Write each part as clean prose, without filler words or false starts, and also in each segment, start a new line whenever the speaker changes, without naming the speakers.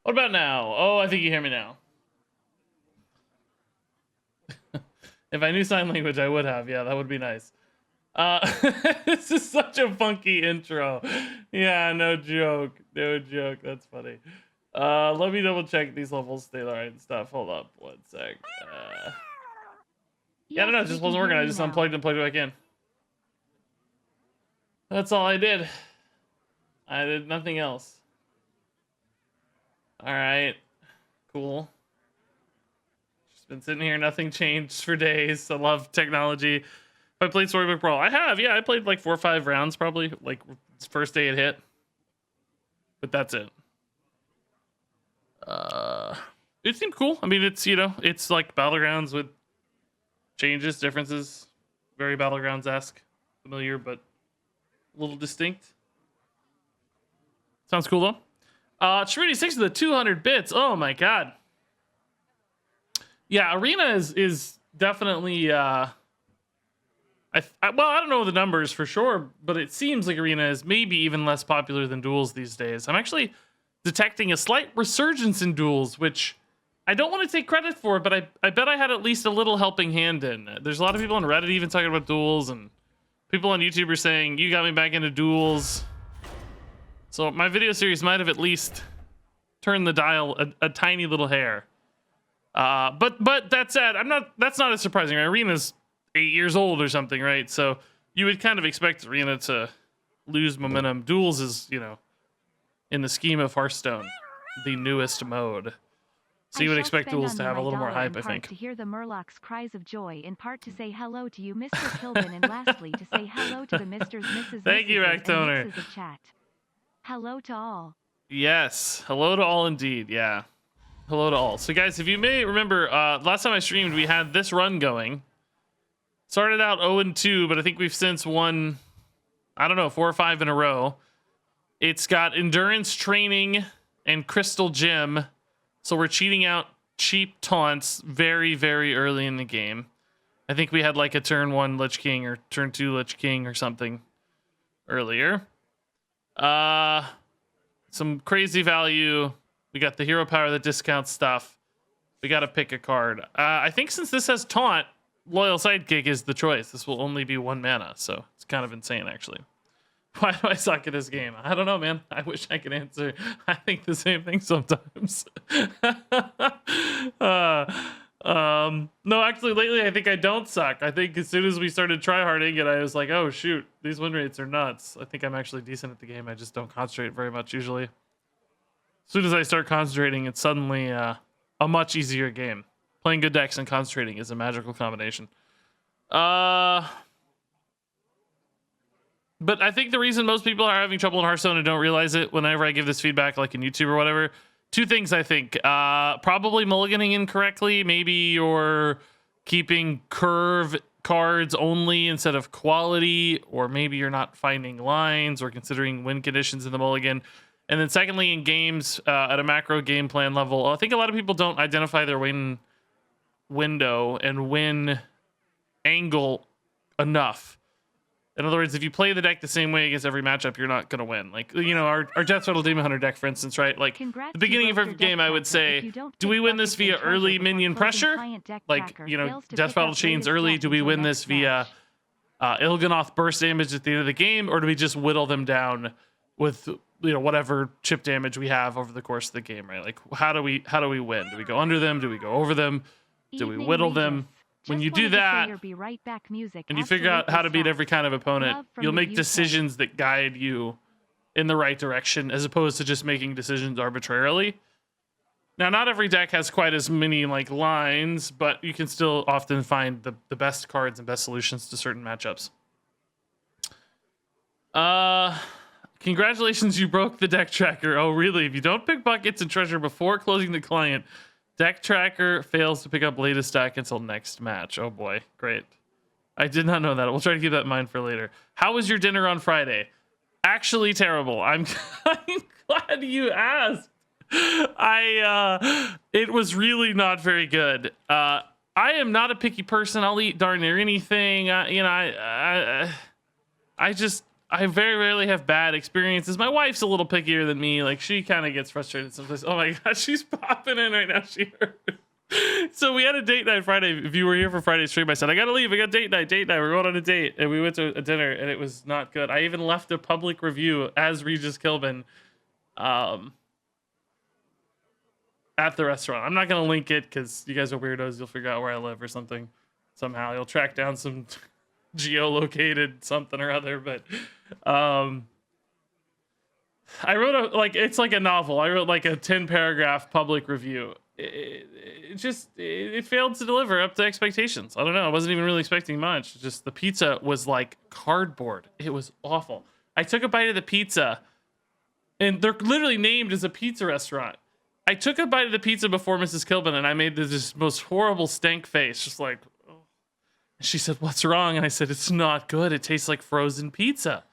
What about now? Oh, I think you hear me now. If I knew sign language, I would have. Yeah, that would be nice. This is such a funky intro. Yeah, no joke. No joke. That's funny. Let me double check these levels stay alright and stuff. Hold up one sec. Yeah, I don't know. It just wasn't working. I just unplugged and plugged it back in. That's all I did. I did nothing else. Alright. Cool. Just been sitting here. Nothing changed for days. I love technology. I played Storybook Brawl. I have, yeah. I played like 4 or 5 rounds probably. Like first day it hit. But that's it. It seemed cool. I mean, it's, you know, it's like Battlegrounds with changes, differences. Very Battlegrounds-esque. Familiar, but a little distinct. Sounds cool though. Shrudy 6 of the 200 bits. Oh my god. Yeah, Arena is definitely well, I don't know the numbers for sure, but it seems like Arena is maybe even less popular than Duels these days. I'm actually detecting a slight resurgence in Duels, which I don't want to take credit for, but I bet I had at least a little helping hand in. There's a lot of people on Reddit even talking about Duels, and people on YouTube are saying, you got me back into Duels. So my video series might have at least turned the dial a tiny little hair. But that said, that's not as surprising. Arena's 8 years old or something, right? So you would kind of expect Arena to lose momentum. Duels is, you know, in the scheme of Hearthstone, the newest mode. So you would expect Duels to have a little more hype, I think.
To hear the Murloc's cries of joy, in part to say hello to you, Mr. Kilbin, and lastly to say hello to the Mrs. Mrs.
Thank you, Actoner.
Of chat. Hello to all.
Yes, hello to all indeed. Yeah, hello to all. So guys, if you may remember, last time I streamed, we had this run going. Started out 0-2, but I think we've since won, I don't know, 4 or 5 in a row. It's got endurance training and crystal gem, so we're cheating out cheap taunts very, very early in the game. I think we had like a turn 1 Lich King or turn 2 Lich King or something earlier. Some crazy value. We got the hero power that discounts stuff. We got to pick a card. I think since this has taunt, Loyal Sidekick is the choice. This will only be 1 mana, so it's kind of insane, actually. Why do I suck at this game? I don't know, man. I wish I could answer. I think the same thing sometimes. No, actually, lately I think I don't suck. I think as soon as we started tryharding it, I was like, oh, shoot, these win rates are nuts. I think I'm actually decent at the game. I just don't concentrate very much usually. As soon as I start concentrating, it's suddenly a much easier game. Playing good decks and concentrating is a magical combination. But I think the reason most people are having trouble in Hearthstone and don't realize it whenever I give this feedback, like in YouTube or whatever, 2 things I think. Probably mulliganing incorrectly. Maybe you're keeping curve cards only instead of quality, or maybe you're not finding lines or considering win conditions in the mulligan. And then secondly, in games at a macro game plan level, I think a lot of people don't identify their win window and win angle enough. In other words, if you play the deck the same way against every matchup, you're not going to win. Like, you know, our Death Rattle Demon Hunter deck, for instance, right? Like, the beginning of every game, I would say, do we win this via early minion pressure? Like, you know, Death Rattle chains early. Do we win this via Il'gynoth burst damage at the end of the game? Or do we just whittle them down with, you know, whatever chip damage we have over the course of the game, right? Like, how do we win? Do we go under them? Do we go over them? Do we whittle them? When you do that, and you figure out how to beat every kind of opponent, you'll make decisions that guide you in the right direction, as opposed to just making decisions arbitrarily. Now, not every deck has quite as many like lines, but you can still often find the best cards and best solutions to certain matchups. Congratulations, you broke the deck tracker. Oh, really? If you don't pick buckets and treasure before closing the client, deck tracker fails to pick up latest deck until next match. Oh boy, great. I did not know that. We'll try to keep that in mind for later. How was your dinner on Friday? Actually terrible. I'm glad you asked. It was really not very good. I am not a picky person. I'll eat darn near anything. You know, I very rarely have bad experiences. My wife's a little pickier than me. Like, she kind of gets frustrated sometimes. Oh my god, she's popping in right now. She heard. So we had a date night Friday. If you were here for Friday's stream, I said, I gotta leave. I got date night. We're going on a date. And we went to a dinner, and it was not good. I even left a public review as RegisKillbin at the restaurant. I'm not gonna link it because you guys are weirdos. You'll figure out where I live or something. Somehow you'll track down some geolocated something or other. But I wrote it's like a novel. I wrote like a 10-paragraph public review. It failed to deliver up to expectations. I don't know. I wasn't even really expecting much. Just the pizza was like cardboard. It was awful. I took a bite of the pizza, and they're literally named as a pizza restaurant. I took a bite of the pizza before Mrs. Kilbin, and I made this most horrible stank face, just like, oh. She said, "What's wrong?" And I said, "It's not good. It tastes like frozen pizza."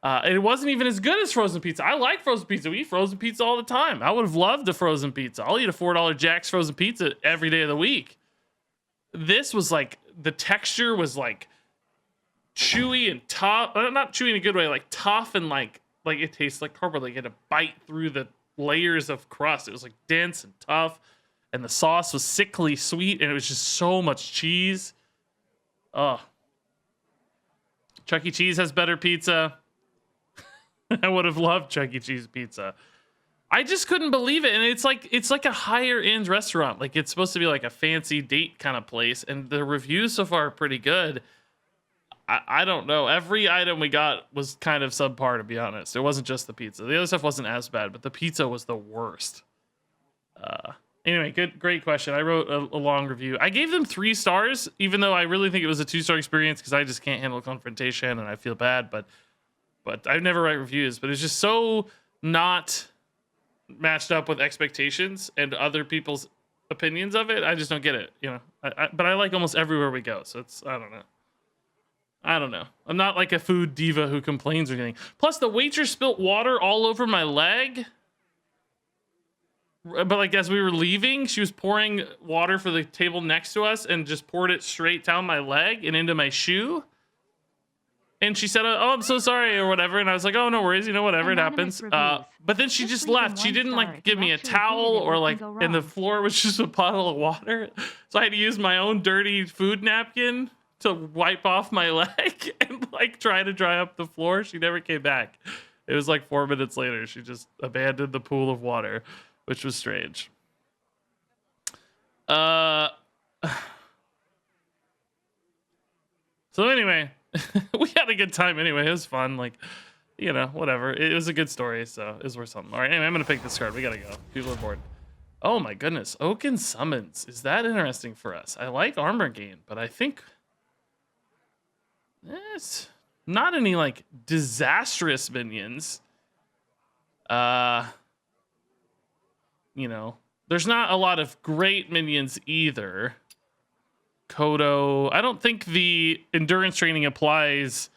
It wasn't even as good as frozen pizza. I like frozen pizza. We eat frozen pizza all the time. I would have loved a frozen pizza. I'll eat a $4 Jack's frozen pizza every day of the week. This was like, the texture was like chewy and tough. Not chewy in a good way, like tough and like it tastes like cardboard. Like you had to bite through the layers of crust. It was like dense and tough. And the sauce was sickly sweet. And it was just so much cheese. Ugh. Chuck E. Cheese has better pizza. I would have loved Chuck E. Cheese pizza. I just couldn't believe it. And it's like a higher end restaurant. Like it's supposed to be like a fancy date kind of place. And the reviews so far are pretty good. I don't know. Every item we got was kind of subpar, to be honest. It wasn't just the pizza. The other stuff wasn't as bad, but the pizza was the worst. Anyway, great question. I wrote a long review. I gave them 3 stars, even though I really think it was a 2-star experience because I just can't handle confrontation and I feel bad. But I never write reviews, but it's just so not matched up with expectations and other people's opinions of it. I just don't get it, you know. But I like almost everywhere we go, so it's I don't know. I'm not like a food diva who complains or anything. Plus, the waitress spilt water all over my leg. But like as we were leaving, she was pouring water for the table next to us and just poured it straight down my leg and into my shoe. And she said, "Oh, I'm so sorry," or whatever. And I was like, "Oh, no worries, you know, whatever, it happens." But then she just left. She didn't like give me a towel or like, and the floor was just a puddle of water. So I had to use my own dirty food napkin to wipe off my leg and like try to dry up the floor. She never came back. It was like 4 minutes later. She just abandoned the pool of water, which was strange. So anyway. We had a good time anyway. It was fun. Like, you know, whatever. It was a good story, so it was worth something. All right, anyway, I'm going to pick this card. We got to go. People are bored. Oh my goodness. Oaken Summons. Is that interesting for us? I like armor gain, but I think it's not any, like, disastrous minions. You know, there's not a lot of great minions either. Kodo. I don't think the endurance training applies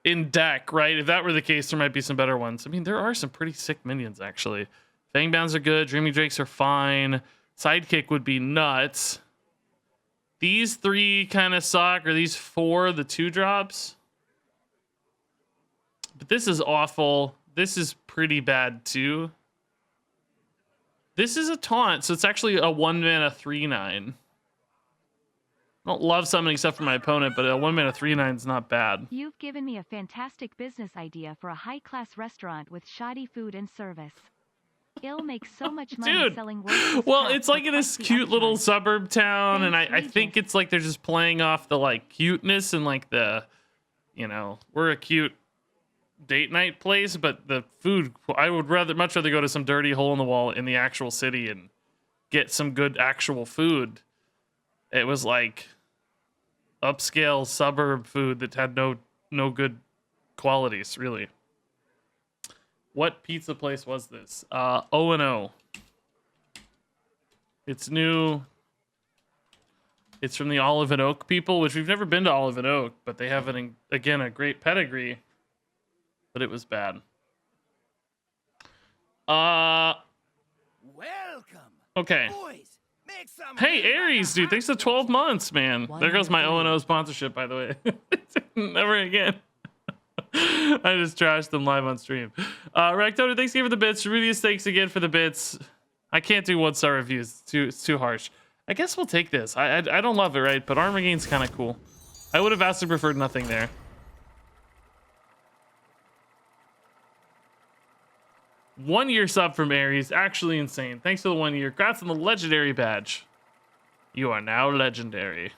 in deck, right? If that were the case, there might be some better ones. I mean, there are some pretty sick minions, actually. Fangbounds are good. Dreaming Drakes are fine. Sidekick would be nuts. These 3 kind of suck, or these 4, the 2-drops. But this is awful. This is pretty bad, too. This is a taunt, so it's actually a 1-mana 3/9. I don't love summoning stuff for my opponent, but a 1-mana 3/9 is not bad.
You've given me a fantastic business idea for a high-class restaurant with shoddy food and service. It'll make so much money
Dude.
selling worthless
Well,
crap
it's like
for
in this
pricey
cute little
upcharge.
suburb town, and I
Thanks,
think
Regis.
it's like they're just playing off the like cuteness and like the, you know, we're a cute date night place, but the food, I would much rather go to some dirty hole in the wall in the actual city and get some good actual food. It was like upscale suburb food that had no good qualities, really. What pizza place was this? O&O. It's new. It's from the Olive and Oak people, which we've never been to Olive and Oak, but they have again a great pedigree. But it was bad.
Welcome.
Okay.
Boys, make some
Hey,
hay by
Aries,
the
dude, thanks to
hot
12 months, man. There goes my
103.
O&O sponsorship, by the way. Never again. I just trashed them live on stream. Rectoder, thanks again for the bits. Rudius, thanks again for the bits. I can't do 1-star reviews. It's too harsh. I guess we'll take this. I don't love it, right? But armor gain's kind of cool. I would have vastly preferred nothing there. One-year sub from Aries. Actually insane. Thanks for the 1 year. Congrats on the legendary badge. You are now legendary.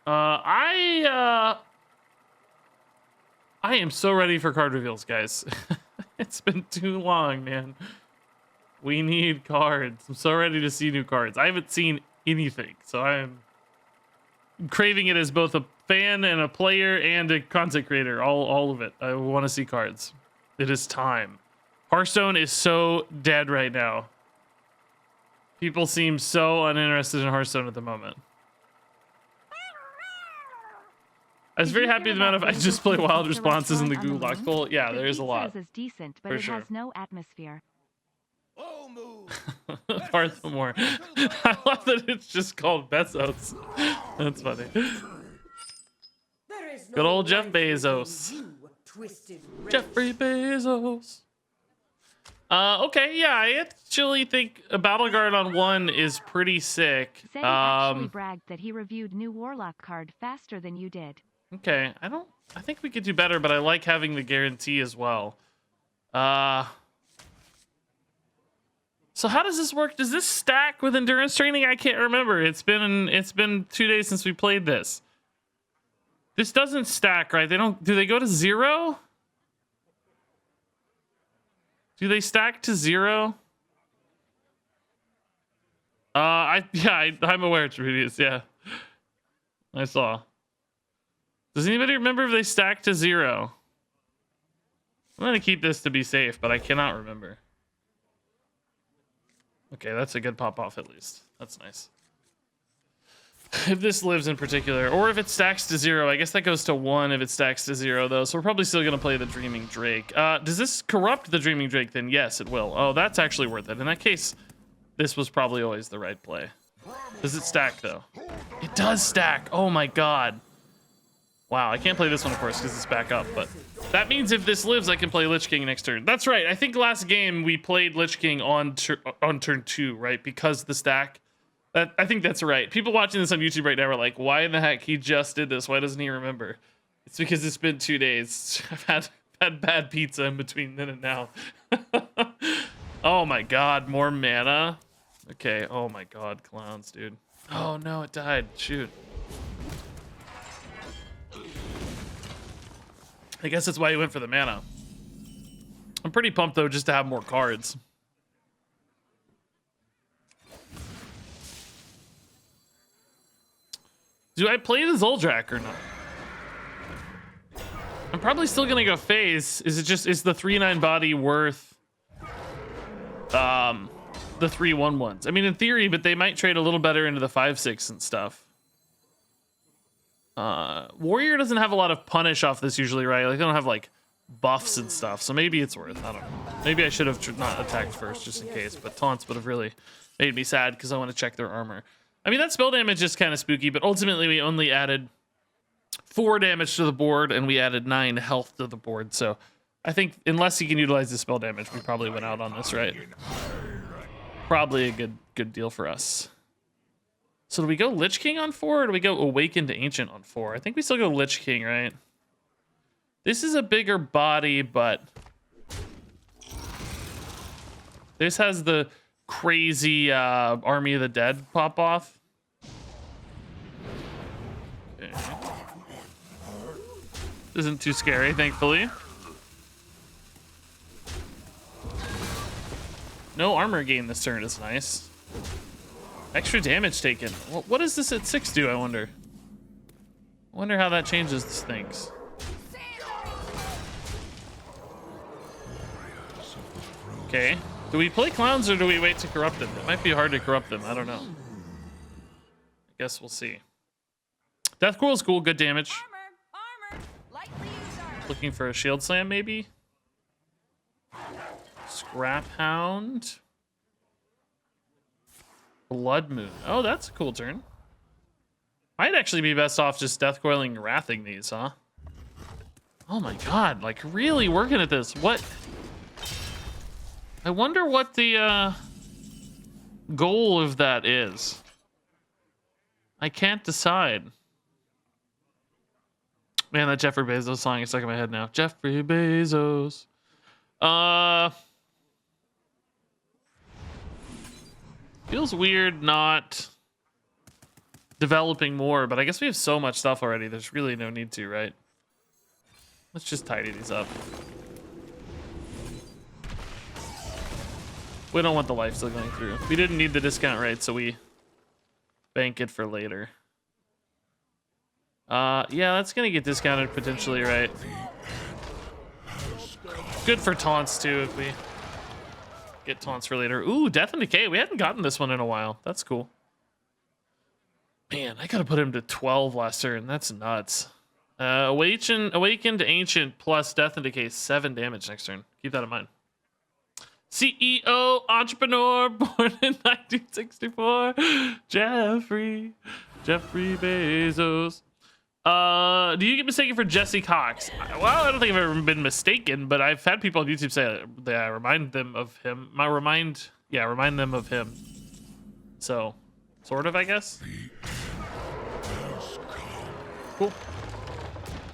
I am so ready for card reveals, guys. It's been too long, man. We need cards. I'm so ready to see new cards. I haven't seen anything, so I'm craving it as both a fan and a player and a content creator. All of it. I want to see cards. It is time. Hearthstone is so dead right now. People seem so uninterested in Hearthstone at the moment. I was very happy with the amount of I just play wild responses in the Gulag poll. Yeah, there is a lot.
Is decent, but
For
it
sure.
has no atmosphere.
Oh, move.
Parthamore. I love that it's just called Bezos. That's funny.
There is no
Good old Jeff
life within
Bezos.
you, twisted wretch.
Jeffrey Bezos. Okay, yeah, I actually think a Battle Guard on 1 is pretty sick.
Say actually bragged that he reviewed new Warlock card faster than you did.
Okay, I think we could do better, but I like having the guarantee as well. So how does this work? Does this stack with endurance training? I can't remember. It's been 2 days since we played this. This doesn't stack, right? Do they go to 0? Do they stack to 0? I'm aware it's Rudius, yeah. I saw. Does anybody remember if they stack to 0? I'm gonna keep this to be safe, but I cannot remember. Okay, that's a good pop off at least. That's nice. If this lives in particular, or if it stacks to 0, I guess that goes to 1 if it stacks to 0 though. So we're probably still gonna play the Dreaming Drake. Does this corrupt the Dreaming Drake then? Yes, it will. Oh, that's actually worth it. In that case, this was probably always the right play. Does it stack though? It does stack. Oh my god. Wow, I can't play this one, of course, because it's back up, but that means if this lives, I can play Lich King next turn. That's right. I think last game we played Lich King on turn 2, right? Because the stack. I think that's right. People watching this on YouTube right now are like, why in the heck he just did this? Why doesn't he remember? It's because it's been 2 days. I've had bad pizza in between then and now. Oh my god, more mana. Okay, oh my god, clowns, dude. Oh no, it died. Shoot. I guess that's why he went for the mana. I'm pretty pumped though just to have more cards. Do I play the Zoldrak or not? I'm probably still gonna go phase. Is the 3/9 body worth the 3/1/1s? I mean, in theory, but they might trade a little better into the 5/6 and stuff. Warrior doesn't have a lot of punish off this usually, right? Like they don't have like buffs and stuff, so maybe it's worth. I don't know. Maybe I should have not attacked first just in case, but taunts would have really made me sad because I want to check their armor. I mean, that spell damage is kind of spooky, but ultimately we only added 4 damage to the board and we added 9 health to the board. So I think unless he can utilize the spell damage, we probably went out on this, right? Probably a good deal for us. So do we go Lich King on 4 or do we go Awakened Ancient on 4? I think we still go Lich King, right? This is a bigger body, but this has the crazy Army of the Dead pop off. Okay. Isn't too scary, thankfully. No armor gain this turn is nice. Extra damage taken. What does this at 6 do, I wonder? I wonder how that changes things. Okay. Do we play clowns or do we wait to corrupt them? It might be hard to corrupt them. I don't know. I guess we'll see. Death Coil is cool. Good damage.
Armor. Lightly used armor.
Looking for a shield slam, maybe? Scrap Hound. Blood Moon. Oh, that's a cool turn. Might actually be best off just Death Coiling and Wrathing these, huh? Oh my god, like really working at this. What? I wonder what the goal of that is. I can't decide. Man, that Jeffrey Bezos song is stuck in my head now. Jeffrey Bezos. Feels weird not developing more, but I guess we have so much stuff already. There's really no need to, right? Let's just tidy these up. We don't want the life still going through. We didn't need the discount rate, so we bank it for later. Yeah, that's gonna get discounted potentially, right? Good for taunts too if we get taunts for later. Ooh, Death and Decay. We hadn't gotten this one in a while. That's cool. Man, I gotta put him to 12 last turn. That's nuts. Awakened Ancient plus Death and Decay, 7 damage next turn. Keep that in mind. CEO, entrepreneur, born in 1964. Jeffrey Bezos. Do you get mistaken for Jesse Cox? Well, I don't think I've ever been mistaken, but I've had people on YouTube say that I remind them of him. Remind them of him. So, sort of, I guess. Cool.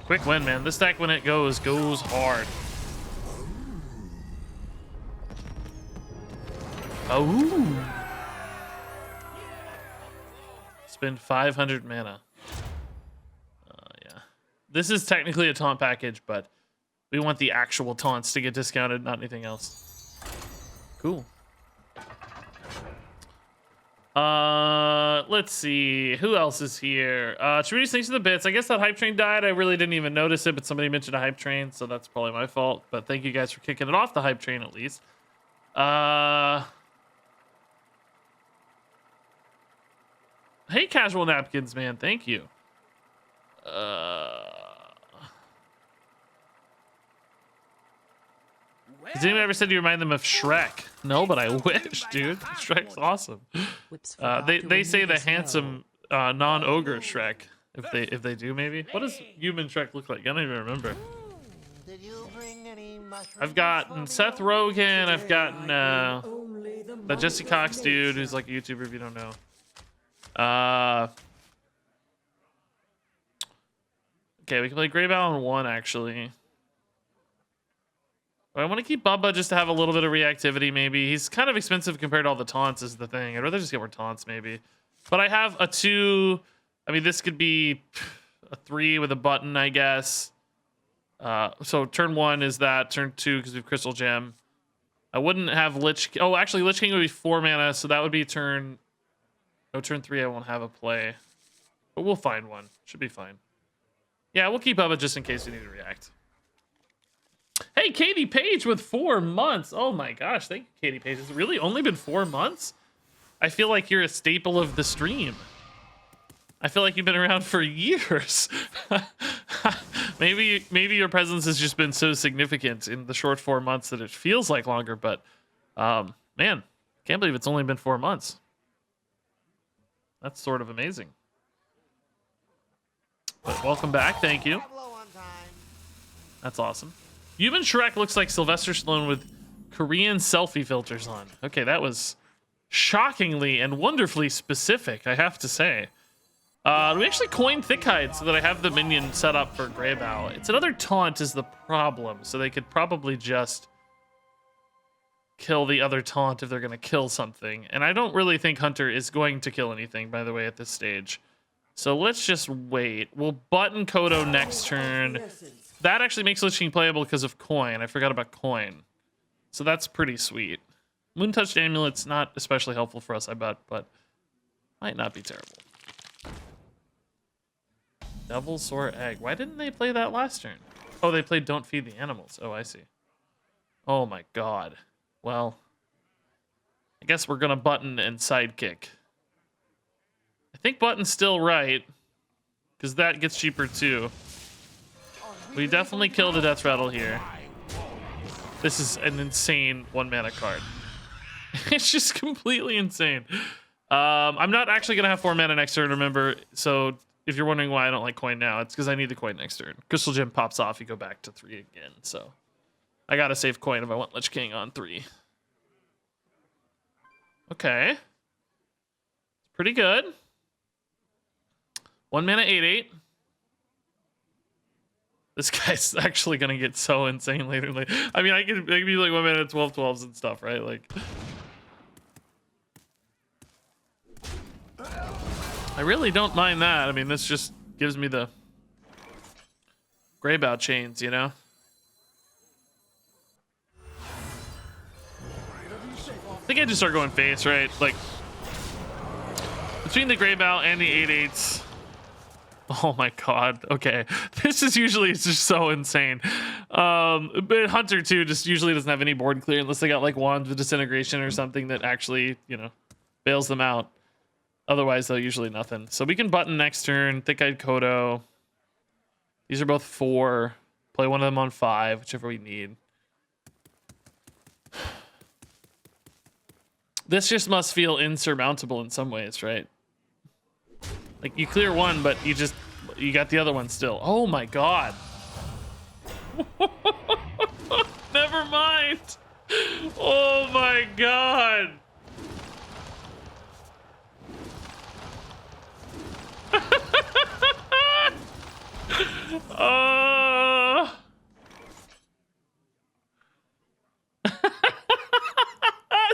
Quick win, man. This deck, when it goes hard. Oh. Spend 500 mana. Yeah. This is technically a taunt package, but we want the actual taunts to get discounted, not anything else. Cool. Let's see. Who else is here? Trinity's thanks to the bits. I guess that hype train died. I really didn't even notice it, but somebody mentioned a hype train, so that's probably my fault. But thank you guys for kicking it off the hype train at least. Hey, Casual Napkins, man. Thank you. Has anyone ever said you remind them of Shrek? No, but I wish, dude. Shrek's awesome. They say the handsome non-ogre Shrek. If they do, maybe. What does human Shrek look like? I don't even remember. I've gotten Seth Rogen. I've gotten that Jesse Cox dude who's like a YouTuber if you don't know. Okay, we can play Grey Bow on 1 actually. But I want to keep Bubba just to have a little bit of reactivity maybe. He's kind of expensive compared to all the taunts is the thing. I'd rather just get more taunts maybe. But I have a 2. I mean, this could be a 3 with a button, I guess. So turn 1 is that. Turn 2 because we have Crystal Gem. I wouldn't have Lich... Oh, actually, Lich King would be 4 mana, so that would be turn... No, turn 3 I won't have a play. But we'll find one. Should be fine. Yeah, we'll keep Bubba just in case we need to react. Hey, Katie Page with 4 months. Oh my gosh, thank you, Katie Page. Has it really only been 4 months? I feel like you're a staple of the stream. I feel like you've been around for years. maybe your presence has just been so significant in the short 4 months that it feels like longer, but man, can't believe it's only been 4 months. That's sort of amazing. But welcome back, thank you. That's awesome. Human Shrek looks like Sylvester Stallone with Korean selfie filters on. Okay, that was shockingly and wonderfully specific, I have to say. We actually coined Thickhide so that I have the minion set up for Grey Bow. It's another taunt is the problem, so they could probably just kill the other taunt if they're going to kill something. And I don't really think Hunter is going to kill anything, by the way, at this stage. So let's just wait. We'll button Kodo next turn. That actually makes Lich King playable because of Coin. I forgot about Coin. So that's pretty sweet. Moon-Touched Amulet's not especially helpful for us, I bet, but might not be terrible. Devil's Sore Egg. Why didn't they play that last turn? Oh, they played Don't Feed the Animals. Oh, I see. Oh my god. Well, I guess we're gonna button and sidekick. I think button's still right, because that gets cheaper too. We definitely killed a Death Rattle here. This is an insane 1 mana card. It's just completely insane. I'm not actually gonna have 4 mana next turn, remember, so if you're wondering why I don't like coin now, it's because I need the coin next turn. Crystal Gem pops off, you go back to 3 again. So I gotta save coin if I want Lich King on 3. Okay. Pretty good. 1 mana 8/8. This guy's actually gonna get so insane later. I mean, I could be like 1 mana 12/12s and stuff, right? Like, I really don't mind that. I mean, this just gives me the Greybow chains, you know? I think I just start going face, right? Like, between the Greybow and the 8/8s. Oh my god. Okay. This is usually just so insane. But Hunter too just usually doesn't have any board clear unless they got like Wands of Disintegration or something that actually, you know, bails them out. Otherwise, though, usually nothing. So we can button next turn. Thick-Eyed Kodo. These are both 4. Play one of them on 5, whichever we need. This just must feel insurmountable in some ways, right? Like, you clear one, but you got the other one still. Oh my god. Never mind. Oh my god.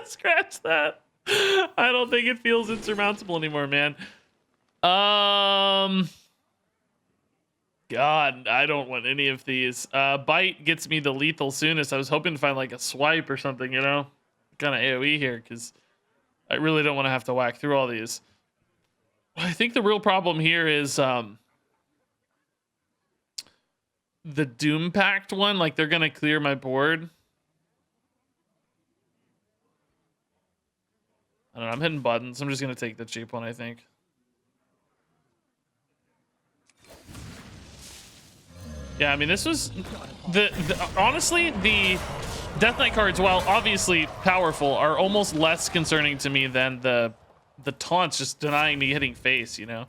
Scratch that. I don't think it feels insurmountable anymore, man. God, I don't want any of these. Bite gets me the lethal soonest. I was hoping to find like a swipe or something, you know, kind of AoE here, because I really don't want to have to whack through all these. I think the real problem here is the Doom Pact one. Like, they're gonna clear my board. I don't know. I'm hitting buttons. I'm just gonna take the cheap one, I think. Yeah, I mean, this was honestly, the Death Knight cards, while obviously powerful, are almost less concerning to me than the taunts just denying me hitting face, you know?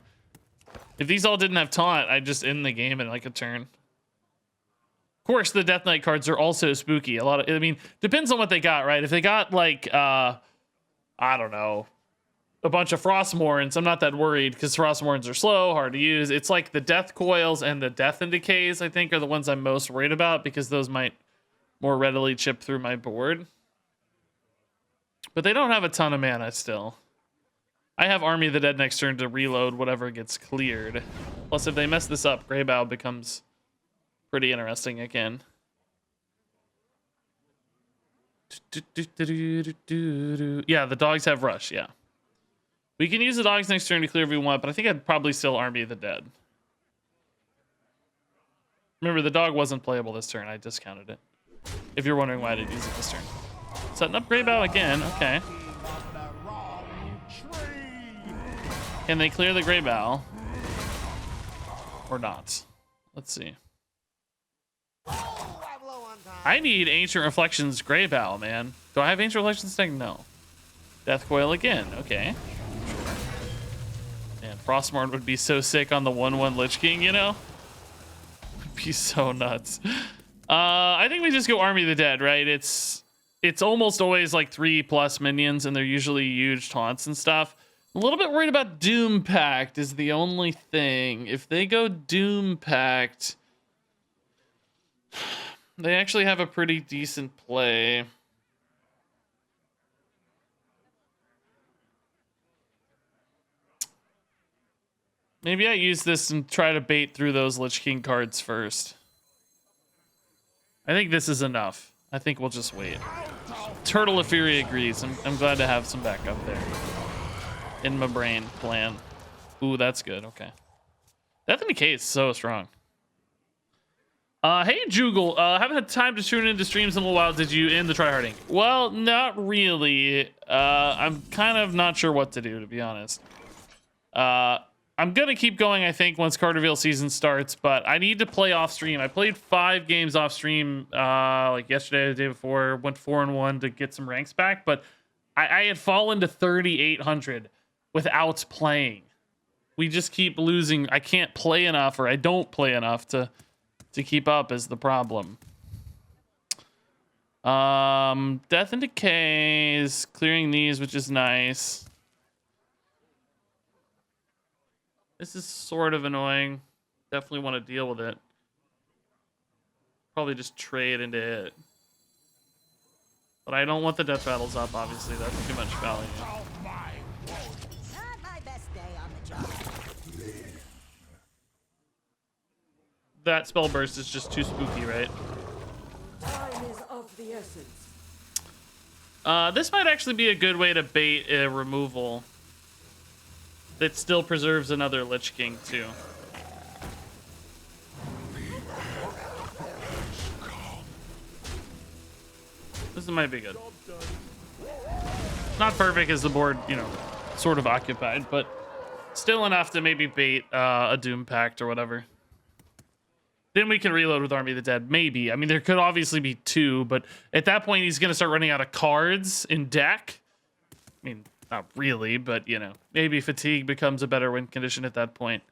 If these all didn't have taunt, I'd just end the game in like a turn. Of course, the Death Knight cards are also spooky. I mean, depends on what they got, right? If they got like, I don't know, a bunch of Frostmournes, I'm not that worried because Frostmournes are slow, hard to use. It's like the Death Coils and the Death and Decays, I think, are the ones I'm most worried about because those might more readily chip through my board. But they don't have a ton of mana still. I have Army of the Dead next turn to reload whatever gets cleared. Plus, if they mess this up, Greybow becomes pretty interesting again. Yeah, the dogs have Rush, yeah. We can use the dogs next turn to clear if we want, but I think I'd probably still Army of the Dead. Remember, the dog wasn't playable this turn. I discounted it. If you're wondering why I didn't use it this turn. Setting up Greybow again. Okay. Can they clear the Greybow? Or not? Let's see. I need Ancient Reflections Greybow, man. Do I have Ancient Reflections deck? No. Death Coil again. Okay. Man, Frostmourne would be so sick on the 1/1 Lich King, you know? Would be so nuts. I think we just go Army of the Dead, right? It's almost always like 3+ minions, and they're usually huge taunts and stuff. A little bit worried about Doom Pact is the only thing. If they go Doom Pact, they actually have a pretty decent play. Maybe I use this and try to bait through those Lich King cards first. I think this is enough. I think we'll just wait. Turtle of Fury agrees. I'm glad to have some backup there. In my brain plan. Ooh, that's good. Okay. Death and Decay is so strong. Hey, Jugal. Haven't had time to tune into streams in a little while. Did you end the tryharding? Well, not really. I'm kind of not sure what to do, to be honest. I'm going to keep going, I think, once Carterville season starts, but I need to play off stream. I played 5 games off stream like yesterday, the day before, went 4-1 to get some ranks back, but I had fallen to 3,800 without playing. we just keep losing. I can't play enough, or I don't play enough to keep up is the problem. Death and Decay is clearing these, which is nice. This is sort of annoying. Definitely want to deal with it. Probably just trade into it. But I don't want the death battles up, obviously. That's too much value.
Not my best day on the job.
That spell burst is just too spooky, right?
Time is of the essence.
This might actually be a good way to bait a removal that still preserves another Lich King, too. This might be good. Not perfect as the board, you know, sort of occupied, but still enough to maybe bait a Doom Pact or whatever. Then we can reload with Army of the Dead, maybe. I mean, there could obviously be two, but at that point, he's going to start running out of cards in deck. I mean, not really, but, you know, maybe Fatigue becomes a better win condition at that point.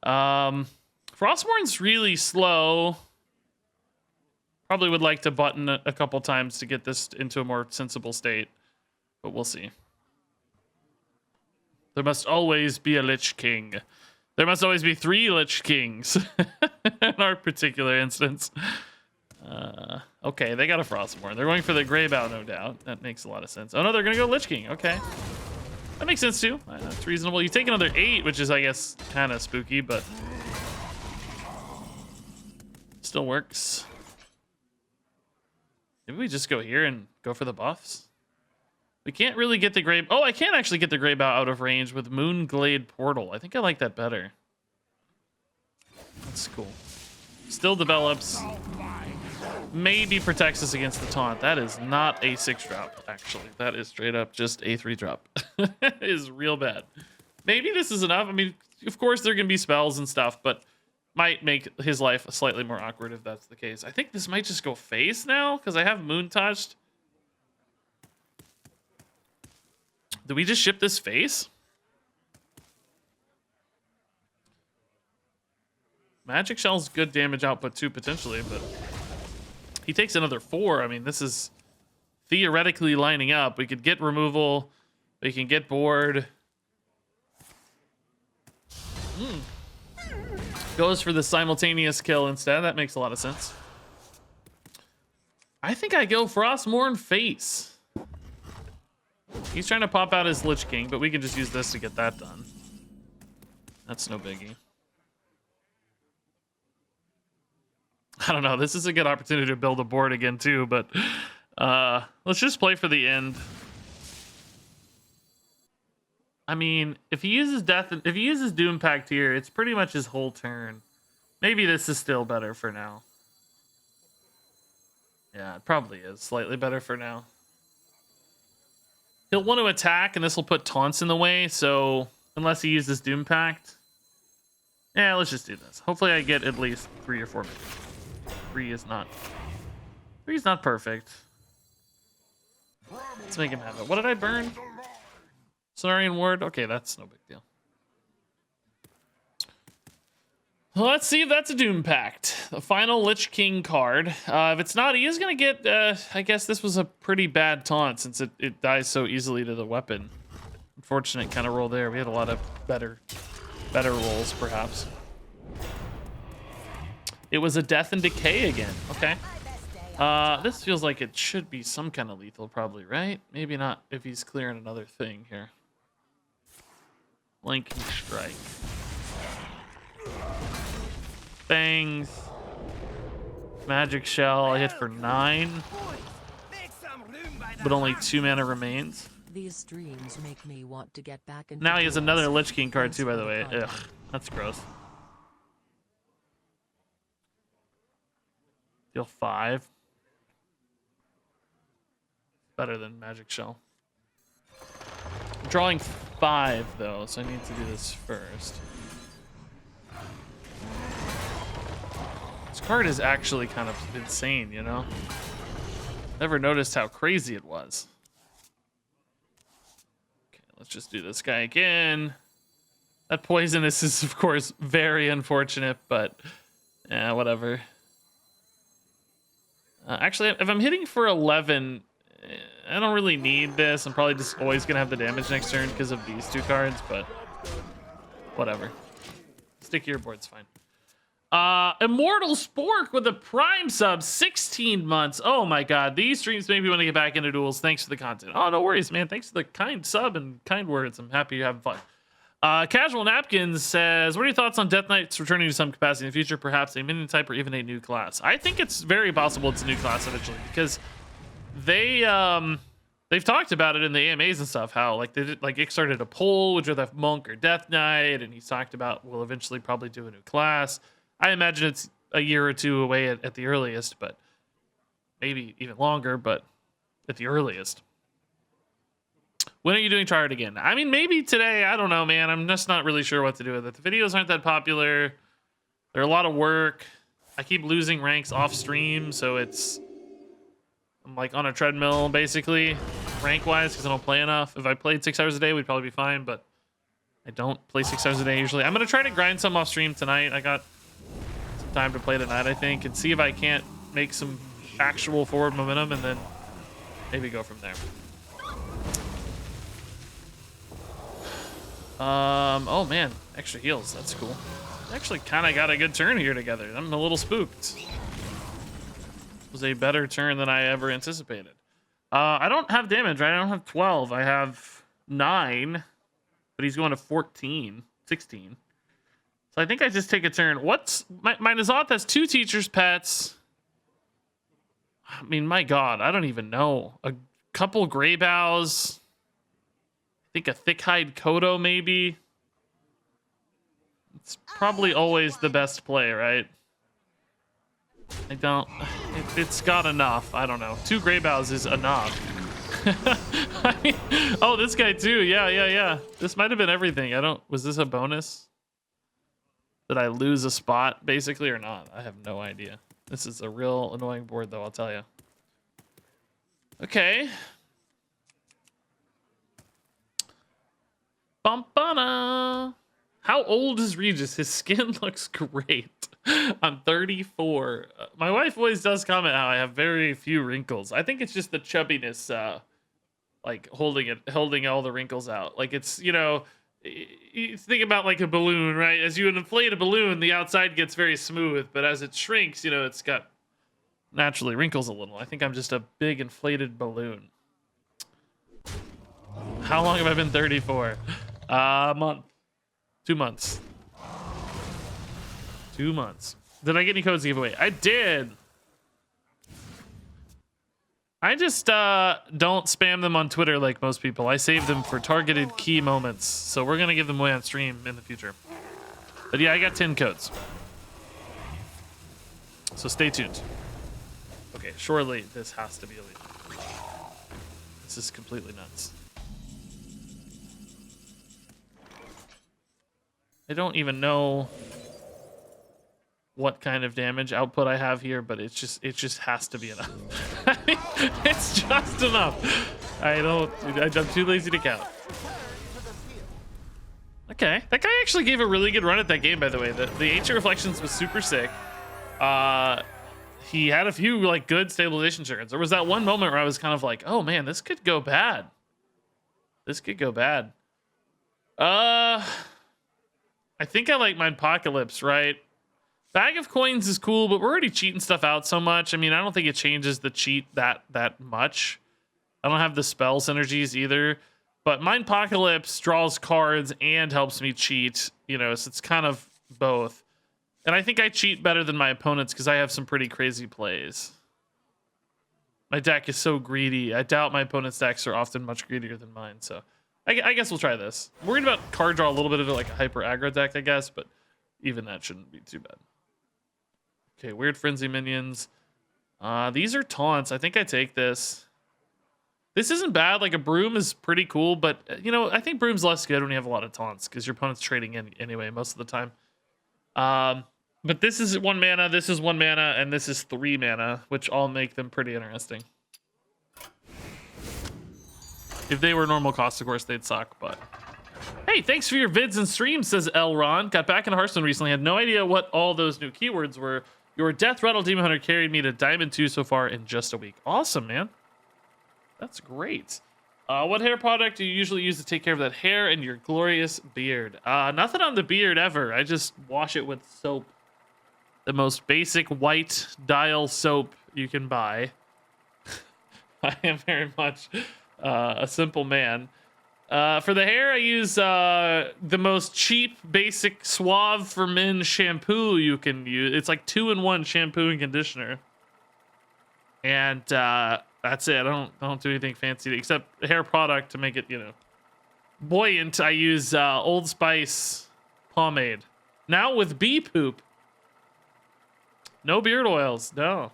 Frostmourn's really slow. Probably would like to button a couple times to get this into a more sensible state, but we'll see. There must always be a Lich King. There must always be 3 Lich Kings in our particular instance. Okay, they got a Frostmourne. They're going for the Greybow, no doubt. That makes a lot of sense. Oh no, they're going to go Lich King. Okay. That makes sense too. That's reasonable. You take another 8, which is, I guess, kind of spooky, but still works. Maybe we just go here and go for the buffs. We can't really get the Grey... Oh, I can actually get the Greybow out of range with Moonglade Portal. I think I like that better. That's cool. Still develops. Maybe protects us against the taunt. That is not a 6-drop, actually. That is straight up just a 3-drop. It is real bad. Maybe this is enough. I mean, of course there can be spells and stuff, but might make his life slightly more awkward if that's the case. I think this might just go face now because I have Moon Touched. Did we just ship this face? Magic Shell's good damage output too, potentially, but he takes another 4. I mean, this is theoretically lining up. We could get removal. We can get board. Goes for the simultaneous kill instead. That makes a lot of sense. I think I go Frostmourne face. He's trying to pop out his Lich King, but we can just use this to get that done. That's no biggie. I don't know. This is a good opportunity to build a board again too, but let's just play for the end. I mean, if he uses Doom Pact here, it's pretty much his whole turn. Maybe this is still better for now. Yeah, it probably is slightly better for now. He'll want to attack, and this will put taunts in the way, so unless he uses Doom Pact. Yeah, let's just do this. Hopefully I get at least 3 or 4 minutes. 3 is not perfect. Let's make him have it. What did I burn? Cenarian Ward? Okay, that's no big deal. Well, let's see if that's a Doom Pact. The final Lich King card. If it's not, he is going to get... I guess this was a pretty bad taunt since it dies so easily to the weapon. Unfortunate kind of roll there. We had a lot of better rolls, perhaps. It was a Death and Decay again. Okay. This feels like it should be some kind of lethal, probably, right? Maybe not if he's clearing another thing here. Blinking Strike. Bangs. Magic Shell. I hit for 9. But only 2 mana remains.
These streams make me want to get back into
Now he has
Duels.
another Lich King card too, by the way. Ugh, that's gross. Deal 5. Better than Magic Shell. I'm drawing 5 though, so I need to do this first. This card is actually kind of insane, you know? Never noticed how crazy it was. Okay, let's just do this guy again. That poisonous is, of course, very unfortunate, but yeah, whatever. Actually, if I'm hitting for 11, I don't really need this. I'm probably just always going to have the damage next turn because of these two cards, but whatever. Stick to your board's fine. Immortal Spork with a Prime sub, 16 months. Oh my god, these streams make me want to get back into Duels. Thanks for the content. Oh, no worries, man. Thanks for the kind sub and kind words. I'm happy you're having fun. Casual Napkins says, what are your thoughts on Death Knights returning to some capacity in the future? Perhaps a minion type or even a new class. I think it's very possible it's a new class eventually because they've talked about it in the AMAs and stuff, how like they did, like Ick started a poll, which with a monk or Death Knight, and he's talked about we'll eventually probably do a new class. I imagine it's a year or two away at the earliest, but maybe even longer, but at the earliest. When are you doing Tryhard again? I mean, maybe today. I don't know, man. I'm just not really sure what to do with it. The videos aren't that popular. They're a lot of work. I keep losing ranks off stream, so I'm like on a treadmill, basically, rank-wise, because I don't play enough. If I played 6 hours a day, we'd probably be fine, but I don't play 6 hours a day usually. I'm going to try to grind some off stream tonight. I got some time to play tonight, I think, and see if I can't make some actual forward momentum, and then maybe go from there. Oh man, extra heals, that's cool. Actually kind of got a good turn here together. I'm a little spooked. It was a better turn than I ever anticipated. I don't have damage, right? I don't have 12. I have 9, but he's going to 14, 16. So I think I just take a turn. What's my Nazoth has 2 teacher's pets. I mean, my God, I don't even know. A couple gray bows. I think a thick hide Kodo maybe. It's probably always the best play, right? I don't. It's got enough. I don't know. 2 gray bows is enough. I mean, oh, this guy too. Yeah. This might have been everything. Was this a bonus? Did I lose a spot basically or not? I have no idea. This is a real annoying board though, I'll tell you. Okay. Bumpana. How old is Regis? His skin looks great. I'm 34. My wife always does comment how I have very few wrinkles. I think it's just the chubbiness, like holding all the wrinkles out. Like it's, you think about like a balloon, right? As you inflate a balloon, the outside gets very smooth, but as it shrinks, it's got naturally wrinkles a little. I think I'm just a big inflated balloon. How long have I been 34? Month. 2 months. 2 months. Did I get any codes to give away? I did. I just don't spam them on Twitter like most people. I save them for targeted key moments. So we're going to give them away on stream in the future. But yeah, I got 10 codes. So stay tuned. Okay, surely this has to be illegal. This is completely nuts. I don't even know what kind of damage output I have here, but it just has to be enough. I mean, it's just enough. I'm too lazy to count. Okay, that guy actually gave a really good run at that game, by the way. The Ancient Reflections was super sick. He had a few like good stabilization turns. There was that one moment where I was kind of like, oh man, this could go bad. This could go bad. I think I like my Apocalypse, right? Bag of Coins is cool, but we're already cheating stuff out so much. I mean, I don't think it changes the cheat that much. I don't have the spell synergies either. But Mind Apocalypse draws cards and helps me cheat, so it's kind of both. And I think I cheat better than my opponents because I have some pretty crazy plays. My deck is so greedy. I doubt my opponent's decks are often much greedier than mine, so I guess we'll try this. I'm worried about card draw a little bit of it, like a hyper aggro deck, I guess, but even that shouldn't be too bad. Okay, Weird Frenzy minions. These are taunts. I think I take this. This isn't bad. Like a Broom is pretty cool, but I think Broom's less good when you have a lot of taunts because your opponent's trading in anyway most of the time. But this is 1 mana, this is 1 mana, and this is 3 mana, which all make them pretty interesting. If they were normal cost, of course, they'd suck, but Hey, thanks for your vids and streams, says Elron. Got back into Hearthstone recently. Had no idea what all those new keywords were. Your Death Rattle Demon Hunter carried me to Diamond 2 so far in just a week. Awesome, man. That's great. What hair product do you usually use to take care of that hair and your glorious beard? Nothing on the beard ever. I just wash it with soap. The most basic white dial soap you can buy. I am very much a simple man. For the hair, I use the most cheap, basic Suave for Men shampoo you can use. It's like 2-in-1 shampoo and conditioner. And that's it. I don't do anything fancy except hair product to make it, you know, buoyant. I use Old Spice pomade. Now with bee poop. No beard oils. No.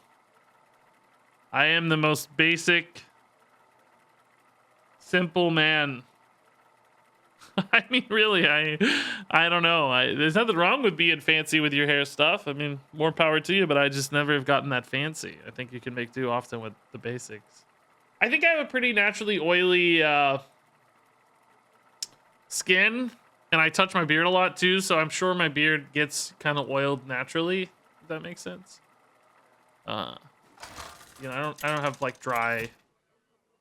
I am the most basic, simple man. I mean, really, I don't know. There's nothing wrong with being fancy with your hair stuff. I mean, more power to you, but I just never have gotten that fancy. I think you can make do often with the basics. I think I have a pretty naturally oily skin, and I touch my beard a lot too, so I'm sure my beard gets kind of oiled naturally, if that makes sense. You know, I don't have like dry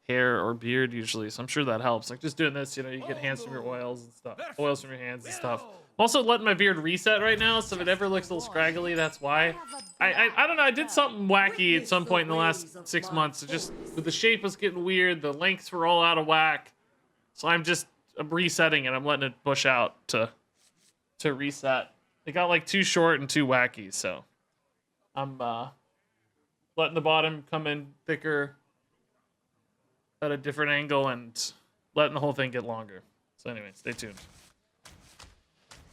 hair or beard usually, so I'm sure that helps. Like just doing this, you know, you get hands from your oils and stuff, oils from your hands and stuff. I'm also letting my beard reset right now, so if it ever looks a little scraggly, that's why. I don't know. I did something wacky at some point in the last 6 months. It just the shape was getting weird, the lengths were all out of whack, so I'm resetting it. I'm letting it bush out to reset. It got like too short and too wacky, so I'm letting the bottom come in thicker at a different angle and letting the whole thing get longer. So anyway, stay tuned.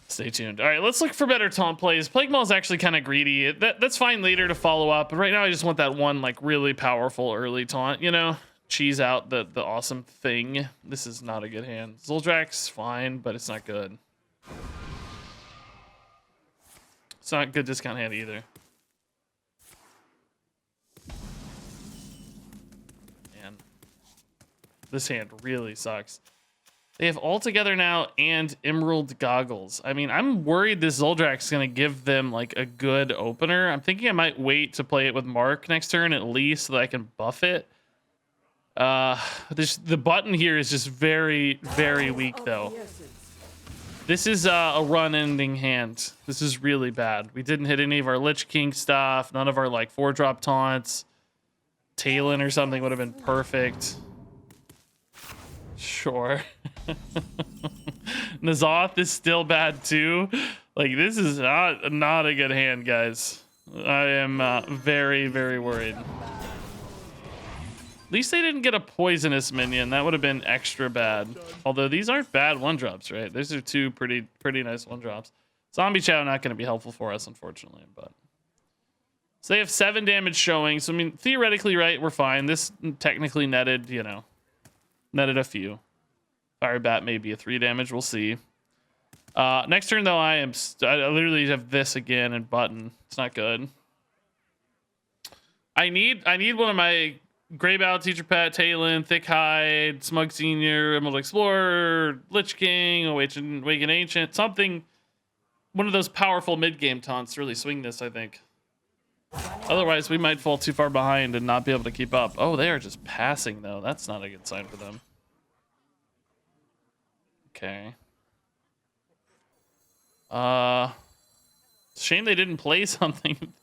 Stay tuned. All right, let's look for better taunt plays. Plague Maul is actually kind of greedy. That's fine later to follow up, but right now I just want that one like really powerful early taunt, you know? Cheese out the awesome thing. This is not a good hand. Zoldrak's fine, but it's not good. It's not a good discount hand either. This hand really sucks. They have All Together now and Emerald Goggles. I mean, I'm worried this Zoldrak's going to give them like a good opener. I'm thinking I might wait to play it with Mark next turn at least so that I can buff it. The button here is just very, very weak though. This is a run-ending hand. This is really bad. We didn't hit any of our Lich King stuff. None of our like 4-drop taunts. Talon or something would have been perfect. Sure. N'Zoth is still bad too. Like this is not a good hand, guys. I am very, very worried. At least they didn't get a poisonous minion. That would have been extra bad. Although these aren't bad 1-drops, right? These are two pretty nice 1-drops. Zombie Chow not going to be helpful for us, unfortunately, but. So they have 7 damage showing. So I mean, theoretically, right, we're fine. This technically netted, you know. Netted a few. Fire Bat may be a 3 damage. We'll see. Next turn, though, I literally have this again and button. It's not good. I need one of my Grey Battle Teacher Pet, Talon, Thick Hide, Smug Senior, Emerald Explorer, Lich King, Awaken Ancient, something. One of those powerful mid-game taunts to really swing this, I think. Otherwise, we might fall too far behind and not be able to keep up. Oh, they are just passing, though. That's not a good sign for them. Okay. Shame they didn't play something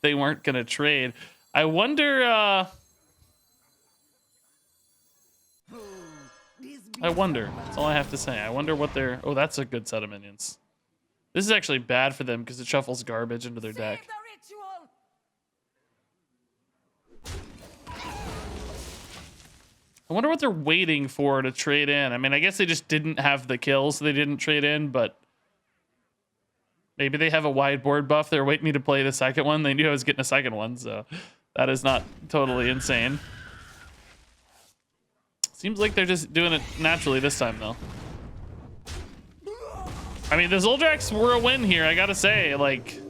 they weren't going to trade. I wonder... I wonder. That's all I have to say. I wonder what they're... Oh, that's a good set of minions. This is actually bad for them because it shuffles garbage into their deck. I wonder what they're waiting for to trade in. I mean, I guess they just didn't have the kills, so they didn't trade in, but maybe they have a wide board buff. They're waiting me to play the second one. They knew I was getting a second one, so that is not totally insane. Seems like they're just doing it naturally this time, though. I mean, the Zoldraks were a win here, I gotta say. Like,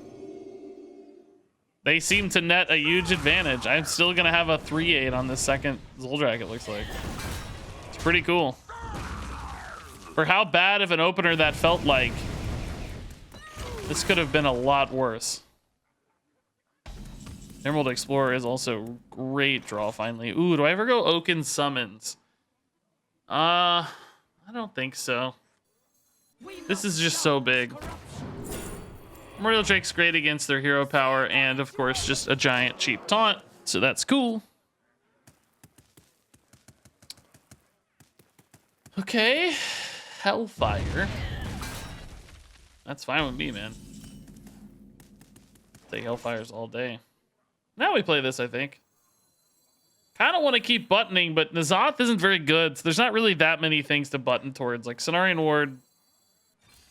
they seem to net a huge advantage. I'm still going to have a 3-8 on this second Zoldrak, it looks like. It's pretty cool. For how bad of an opener that felt like, this could have been a lot worse. Emerald Explorer is also great draw finally. Ooh, do I ever go Oaken Summons? I don't think so. This is just so big. Memorial Drake's great against their hero power and of course just a giant cheap taunt, so that's cool. Okay, Hellfire. That's fine with me, man. Take Hellfires all day. Now we play this, I think. Kind of want to keep buttoning, but N'Zoth isn't very good, so there's not really that many things to button towards. Like Cenarian Ward,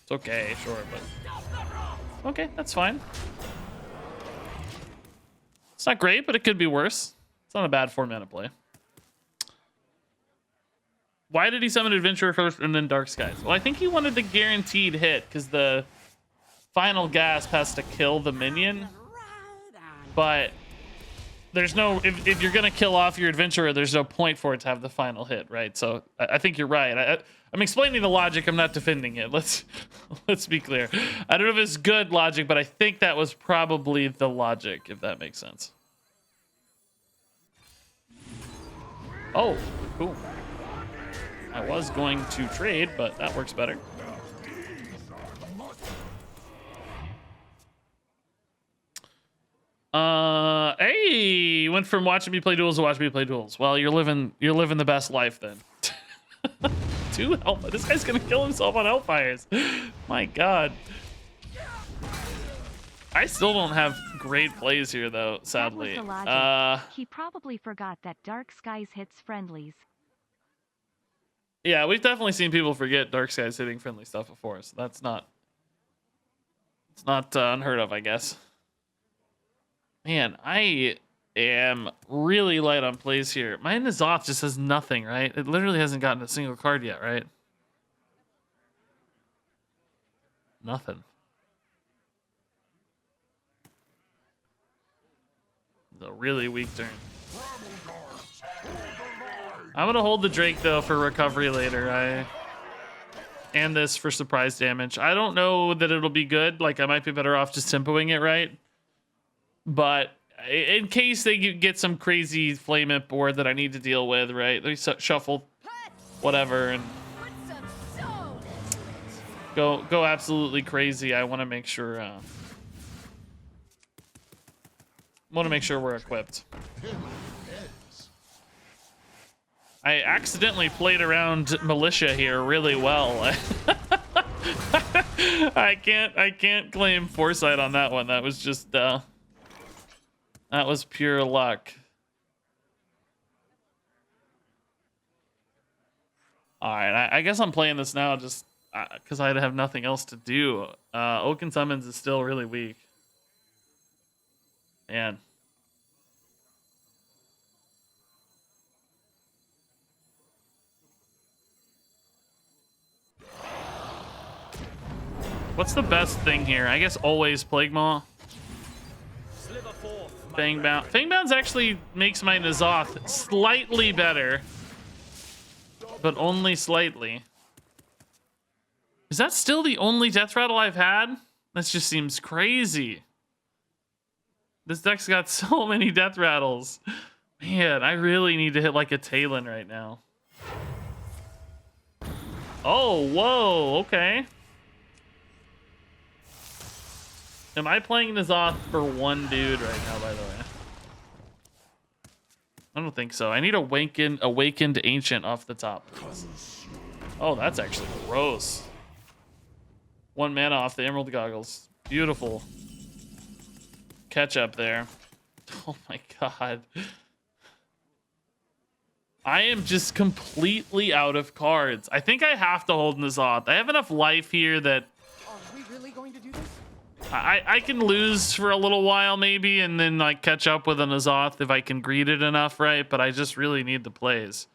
it's okay, sure, but okay, that's fine. It's not great, but it could be worse. It's not a bad 4-mana play. Why did he summon Adventurer first and then Dark Skies? Well, I think he wanted the guaranteed hit because the final gasp has to kill the minion. But there's no, if you're going to kill off your Adventurer, there's no point for it to have the final hit, right? So I think you're right. I'm explaining the logic. I'm not defending it. Let's be clear. I don't know if it's good logic, but I think that was probably the logic, if that makes sense. Oh, cool. I was going to trade, but that works better. Hey, went from watching me play Duels to watching me play Duels. Well, you're living the best life then. 2 Hellfire. This guy's gonna kill himself on Hellfires. My God. I still don't have great plays here though, sadly.
That was the logic. He probably forgot that Dark Skies hits friendlies.
Yeah, we've definitely seen people forget Dark Skies hitting friendly stuff before, so it's not unheard of, I guess. Man, I am really light on plays here. My N'Zoth just has nothing, right? It literally hasn't gotten a single card yet, right? Nothing. It's a really weak turn. I'm gonna hold the Drake though for recovery later. And this for surprise damage. I don't know that it'll be good. Like I might be better off just tempoing it, right? But in case they get some crazy flame imp board that I need to deal with, right? They shuffle whatever and go absolutely crazy. I want to make sure we're equipped. I accidentally played around Militia here really well. I can't claim foresight on that one. That was just that was pure luck. All right, I guess I'm playing this now just because I have nothing else to do. Oaken Summons is still really weak. Man. What's the best thing here? I guess always Plague Maw. Fangbound. Fangbound's actually makes my N'Zoth slightly better. But only slightly. Is that still the only death rattle I've had? That just seems crazy. This deck's got so many death rattles. Man, I really need to hit like a Talon right now. Oh, whoa, okay. Am I playing N'Zoth for one dude right now, by the way? I don't think so. I need Awakened Ancient off the top. Oh, that's actually gross. 1 mana off the Emerald Goggles. Beautiful. Catch up there. Oh my God. I am just completely out of cards. I think I have to hold N'Zoth. I have enough life here that...
Are we really going to do this?
I can lose for a little while maybe and then like catch up with a N'Zoth if I can greed it enough, right? But I just really need the plays.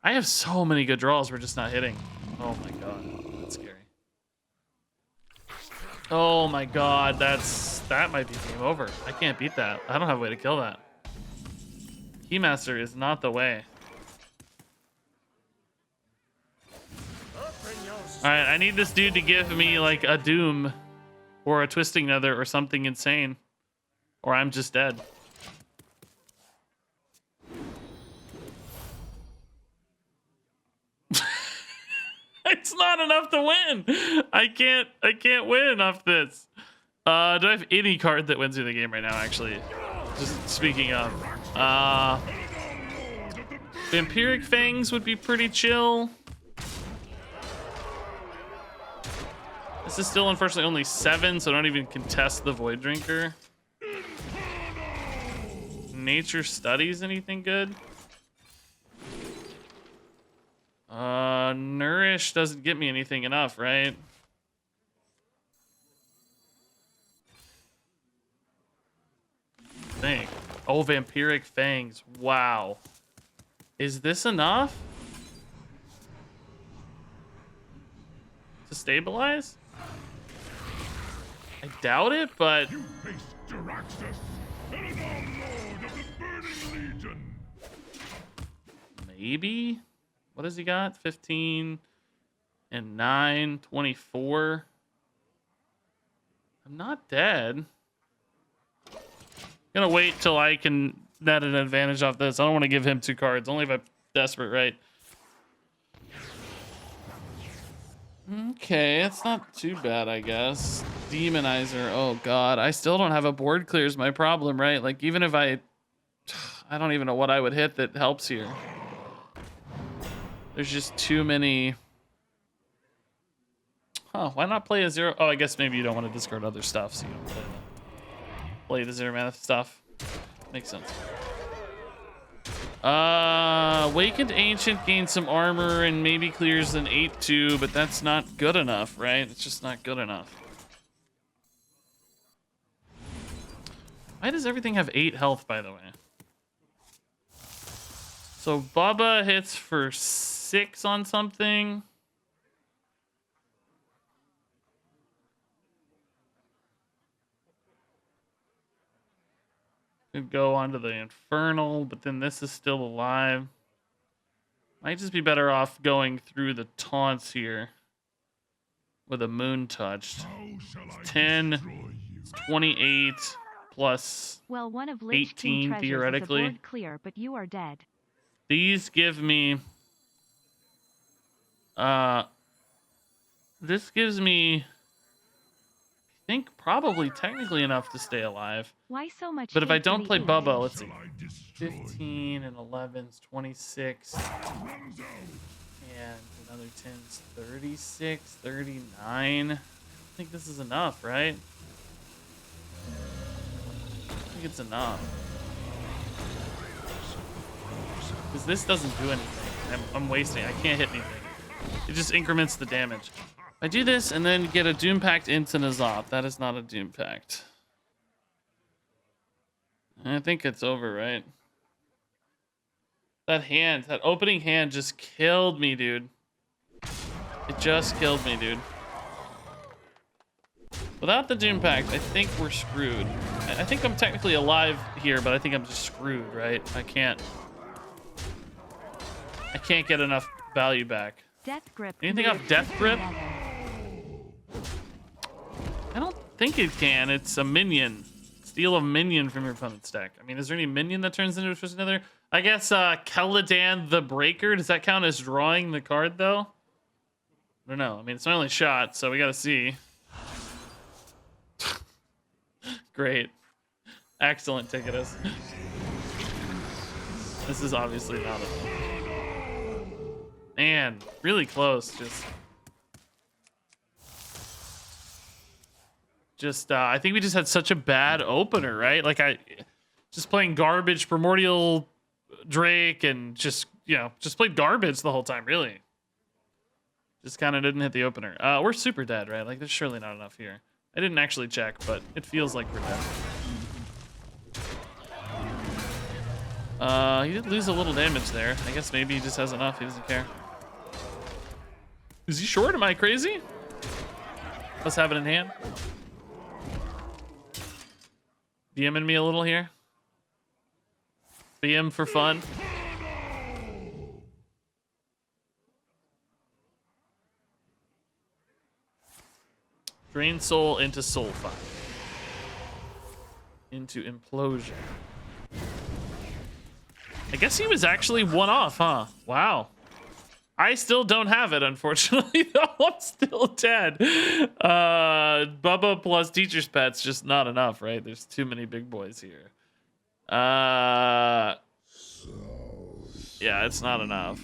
I have so many good draws we're just not hitting. Oh my God, that's scary. Oh my God, that might be game over. I can't beat that. I don't have a way to kill that. Keymaster is not the way. All right, I need this dude to give me like a Doom or a Twisting Nether or something insane, or I'm just dead. It's not enough to win. I can't win off this. Do I have any card that wins me the game right now, actually? Just speaking of. Vampiric Fangs would be pretty chill. This is still unfortunately only 7, so I don't even contest the Void Drinker. Nature Studies, anything good? Nourish doesn't get me anything enough, right? Think. Oh, Vampiric Fangs. Wow. Is this enough to stabilize? I doubt it, but maybe. What has he got? 15 and 9, 24. I'm not dead. Gonna wait till I can net an advantage off this. I don't want to give him 2 cards, only if I'm desperate, right? Okay, it's not too bad, I guess. Demonizer. Oh god, I still don't have a board clear is my problem, right? Like, even if I don't even know what I would hit that helps here. There's just too many. Huh, why not play a 0? Oh, I guess maybe you don't want to discard other stuff, so you don't play the 0 mana stuff. Makes sense. Awakened Ancient gains some armor and maybe clears an 8/2, but that's not good enough, right? It's just not good enough. Why does everything have 8 health, by the way? So Bubba hits for 6 on something. Could go onto the Infernal, but then this is still alive. Might just be better off going through the taunts here with a Moon Touch. 10, 28 plus
Well, one of Lich
18
King treasures
theoretically.
is a board clear, but you are dead.
These give me this gives me, I think, probably technically enough to stay alive.
Why so much?
But if I
hate for
don't
the
play
eat?
Bubba, let's see. 15 and 11's 26. And another 10's 36, 39. I think this is enough, right? I think it's enough. Because this doesn't do anything. I'm wasting. I can't hit anything. It just increments the damage. I do this and then get a Doom Pact into N'Zoth. That is not a Doom Pact. I think it's over, right? That hand, that opening hand just killed me, dude. It just killed me, dude. Without the Doom Pact, I think we're screwed. I think I'm technically alive here, but I think I'm just screwed, right? I can't get enough value back.
Death Grip.
Anything off Death Grip? I don't think it can. It's a minion. Steal a minion from your opponent's deck. I mean, is there any minion that turns into just another? I guess Caladan the Breaker. Does that count as drawing the card, though? I don't know. I mean, it's my only shot, so we got to see. Great. Excellent, Ticketus. This is obviously not a... Man, really close. I think we just had such a bad opener, right? Like, just playing garbage Primordial Drake and just played garbage the whole time, really. Just kind of didn't hit the opener. We're super dead, right? Like, there's surely not enough here. I didn't actually check, but it feels like we're dead. He did lose a little damage there. I guess maybe he just has enough. He doesn't care. Is he short? Am I crazy? Let's have it in hand. DMing me a little here. BM for fun. Drain Soul into Soulfire. Into Implosion. I guess he was actually one off, huh? Wow. I still don't have it, unfortunately, though. I'm still dead. Bubba plus Teacher's Pet's just not enough, right? There's too many big boys here. Yeah, it's not enough.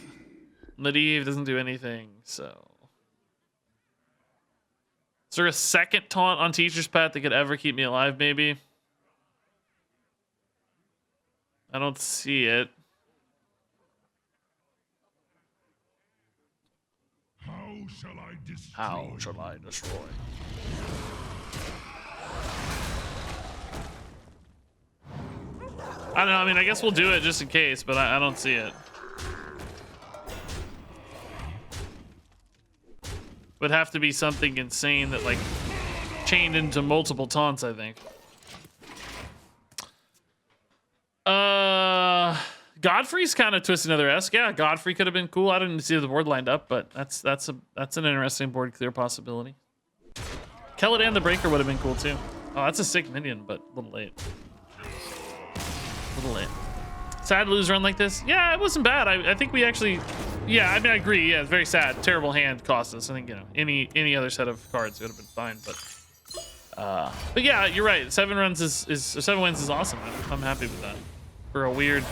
Medivh doesn't do anything, so. Is there a second taunt on Teacher's Pet that could ever keep me alive, maybe? I don't see it. How shall I destroy? I don't know. I mean, I guess we'll do it just in case, but I don't see it. Would have to be something insane that, like, chained into multiple taunts, I think. Godfrey's kind of twisting another S. Yeah, Godfrey could have been cool. I didn't see the board lined up, but that's an interesting board clear possibility. Caladan the Breaker would have been cool too. Oh, that's a sick minion, but a little late. A little late. Sad to lose a run like this. Yeah, it wasn't bad. I think we actually. Yeah, I mean, I agree. Yeah, it's very sad. Terrible hand cost us. I think, you know, any other set of cards would have been fine, but yeah, you're right. 7 wins is awesome. I'm happy with that for a weird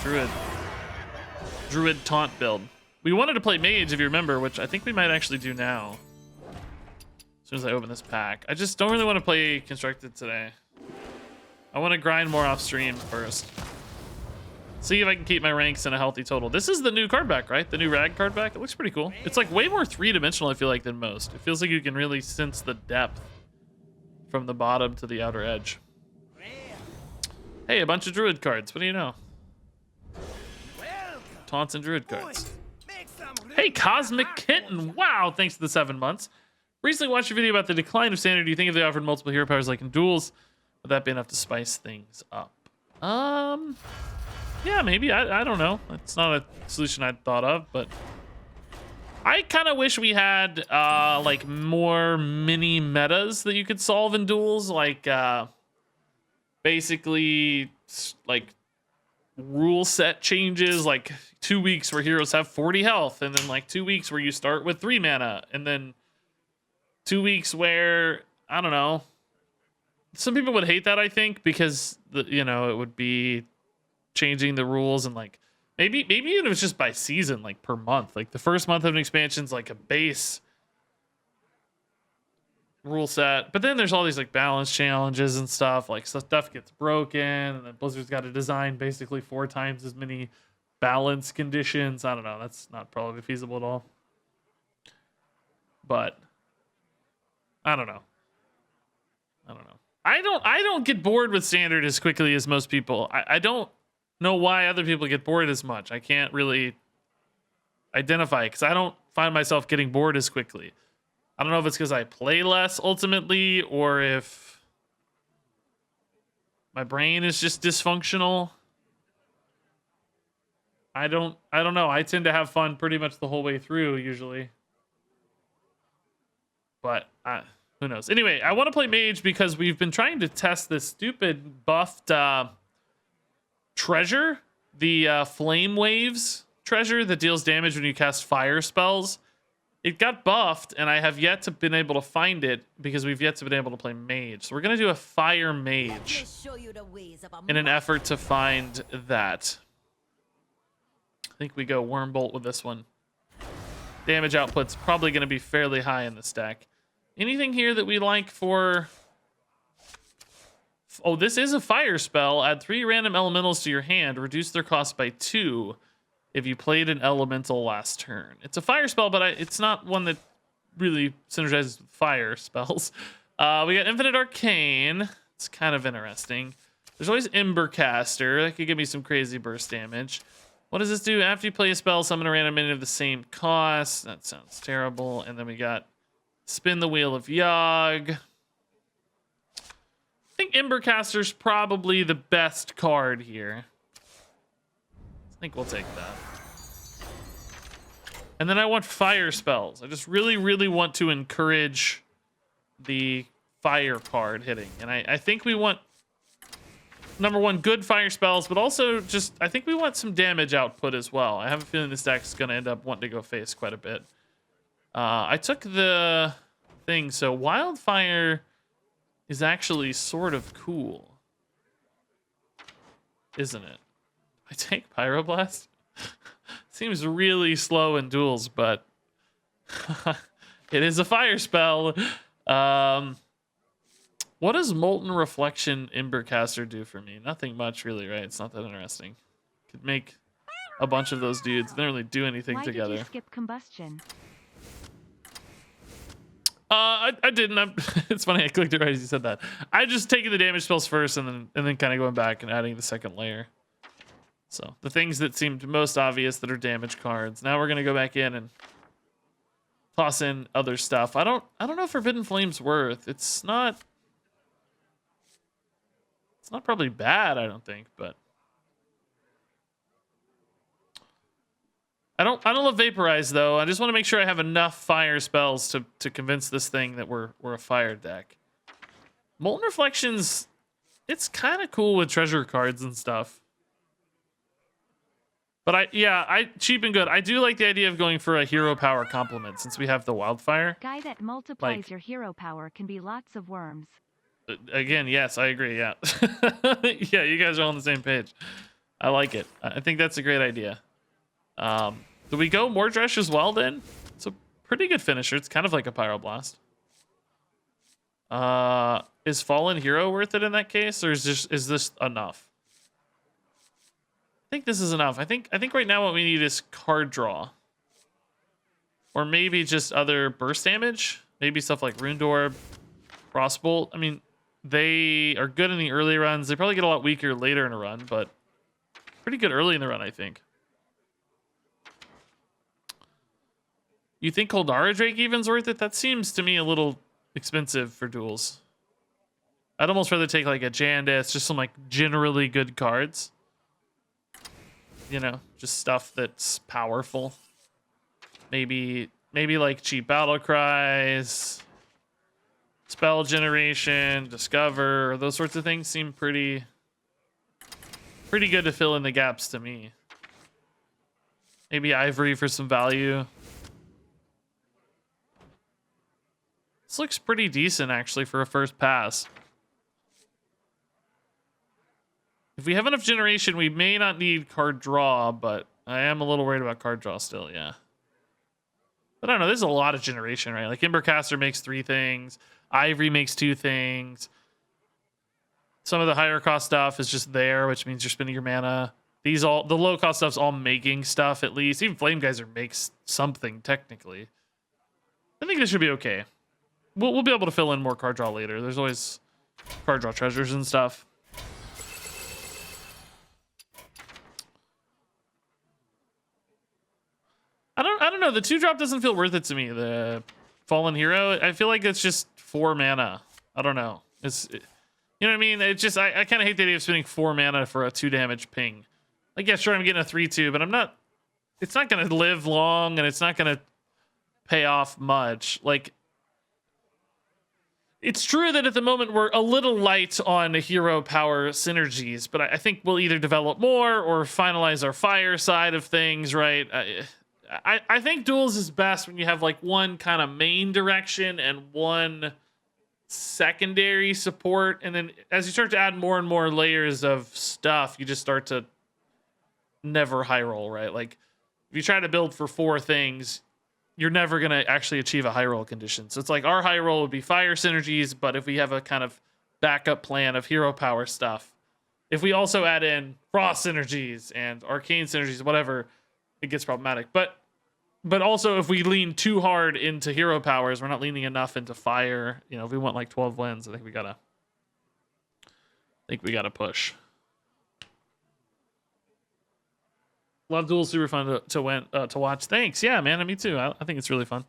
druid taunt build. We wanted to play mage, if you remember, which I think we might actually do now. As soon as I open this pack, I just don't really want to play constructed today. I want to grind more off stream first. See if I can keep my ranks in a healthy total. This is the new card back, right? The new rag card back. It looks pretty cool. It's like way more 3-dimensional, I feel like, than most. It feels like you can really sense the depth from the bottom to the outer edge. Hey, a bunch of druid cards. What do you know? Taunts and druid cards. Hey, Cosmic Kitten. Wow, thanks to the 7 months. Recently watched a video about the decline of standard. Do you think if they offered multiple hero powers like in Duels, would that be enough to spice things up? Yeah, maybe. I don't know. It's not a solution I'd thought of, but I kind of wish we had like more mini metas that you could solve in Duels, like basically like rule set changes, like 2 weeks where heroes have 40 health, and then like 2 weeks where you start with 3 mana, and then 2 weeks where, I don't know, some people would hate that, I think, because you know, it would be changing the rules, and like maybe even if it's just by season, like per month, like the first month of an expansion's like a base rule set, but then there's all these like balance challenges and stuff, like stuff gets broken, and then Blizzard's got to design basically 4 times as many balance conditions. I don't know, that's not probably feasible at all, but I don't know. I don't get bored with standard as quickly as most people. I don't know why other people get bored as much. I can't really identify because I don't find myself getting bored as quickly. I don't know if it's because I play less ultimately, or if my brain is just dysfunctional. I don't know. I tend to have fun pretty much the whole way through usually, but who knows? Anyway, I want to play mage because we've been trying to test this stupid buffed treasure, the flame waves treasure that deals damage when you cast fire spells. It got buffed, and I have yet to been able to find it because we've yet to been able to play mage. So we're gonna do a fire mage in an effort to find that. I think we go Wormbolt with this one. Damage output's probably gonna be fairly high in the stack. Anything here that we like for... Oh, this is a fire spell. Add 3 random elementals to your hand. Reduce their cost by 2 if you played an elemental last turn. It's a fire spell, but it's not one that really synergizes with fire spells. We got Infinite Arcane. It's kind of interesting. There's always Embercaster. That could give me some crazy burst damage. What does this do? After you play a spell, summon a random minion of the same cost. That sounds terrible. And then we got Spin the Wheel of Yogg. I think Embercaster's probably the best card here. I think we'll take that. And then I want fire spells. I just really, really want to encourage the fire card hitting. And I think we want, number one, good fire spells, but also just, I think we want some damage output as well. I have a feeling this deck's going to end up wanting to go face quite a bit. I took the thing, so Wildfire is actually sort of cool, isn't it? I take Pyroblast. Seems really slow in duels, but it is a fire spell. What does Molten Reflection Embercaster do for me? Nothing much, really, right? It's not that interesting. Could make a bunch of those dudes. They don't really do anything
Why
together.
did you skip combustion?
I didn't. It's funny. I clicked it right as you said that. I just taking the damage spells first, and then kind of going back and adding the second layer. So the things that seemed most obvious that are damage cards. Now we're gonna go back in and toss in other stuff. I don't know if Forbidden Flame's worth. It's not probably bad, I don't think, but I don't love Vaporize though. I just want to make sure I have enough fire spells to convince this thing that we're a fire deck. Molten Reflections, it's kind of cool with treasure cards and stuff. But I cheap and good. I do like the idea of going for a hero power complement since we have the Wildfire.
Guy that multiplies your hero power can be lots of worms.
Again, yes, I agree. Yeah. Yeah, you guys are on the same page. I like it. I think that's a great idea. Do we go Mordresh as well then? It's a pretty good finisher. It's kind of like a Pyroblast. Is Fallen Hero worth it in that case, or is this enough? I think this is enough. I think right now what we need is card draw. Or maybe just other burst damage. Maybe stuff like Rune Orb, Frostbolt. I mean, they are good in the early runs. They probably get a lot weaker later in a run, but pretty good early in the run, I think. You think Koldara Drake even's worth it? That seems to me a little expensive for duels. I'd almost rather take like a Jandis, just some like generally good cards. You know, just stuff that's powerful. Maybe like cheap battle cries, spell generation, discover, those sorts of things seem pretty good to fill in the gaps to me. Maybe Ivory for some value. This looks pretty decent actually for a first pass. If we have enough generation, we may not need card draw, but I am a little worried about card draw still, yeah. But I don't know, there's a lot of generation, right? Like Embercaster makes 3 things, Ivory makes 2 things. Some of the higher cost stuff is just there, which means you're spending your mana. The low cost stuff's all making stuff at least. Even Flame Geyser makes something technically. I think this should be okay. We'll be able to fill in more card draw later. There's always card draw treasures and stuff. I don't know. The 2-drop doesn't feel worth it to me. The Fallen Hero, I feel like it's just 4 mana. I don't know. You know what I mean? It's just I kind of hate the idea of spending 4 mana for a 2 damage ping. Like, yeah, sure, I'm getting a 3/2, but I'm not. It's not gonna live long, and it's not gonna pay off much. Like, it's true that at the moment we're a little light on hero power synergies, but I think we'll either develop more or finalize our fire side of things, right? I think duels is best when you have like one kind of main direction and one secondary support, and then as you start to add more and more layers of stuff, you just start to never high roll, right? Like if you try to build for 4 things, you're never going to actually achieve a high roll condition. So it's like our high roll would be fire synergies, but if we have a kind of backup plan of hero power stuff, if we also add in frost synergies and arcane synergies, whatever, it gets problematic. But also if we lean too hard into hero powers, we're not leaning enough into fire. You know, if we want like 12 wins, I think we gotta push. Love duels, super fun to watch. Thanks. Yeah, man, me too. I think it's really fun.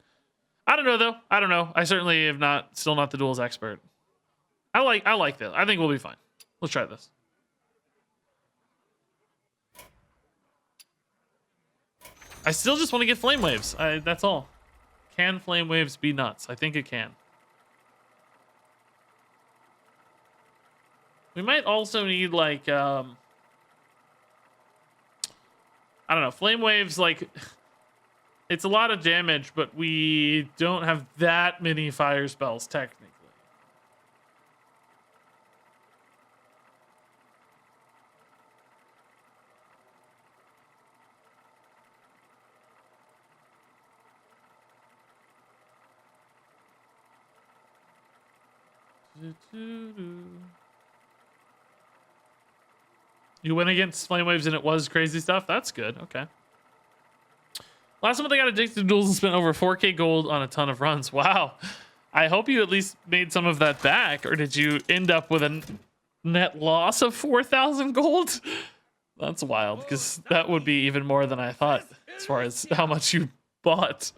I don't know though. I don't know. I certainly am still not the duels expert. I like this. I think we'll be fine. Let's try this. I still just want to get flame waves. That's all. Can flame waves be nuts? I think it can. We might also need like I don't know, flame waves. Like it's a lot of damage, but we don't have that many fire spells technically. You went against flame waves and it was crazy stuff. That's good. Okay. Last month I got addicted to duels and spent over 4K gold on a ton of runs. Wow. I hope you at least made some of that back, or did you end up with a net loss of 4,000 gold? That's wild, because that would be even more than I thought as far as how much you bought,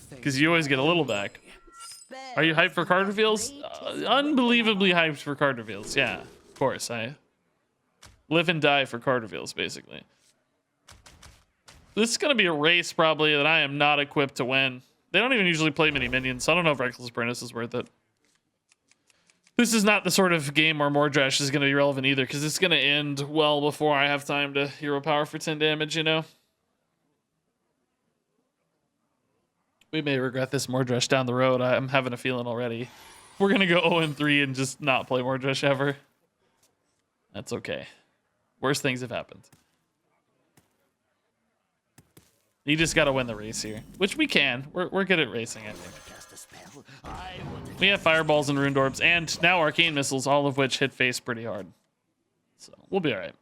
because you always get a little back. Are you hyped for card reveals? Unbelievably hyped for card reveals. Yeah, of course. I live and die for card reveals, basically. This is going to be a race, probably, that I am not equipped to win. They don't even usually play many minions, so I don't know if Reckless Apprentice is worth it. This is not the sort of game where Mordrash is going to be relevant either, because it's going to end well before I have time to hero power for 10 damage, you know? We may regret this Mordrash down the road. I'm having a feeling already. We're going to go 0-3 and just not play Mordrash ever. That's okay. Worse things have happened. You just got to win the race here, which we can. We're good at racing, I think. We have fireballs and rune orbs, and now arcane missiles, all of which hit face pretty hard. So we'll be all right.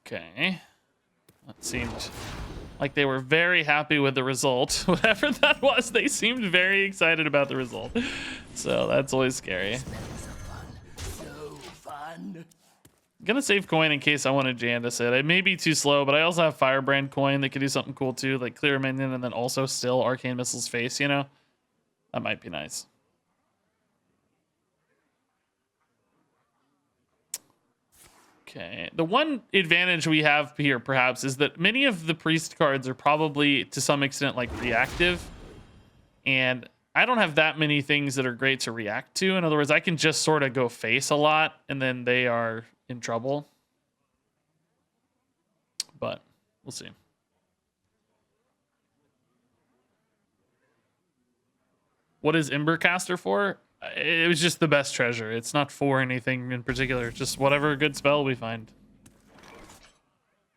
Okay. That seemed like they were very happy with the result. Whatever that was, they seemed very excited about the result. So that's always scary. Gonna save coin in case I want to Jandis it. It may be too slow, but I also have Firebrand coin that could do something cool too, like clear a minion and then also still Arcane Missile's face, you know? That might be nice. Okay. The one advantage we have here, perhaps, is that many of the priest cards are probably, to some extent, like reactive. And I don't have that many things that are great to react to. In other words, I can just sort of go face a lot, and then they are in trouble. But we'll see. What is Embercaster for? It was just the best treasure. It's not for anything in particular. Just whatever good spell we find.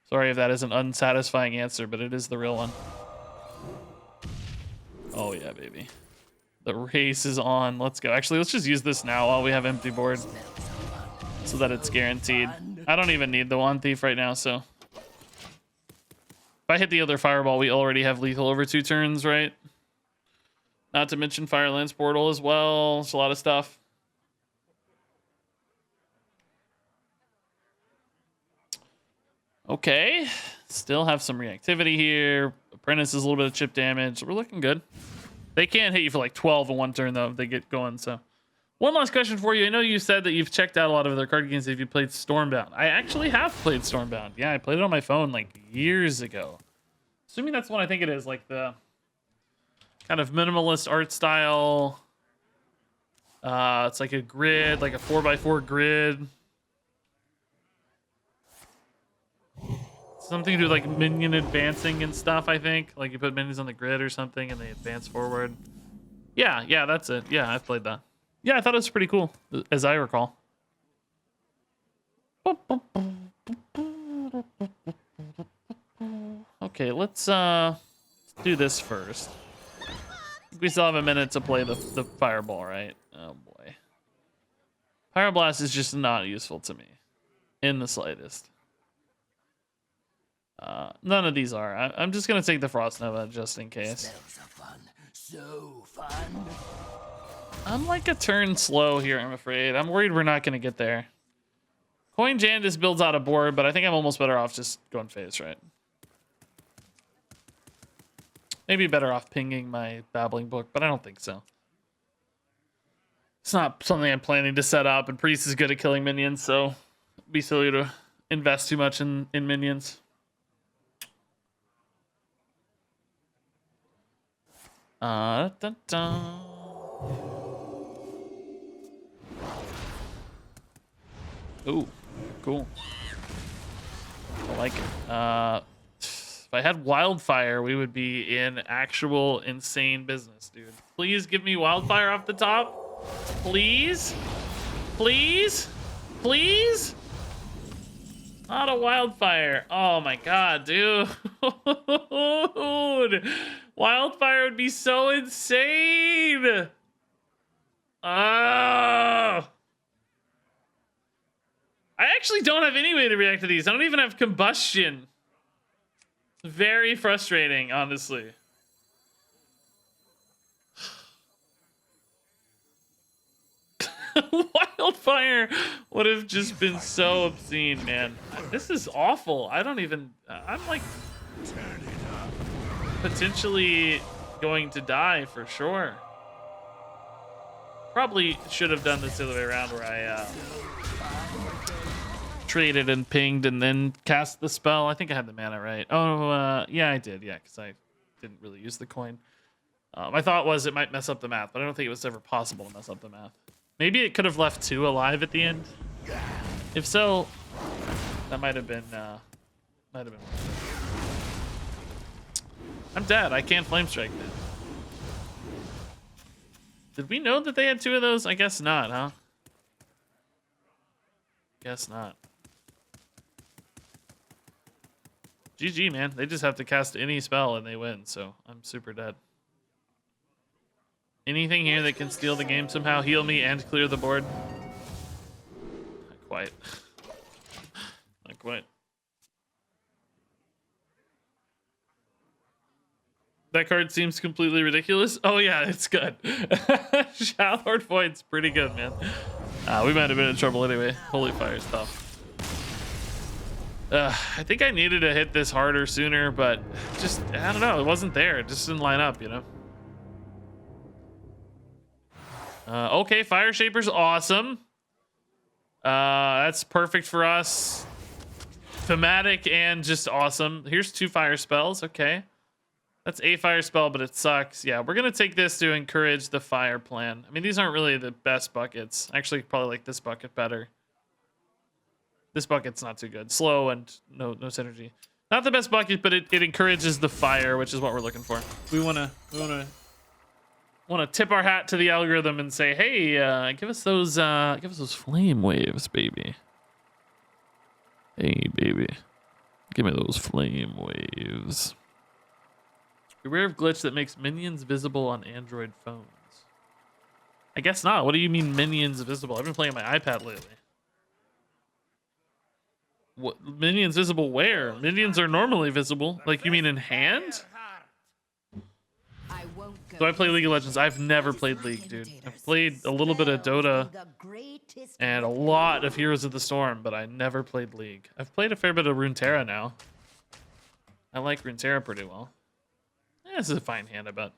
Sorry if that is an unsatisfying answer, but it is the real one. Oh yeah, baby. The race is on. Let's go. Actually, let's just use this now while we have empty board, so that it's guaranteed. I don't even need the Wand Thief right now, so. If I hit the other fireball, we already have lethal over 2 turns, right? Not to mention Firelands Portal as well. It's a lot of stuff. Okay. Still have some reactivity here. Apprentice is a little bit of chip damage. We're looking good. They can't hit you for like 12 in one turn, though, if they get going, so. One last question for you. I know you said that you've checked out a lot of their card games if you played Stormbound. I actually have played Stormbound. Yeah, I played it on my phone like years ago. Assuming that's what I think it is, like the kind of minimalist art style. It's like a grid, like a 4x4 grid. Something to do with like minion advancing and stuff, I think. Like you put minions on the grid or something and they advance forward. Yeah, that's it. Yeah, I've played that. Yeah, I thought it was pretty cool, as I recall. Okay, let's do this first. We still have a minute to play the fireball, right? Oh boy. Pyroblast is just not useful to me in the slightest. None of these are. I'm just gonna take the Frost Nova just in case.
So fun.
I'm like a turn slow here, I'm afraid. I'm worried we're not gonna get there. Coin Jandis builds out a board, but I think I'm almost better off just going face, right? Maybe better off pinging my Babbling Book, but I don't think so. It's not something I'm planning to set up, and Priest is good at killing minions, so it'd be silly to invest too much in minions. Dun, dun. Ooh, cool. I like it. If I had wildfire, we would be in actual insane business, dude. Please give me wildfire off the top. Please? Please? Please? Not a wildfire. Oh my god, dude. Wildfire would be so insane. Oh. I actually don't have any way to react to these. I don't even have combustion. Very frustrating, honestly. Wildfire would have just been so obscene, man. This is awful. I don't even... I'm like... potentially going to die for sure. Probably should have done this the other way around where I traded and pinged and then cast the spell. I think I had the mana right. Oh, yeah, I did. Yeah, because I didn't really use the coin. My thought was it might mess up the math, but I don't think it was ever possible to mess up the math. Maybe it could have left 2 alive at the end. If so, that might have been. I'm dead. I can't flame strike then. Did we know that they had 2 of those? I guess not, huh? Guess not. GG, man. They just have to cast any spell and they win, so I'm super dead. Anything here that can steal the game somehow, heal me, and clear the board? Not quite. Not quite. That card seems completely ridiculous. Oh yeah, it's good. Shallowed Void's pretty good, man. We might have been in trouble anyway. Holy Fire's tough. I think I needed to hit this harder sooner, but just, I don't know, it wasn't there. It just didn't line up, you know? Okay, Fire Shaper's awesome. That's perfect for us. Thematic and just awesome. Here's 2 fire spells, okay. That's a fire spell, but it sucks. Yeah, we're gonna take this to encourage the fire plan. I mean, these aren't really the best buckets. Actually, probably like this bucket better. This bucket's not too good. Slow and no synergy. Not the best bucket, but it encourages the fire, which is what we're looking for. We wanna tip our hat to the algorithm and say, hey, give us those flame waves, baby. Hey, baby, give me those flame waves. Beware of glitch that makes minions visible on Android phones. I guess not. What do you mean minions visible? I've been playing on my iPad lately. What minions visible where? Minions are normally visible. Like, you mean in hand? Do I play League of Legends? I've never played League, dude. I've played a little bit of Dota and a lot of Heroes of the Storm, but I never played League. I've played a fair bit of Runeterra now. I like Runeterra pretty well. This is a fine hand, I bet.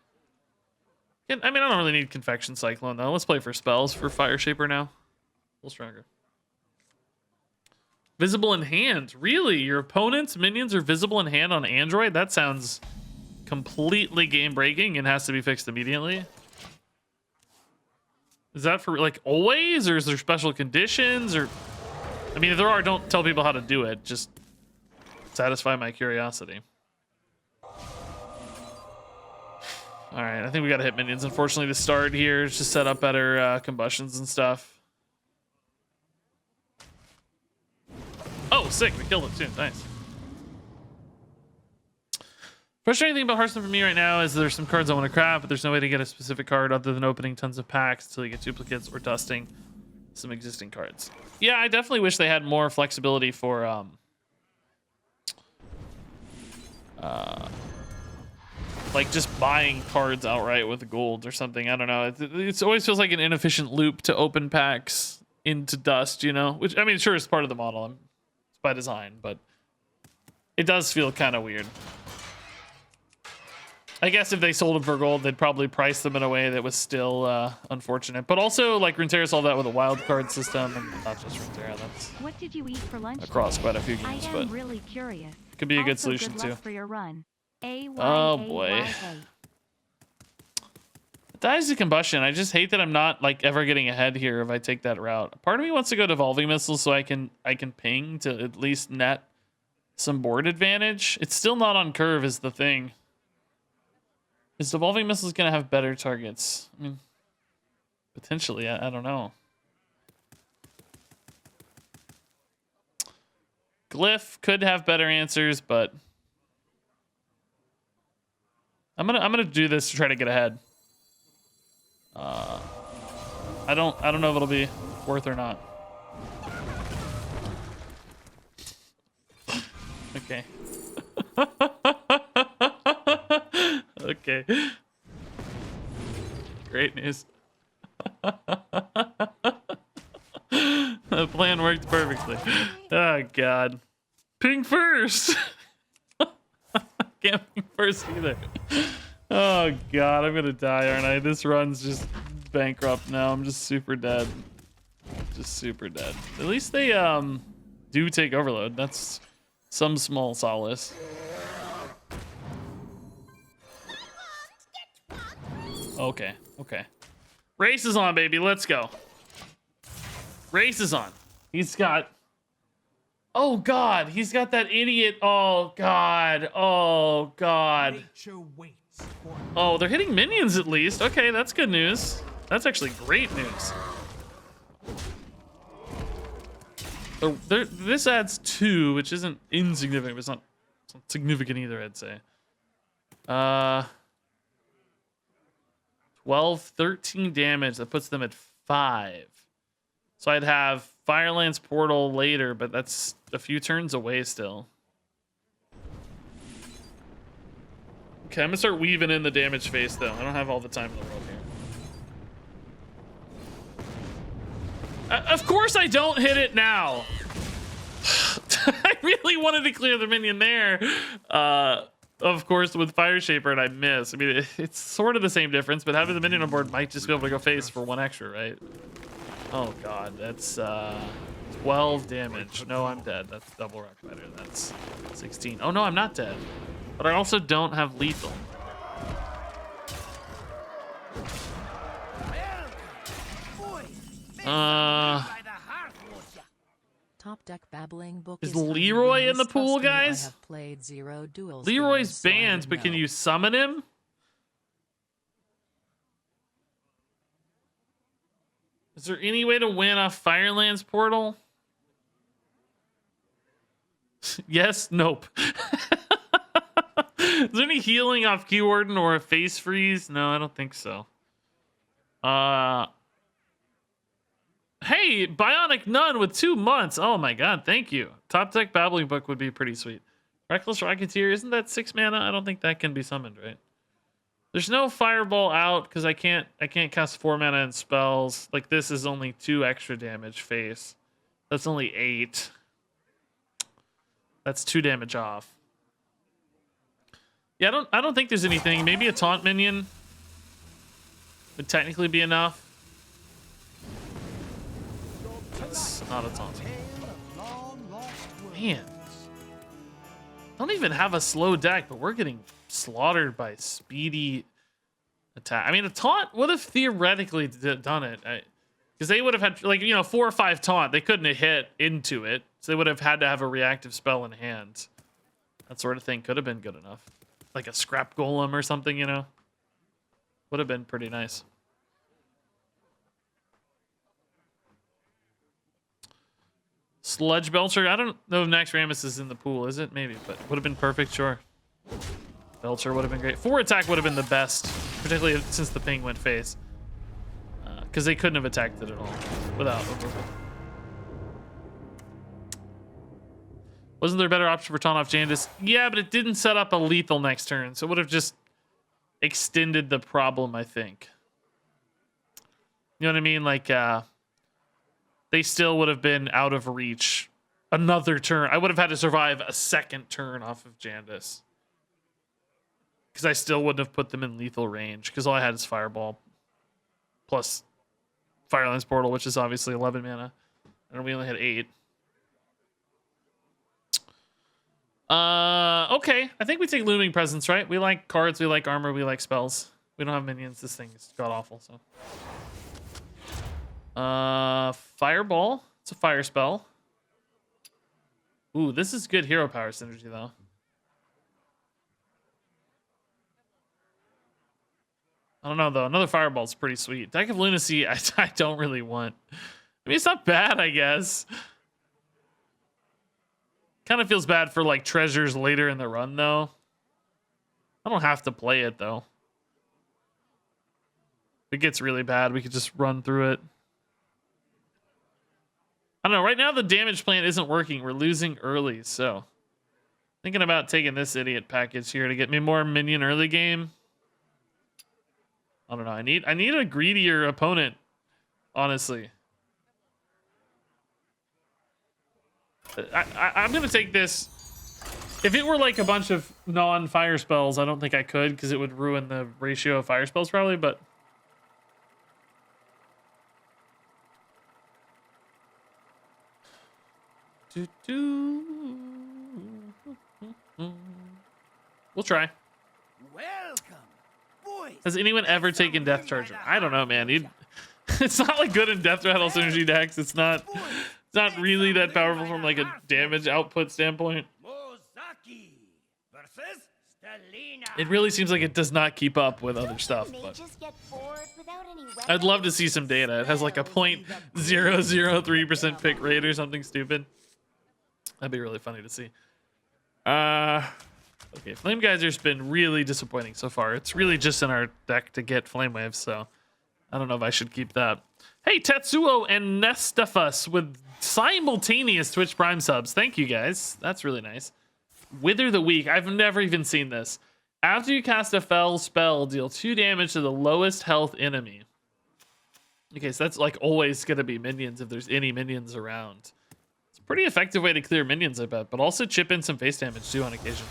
I mean, I don't really need Confection Cyclone, though. Let's play for spells for Fire Shaper now. A little stronger. Visible in hand. Really? Your opponent's minions are visible in hand on Android? That sounds completely game-breaking and has to be fixed immediately. Is that for, like, always? Or is there special conditions? Or, I mean, if there are, don't tell people how to do it. Just satisfy my curiosity. All right, I think we got to hit minions, unfortunately, to start here. Just set up better combustions and stuff. Oh, sick. We killed it, too. Nice. Frustrating thing about Hearthstone for me right now is there's some cards I want to craft, but there's no way to get a specific card other than opening tons of packs until you get duplicates or dusting some existing cards. Yeah, I definitely wish they had more flexibility for... like just buying cards outright with gold or something. I don't know. It always feels like an inefficient loop to open packs into dust, you know? Which, I mean, sure, it's part of the model. It's by design, but it does feel kind of weird. I guess if they sold them for gold, they'd probably price them in a way that was still unfortunate. But also, like, Runeterra solved that with a wild card system, and not just Runeterra. That's
What did you eat for lunch
across
today?
quite a few games,
I
but
am really curious.
could be a good
Also,
solution
good
too.
luck for your run.
Oh boy. Dies to combustion. I just hate that I'm not like ever getting ahead here if I take that route. Part of me wants to go devolving missiles so I can ping to at least net some board advantage. It's still not on curve is the thing. Is devolving missiles gonna have better targets? I mean, potentially. I don't know. Glyph could have better answers, but I'm gonna do this to try to get ahead. I don't know if it'll be worth or not. Okay. Okay. Great news. The plan worked perfectly. Oh god. Ping first. Can't ping first either. Oh god, I'm gonna die, aren't I? This run's just bankrupt now. I'm just super dead. Just super dead. At least they do take overload. That's some small solace. Okay, okay. Race is on, baby. Let's go. Race is on. He's got... Oh, God. He's got that idiot. Oh, God. Oh, God. Oh, they're hitting minions at least. Okay, that's good news. That's actually great news. This adds 2, which isn't insignificant, but it's not significant either, I'd say. 12, 13 damage. That puts them at 5. So I'd have Firelance Portal later, but that's a few turns away still. Okay, I'm gonna start weaving in the damage phase though. I don't have all the time in the world here. Of course I don't hit it now. I really wanted to clear the minion there. Of course, with Fire Shaper, and I miss. I mean, it's sort of the same difference, but having the minion on board might just be able to go face for 1 extra, right? Oh god, that's 12 damage. No, I'm dead. That's double rock better. That's 16. Oh no, I'm not dead. But I also don't have lethal.
Top deck babbling book
is Leroy in the pool, guys?
I have played 0 duels.
Leroy's banned, but can you summon him? Is there any way to win off Firelands Portal? Yes, nope. Is there any healing off Keywarden or a face freeze? No, I don't think so. Hey, Bionic Nun with 2 months. Oh my god, thank you. Top deck Babbling Book would be pretty sweet. Reckless Rocketeer, isn't that 6 mana? I don't think that can be summoned, right? There's no Fireball out because I can't cast 4 mana and spells. Like this is only 2 extra damage face. That's only 8. That's 2 damage off. Yeah, I don't think there's anything. Maybe a taunt minion would technically be enough. That's not a taunt. Man. I don't even have a slow deck, but we're getting slaughtered by speedy attack. I mean, a taunt would have theoretically done it. Because they would have had, like, 4 or 5 taunt. They couldn't have hit into it. So they would have had to have a reactive spell in hand. That sort of thing could have been good enough. Like a scrap golem or something, Would have been pretty nice. Sludge Belcher. I don't know if Nax Ramus is in the pool, is it? Maybe, but would have been perfect, sure. Belcher would have been great. 4 attack would have been the best, particularly since the ping went face. Because they couldn't have attacked it at all without overrule. Wasn't there a better option for taunt off Jandis? Yeah, but it didn't set up a lethal next turn, so it would have just extended the problem, I think. You know what I mean? Like, they still would have been out of reach another turn. I would have had to survive a 2nd turn off of Jandis. Because I still wouldn't have put them in lethal range, because all I had is Fireball. Plus Firelands Portal, which is obviously 11 mana. And we only had 8. Okay. I think we take Looming Presence, right? We like cards, we like armor, we like spells. We don't have minions. This thing is god awful. So, fireball. It's a fire spell. Ooh, this is good hero power synergy though. I don't know though. Another fireball's pretty sweet. Deck of Lunacy, I don't really want. I mean, it's not bad, I guess. Kind of feels bad for like treasures later in the run though. I don't have to play it though. If it gets really bad, we could just run through it. I don't know. Right now, the damage plan isn't working. We're losing early, so thinking about taking this idiot package here to get me more minion early game. I don't know. I need a greedier opponent, honestly. I'm gonna take this. If it were like a bunch of non-fire spells, I don't think I could because it would ruin the ratio of fire spells probably. But we'll try.
Welcome, boys.
Has anyone ever taken Death Charger? I don't know, man. It's not like good in Death Rattle synergy decks. It's not really that powerful from like a damage output standpoint.
Mozaki versus Stelina.
It really seems like it does not keep up with other stuff. But I'd love to see some data. It has like a 0.003% pick rate or something stupid. That'd be really funny to see. Okay, Flame Geyser's been really disappointing so far. It's really just in our deck to get Flame Waves, so I don't know if I should keep that. Hey, Tetsuo and Nestafus with simultaneous Twitch Prime subs. Thank you, guys. That's really nice. Wither the Weak. I've never even seen this. After you cast a fell spell, deal 2 damage to the lowest health enemy. Okay, so that's like always going to be minions if there's any minions around. It's a pretty effective way to clear minions, I bet, but also chip in some face damage too on occasion.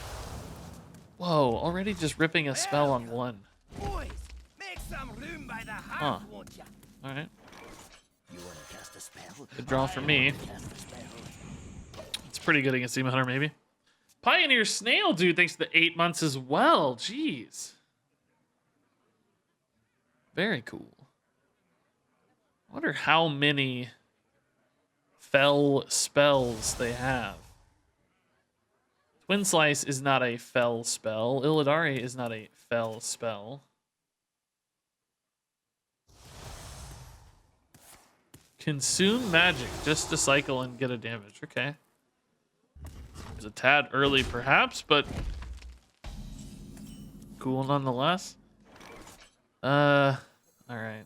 Whoa, already just ripping a spell on one.
Boys, make some room by the heart, won't ya?
All right.
You want to cast a spell?
Good draw for me.
Cast a spell.
It's pretty good against Demon Hunter, maybe. Pioneer Snail, dude, thanks to the 8 months as well. Jeez. Very cool. I wonder how many fell spells they have. Twin Slice is not a fell spell. Illidari is not a fell spell. Consume magic just to cycle and get a damage. Okay. It's a tad early perhaps, but cool nonetheless. All right.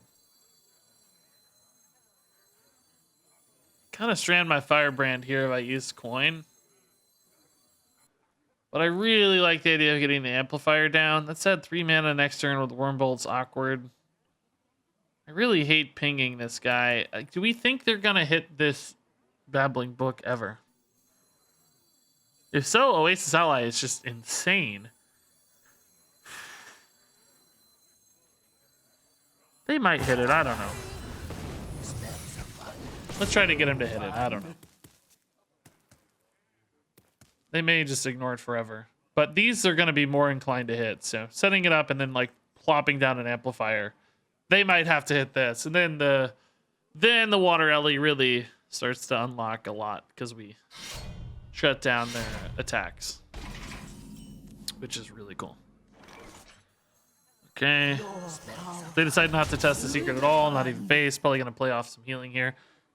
Kind of strand my Firebrand here if I use coin. But I really like the idea of getting the amplifier down. That said, 3 mana next turn with Wormbolt's awkward. I really hate pinging this guy. Do we think they're gonna hit this Babbling Book ever? If so, Oasis Ally is just insane. They might hit it. I don't know. Let's try to get him to hit it. I don't know. They may just ignore it forever. But these are going to be more inclined to hit. So setting it up and then like plopping down an amplifier. They might have to hit this. And then the Water Ellie really starts to unlock a lot because we shut down their attacks. Which is really cool. Okay. They decide not to test the secret at all. Not even base. Probably going to play off some healing here.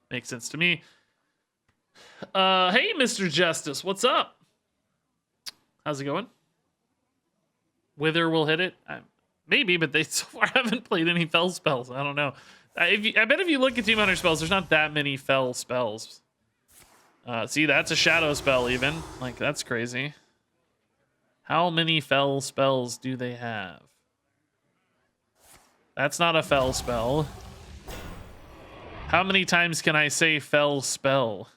Makes sense to me. Hey, Mr. Justice. What's up? How's it going? Wither will hit it? Maybe, but they so far haven't played any fell spells. I don't know. I bet if you look at Team Hunter spells, there's not that many fell spells. See, that's a shadow spell even. Like, that's crazy. How many fell spells do they have? That's not a fell spell. How many times can I say fell spell?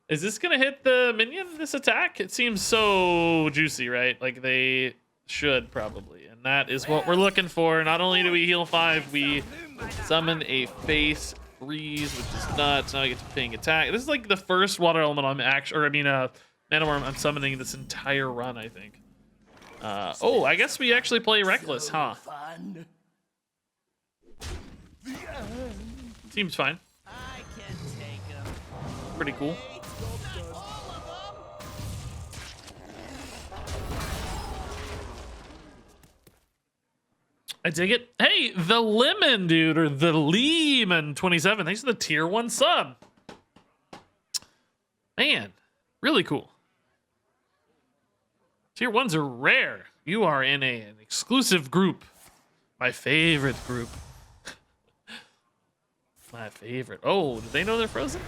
Is this gonna hit the minion, this attack? It seems so juicy, right? Like they should probably. And that is what we're looking for. Not only do we heal 5, we summon a face freeze, which is nuts. Now I get to ping attack. This is like the first water element I'm Mana Worm I'm summoning this entire run, I think. Oh, I guess we actually play Reckless, huh?
Fun.
Seems fine.
I can take 'em.
Pretty cool. I dig it. Hey, the Lemon dude, or the Lemon 27. Thanks for the tier 1 sub. Man, really cool. Tier 1s are rare. You are in an exclusive group. My favorite group. My favorite. Oh, do they know they're frozen?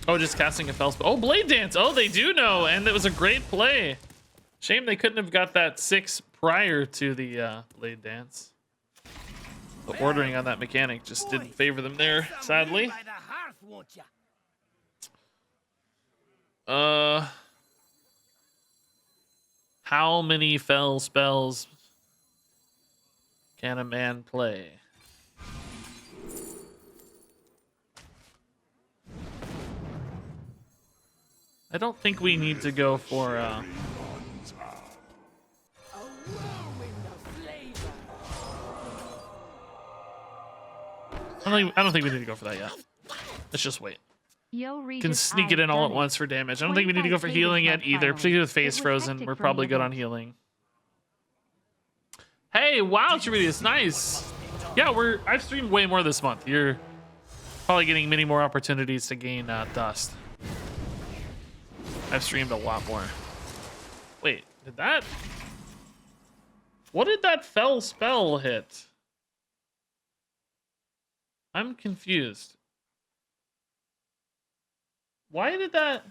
Oh, just casting a fell spell. Oh, Blade Dance. Oh, they do know, and it was a great play. Shame they couldn't have got that 6 prior to the Blade Dance. The ordering on that mechanic just didn't favor them there, sadly.
By the hearth, won't ya?
How many fell spells can a man play? I don't think we need to go for I don't think we need to go for that yet. Let's just wait.
Yo, Regis,
Can sneak it in all at once for damage. I don't think we need to go for healing yet either, particularly with Phase Frozen. We're probably good on healing. Hey, wow, Tremedius, nice. Yeah, I've streamed way more this month. You're probably getting many more opportunities to gain dust. I've streamed a lot more. Wait, did that? What did that fell spell hit? I'm confused. Why did that?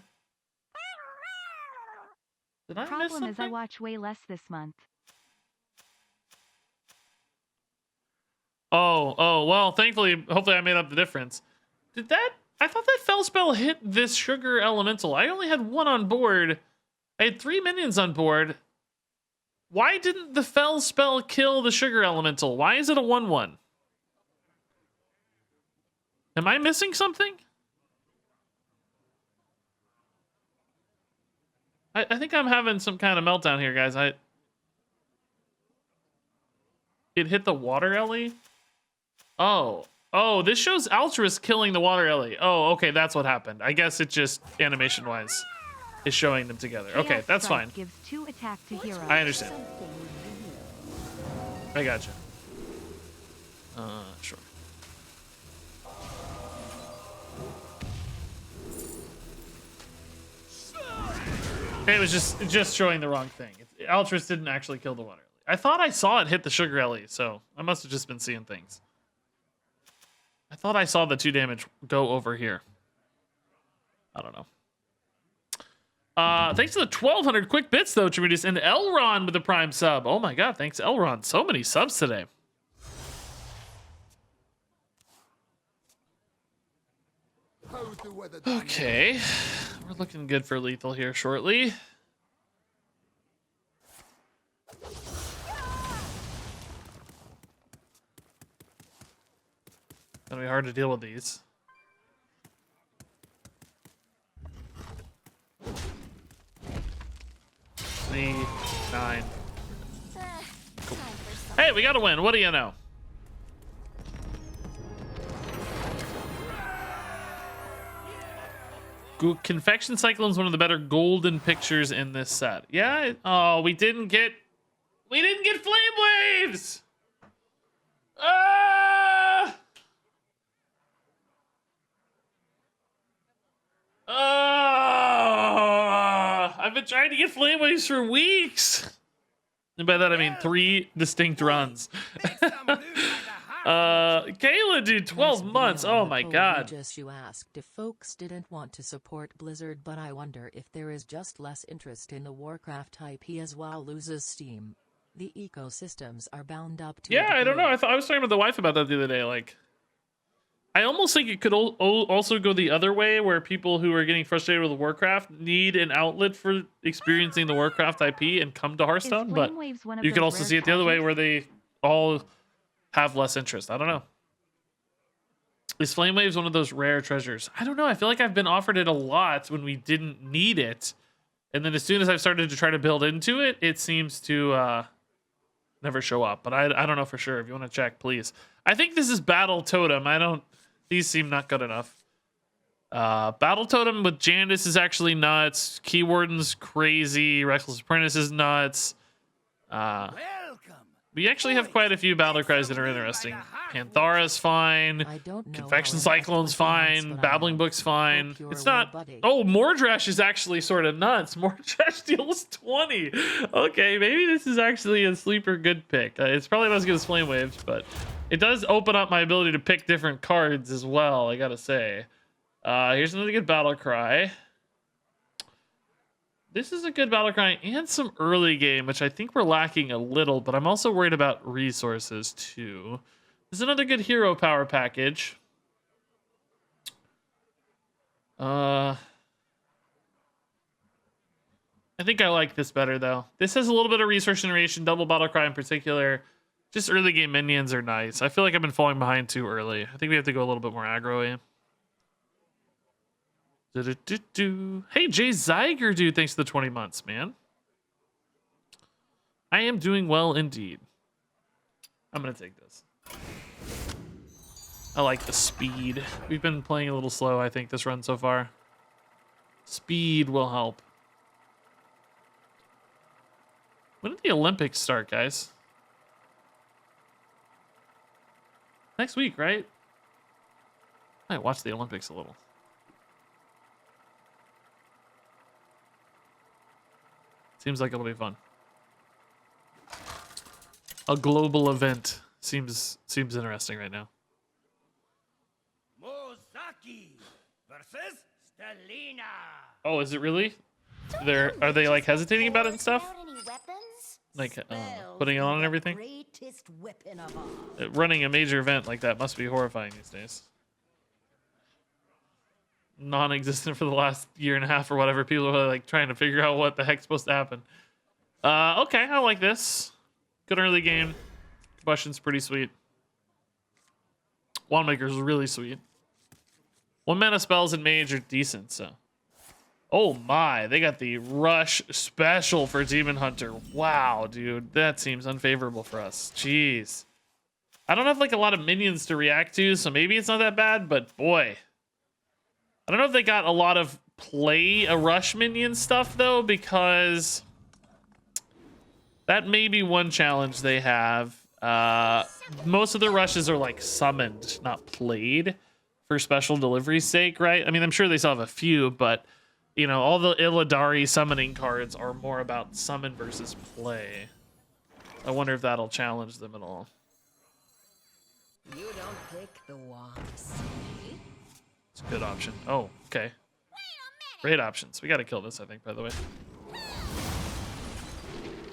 Did I miss
Problem
something?
is I watch way less this month.
Oh, well, thankfully, hopefully I made up the difference. Did that? I thought that fell spell hit this sugar elemental. I only had 1 on board. I had 3 minions on board. Why didn't the fell spell kill the sugar elemental? Why is it a 1/1? Am I missing something? I think I'm having some kind of meltdown here, guys. It hit the water Ellie? Oh, this shows Altruist killing the water Ellie. Oh, okay, that's what happened. I guess it just, animation-wise, is showing them together. Okay,
Chaos
that's
Strike
fine.
Gives 2 attack to hero.
I understand. I gotcha. Sure. It was just showing the wrong thing. Altruist didn't actually kill the water Ellie. I thought I saw it hit the sugar Ellie, so I must have just been seeing things. I thought I saw the 2 damage go over here. I don't know. Thanks to the 1,200 quick bits, though, Tremedius, and Elron with the Prime sub. Oh my god, thanks, Elron. So many subs today. Okay. We're looking good for lethal here shortly. Gonna be hard to deal with these. Three, 9. Cool. Hey, we got to win. What do you know? Confection Cyclone's one of the better golden pictures in this set. Yeah. Oh, we didn't get Flame Waves. I've been trying to get Flame Waves for weeks. And by that I mean 3 distinct runs. Kayla, dude, 12 months. Oh my god.
Regis, you asked if folks didn't want to support Blizzard, but I wonder if there is just less interest in the Warcraft IP as WoW loses steam. The ecosystems are bound up to.
Yeah, I don't know. I was talking with the wife about that the other day. Like, I almost think it could also go the other way, where people who are getting frustrated with Warcraft need an outlet for experiencing the Warcraft IP and come to Hearthstone. But you could also see it the other way, where they all have less interest. I don't know. Is Flame Waves one of those rare treasures? I don't know. I feel like I've been offered it a lot when we didn't need it. And then as soon as I've started to try to build into it, it seems to never show up. But I don't know for sure. If you want to check, please. I think this is Battle Totem. These seem not good enough. Battle Totem with Jandis is actually nuts. Keywarden's crazy. Reckless Apprentice is nuts.
Welcome.
We actually have quite a few battle cries that are interesting. Panthara's fine.
I don't know
Confection
how I
Cyclone's
express my
fine.
feelings, but
Babbling
I'm
Book's fine.
pure
It's
will
not.
buddy.
Oh, Mordrash is actually sort of nuts. Mordrash deals 20. Okay, maybe this is actually a sleeper good pick. It's probably not as good as Flame Waves, but it does open up my ability to pick different cards as well, I gotta say. Here's another good battle cry. This is a good battle cry and some early game, which I think we're lacking a little, but I'm also worried about resources too. This is another good hero power package. I think I like this better though. This has a little bit of resource generation, double battle cry in particular. Just early game minions are nice. I feel like I've been falling behind too early. I think we have to go a little bit more aggro-y. Hey, Jay Zyger, dude, thanks for the 20 months, man. I am doing well indeed. I'm going to take this. I like the speed. We've been playing a little slow, I think, this run so far. Speed will help. When did the Olympics start, guys? Next week, right? I might watch the Olympics a little. Seems like it'll be fun. A global event seems interesting right now.
Mozaki versus Stelina.
Oh, is it really? Are they like hesitating about it and stuff? Like putting it on and everything? Running a major event like that must be horrifying these days. Non-existent for the last year and a half or whatever. People are like trying to figure out what the heck's supposed to happen. Okay, I like this. Good early game. Combustion's pretty sweet. Wandmaker's really sweet. 1 mana spells and mage are decent, so. Oh my, they got the rush special for Demon Hunter. Wow, dude, that seems unfavorable for us. Jeez. I don't have like a lot of minions to react to, so maybe it's not that bad, but boy. I don't know if they got a lot of play a rush minion stuff though, because that may be one challenge they have. Most of the rushes are like summoned, not played for special delivery's sake, right? I mean, I'm sure they still have a few, but you know, all the Illidari summoning cards are more about summon versus play. I wonder if that'll challenge them at all.
You don't pick the ones.
It's a good option. Oh, okay. Great options. We got to kill this, I think, by the way.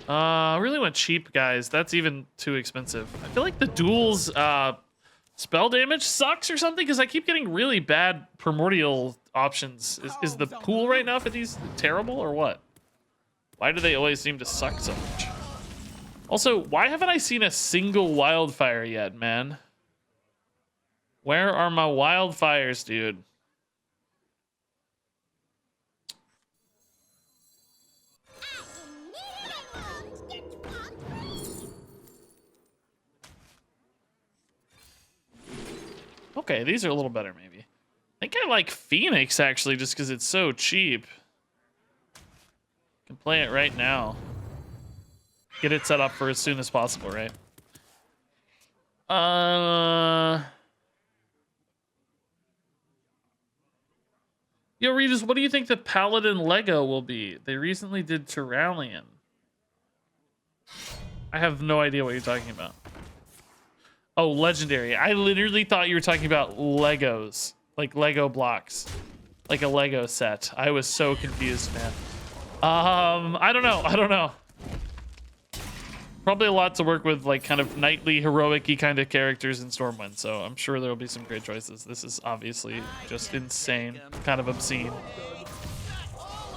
I really went cheap, guys. That's even too expensive. I feel like the Duels spell damage sucks or something, because I keep getting really bad primordial options. Is the pool right now for these terrible or what? Why do they always seem to suck so much? Also, why haven't I seen a single wildfire yet, man? Where are my wildfires, dude? Okay, these are a little better, maybe. I think I like Phoenix, actually, just because it's so cheap. Can play it right now. Get it set up for as soon as possible, right? Yo, Regis, what do you think the Paladin Lego will be? They recently did Tyrallion. I have no idea what you're talking about. Oh, Legendary. I literally thought you were talking about Legos. Like Lego blocks. Like a Lego set. I was so confused, man. I don't know. Probably a lot to work with, like kind of knightly, heroic-y kind of characters in Stormwind, so I'm sure there will be some great choices. This is obviously just insane, kind of obscene.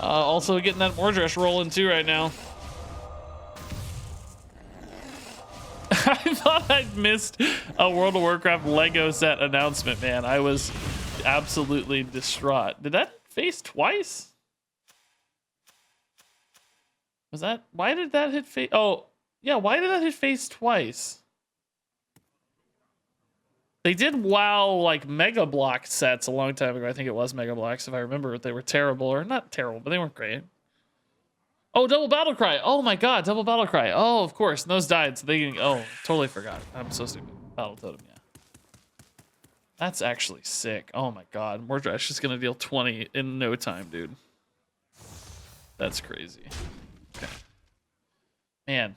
Also getting that Mordresh rolling too right now. I thought I'd missed a World of Warcraft Lego set announcement, man. I was absolutely distraught. Did that face twice? Was that... Why did that hit face... Oh, yeah, why did that hit face twice? They did WoW, like, Mega Block sets a long time ago. I think it was Mega Blocks, if I remember. They were terrible. Or not terrible, but they weren't great. Oh, Double Battle Cry. Oh, my God. Double Battle Cry. Oh, of course. And those died, so they... Oh, totally forgot. I'm so stupid. Battle Totem, yeah. That's actually sick. Oh, my God. Mordresh is going to deal 20 in no time, dude. That's crazy. Okay. Man,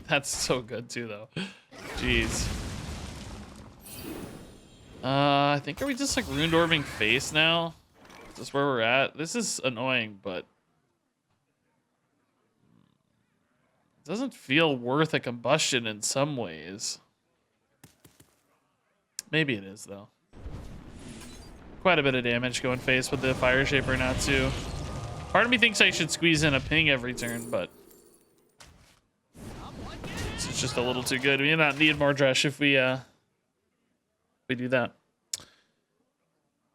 that's so good, too, though. Jeez. I think, are we just, like, Runed Orbing face now? Is this where we're at? This is annoying, but... It doesn't feel worth a combustion in some ways. Maybe it is, though. Quite a bit of damage going face with the Fire Shaper now, too. Part of me thinks I should squeeze in a ping every turn, but... It's just a little too good. We may not need more Dresh if we do that.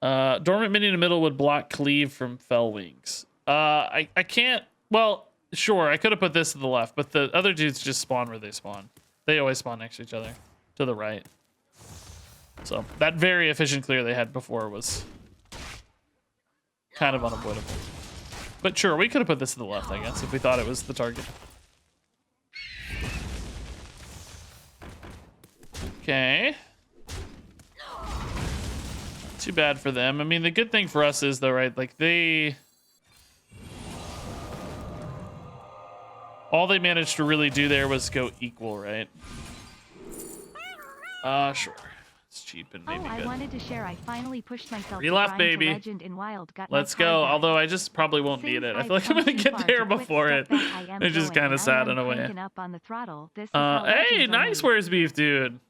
Dormant Minion in the middle would block Cleave from Fell Wings. I can't... Well, sure, I could have put this to the left, but the other dudes just spawn where they spawn. They always spawn next to each other. To the right. So, that very efficient clear they had before was kind of unavoidable. But sure, we could have put this to the left, I guess, if we thought it was the target. Okay. Not too bad for them. I mean, the good thing for us is, though, right, like, all they managed to really do there was go equal, right? Sure. It's cheap and maybe
I
good.
wanted to share. I finally pushed myself
Relapse,
to
baby.
Legend in Wild. Got my
Let's go.
card back.
Although I just probably won't need it. I feel like I'm gonna get there before it. It's just kind of sad in a way.
Up on the throttle. This is how
Hey,
Legends are
nice.
made.
Where's beef, dude?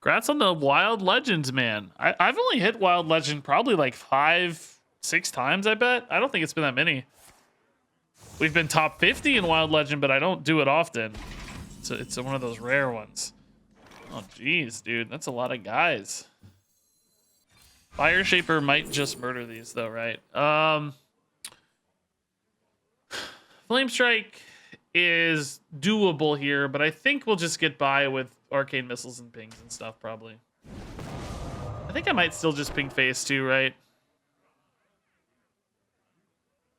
Congrats on the Wild Legends, man. I've only hit Wild Legend probably like 5-6 times, I bet. I don't think it's been that many. We've been top 50 in Wild Legend, but I don't do it often. It's one of those rare ones. Oh, jeez, dude. That's a lot of guys. Fire Shaper might just murder these, though, right? Flame Strike is doable here, but I think we'll just get by with Arcane Missiles and pings and stuff, probably. I think I might still just ping face, too, right?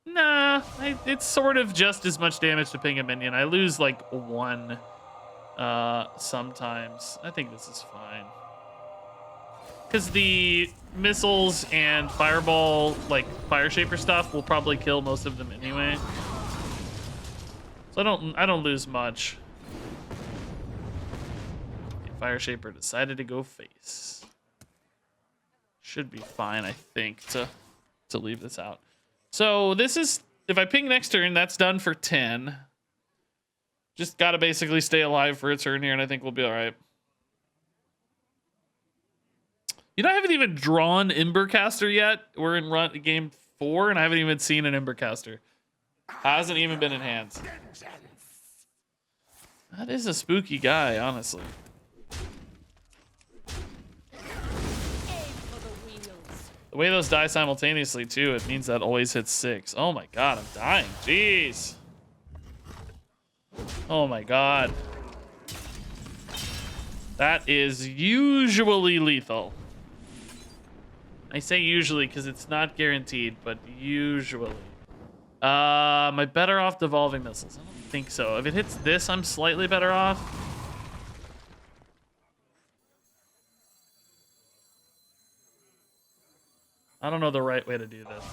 Nah, it's sort of just as much damage to ping a minion. I lose, like, 1... sometimes. I think this is fine. Because the missiles and fireball, like Fire Shaper stuff, will probably kill most of them anyway. So I don't lose much. Okay, Fire Shaper decided to go face. Should be fine, I think, to leave this out. So this is, if I ping next turn, that's done for 10. Just gotta basically stay alive for a turn here, and I think we'll be all right. You know, I haven't even drawn Embercaster yet. We're in game 4, and I haven't even seen an Embercaster. Hasn't even been in hand. That is a spooky guy, honestly. The way those die simultaneously, too, it means that always hits 6. Oh my god, I'm dying. Jeez. Oh my god. That is usually lethal. I say usually because it's not guaranteed, but usually. Am I better off devolving missiles? I don't think so. If it hits this, I'm slightly better off. I don't know the right way to do this.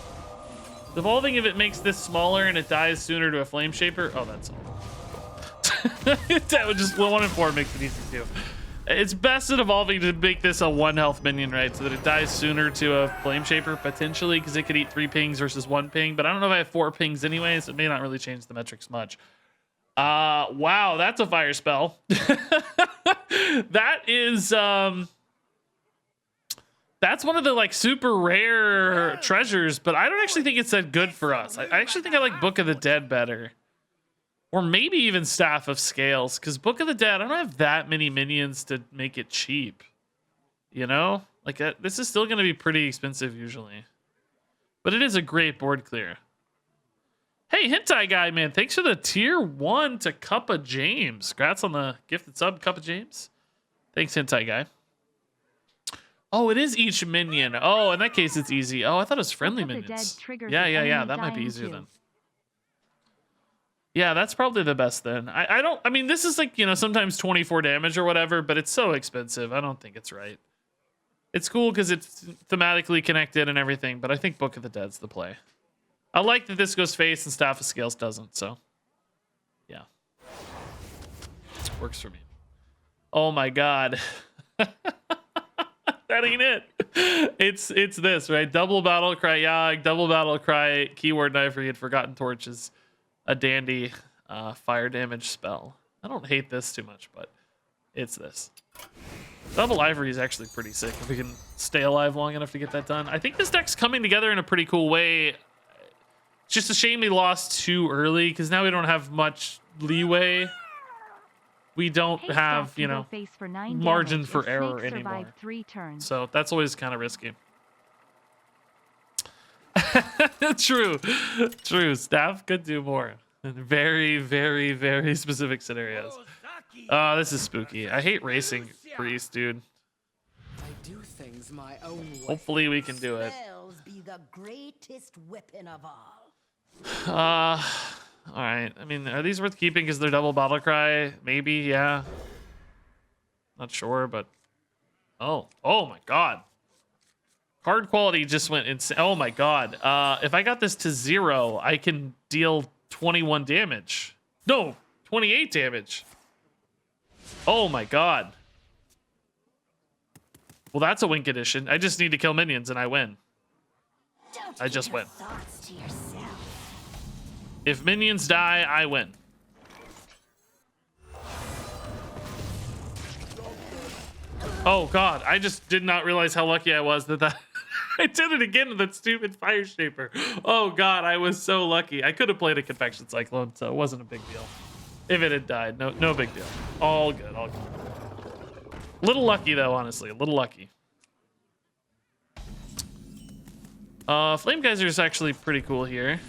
Devolving, if it makes this smaller and it dies sooner to a Flame Shaper. Oh, that's all. That would just 1 in 4 makes it easy too. It's best at evolving to make this a 1 health minion, right? So that it dies sooner to a Flame Shaper, potentially, because it could eat 3 pings versus 1 ping. But I don't know if I have 4 pings anyway, so it may not really change the metrics much. Wow, that's a fire spell. That is, that's one of the, like, super rare treasures, but I don't actually think it's that good for us. I actually think I like Book of the Dead better. Or maybe even Staff of Scales, because Book of the Dead, I don't have that many minions to make it cheap. You know? Like, this is still going to be pretty expensive usually. But it is a great board clear. Hey, Hentai Guy, man. Thanks for the tier 1 to Cup of James. Congrats on the gifted sub, Cup of James. Thanks, Hentai Guy. Oh, it is each minion. Oh, in that case, it's easy. Oh, I thought it was friendly
Book of the
minions.
Dead triggers
Yeah,
an
yeah, yeah.
enemy
That might be
dying
easier
too.
then. Yeah, that's probably the best then. I mean, this is like, you know, sometimes 24 damage or whatever, but it's so expensive. I don't think it's right. It's cool because it's thematically connected and everything, but I think Book of the Dead's the play. I like that this goes face and Staff of Scales doesn't, so yeah. Works for me. Oh my god. That ain't it. It's this, right? Double Battle Cry Yag, Double Battle Cry, Keyword Knife, we had Forgotten Torches, a dandy fire damage spell. I don't hate this too much, but it's this. Double Ivory is actually pretty sick if we can stay alive long enough to get that done. I think this deck's coming together in a pretty cool way. It's just a shame we lost too early because now we don't have much leeway. We don't
Haystack
have,
can
you
go
know,
face for 9
margin
damage
for
if
error
Snake
anymore.
survived 3 turns.
So that's always kind of risky. True. True. Staff could do more in very, very, very specific scenarios. Oh, this is spooky. I hate racing Priest, dude.
I do things my own way.
Hopefully we can do it.
Spells be the greatest weapon of all.
All right. I mean, are these worth keeping because they're double battle cry? Maybe, yeah. Not sure, but oh my god. Card quality just went insane. Oh my god. If I got this to 0, I can deal 21 damage. No, 28 damage. Oh my god. Well, that's a wink edition. I just need to kill minions and I win. I just win.
Thoughts to yourself.
If minions die, I win. Oh god, I just did not realize how lucky I was that I did it again with that stupid fire shaper. Oh god, I was so lucky. I could have played a Confection Cyclone, so it wasn't a big deal. If it had died, no big deal. All good, all good. Little lucky though, honestly, a little lucky. Flame Geyser is actually pretty cool here.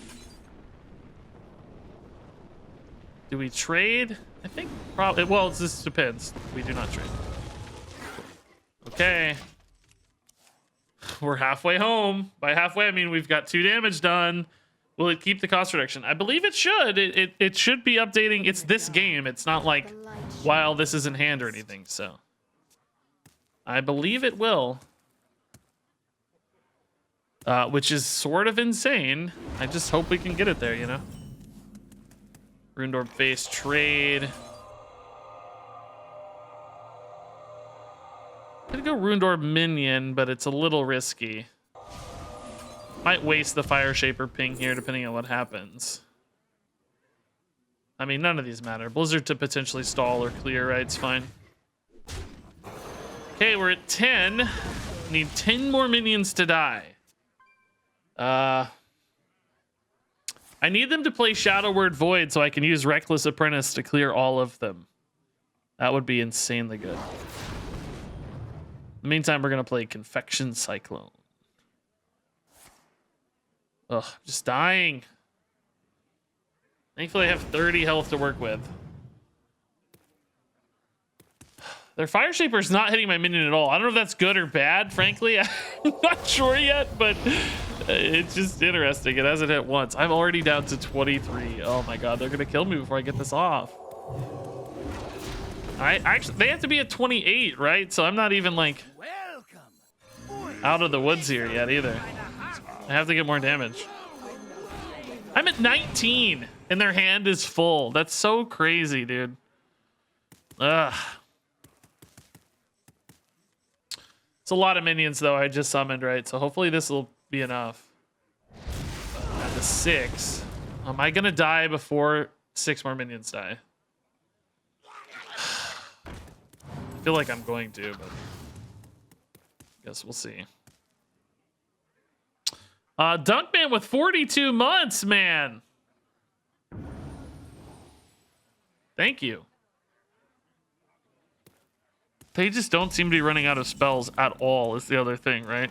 Do we trade? I think probably. Well, this depends. We do not trade. Okay. We're halfway home. By halfway, I mean we've got 2 damage done. Will it keep the cost reduction? I believe it should. It should be updating. It's this game. It's not like while this is in hand or anything. So I believe it will. Which is sort of insane. I just hope we can get it there, you know? Ruindorb face trade. I'm gonna go Ruindorb minion, but it's a little risky. Might waste the Fire Shaper ping here, depending on what happens. I mean, none of these matter. Blizzard to potentially stall or clear, right? It's fine. Okay, we're at 10. Need 10 more minions to die. I need them to play Shadow Word Void so I can use Reckless Apprentice to clear all of them. That would be insanely good. In the meantime, we're going to play Confection Cyclone. Ugh, just dying. Thankfully, I have 30 health to work with. Their Fire Shaper's not hitting my minion at all. I don't know if that's good or bad, frankly. I'm not sure yet, but it's just interesting. It hasn't hit once. I'm already down to 23. Oh my god, they're gonna kill me before I get this off. I actually, they have to be at 28, right? So I'm not even like out of the woods here yet either. I have to get more damage. I'm at 19 and their hand is full. That's so crazy, dude. Ugh. It's a lot of minions though I just summoned, right? So hopefully this will be enough. At the 6. Am I gonna die before 6 more minions die? I feel like I'm going to, but guess we'll see. Dunkman with 42 months, man. Thank you. They just don't seem to be running out of spells at all, is the other thing, right?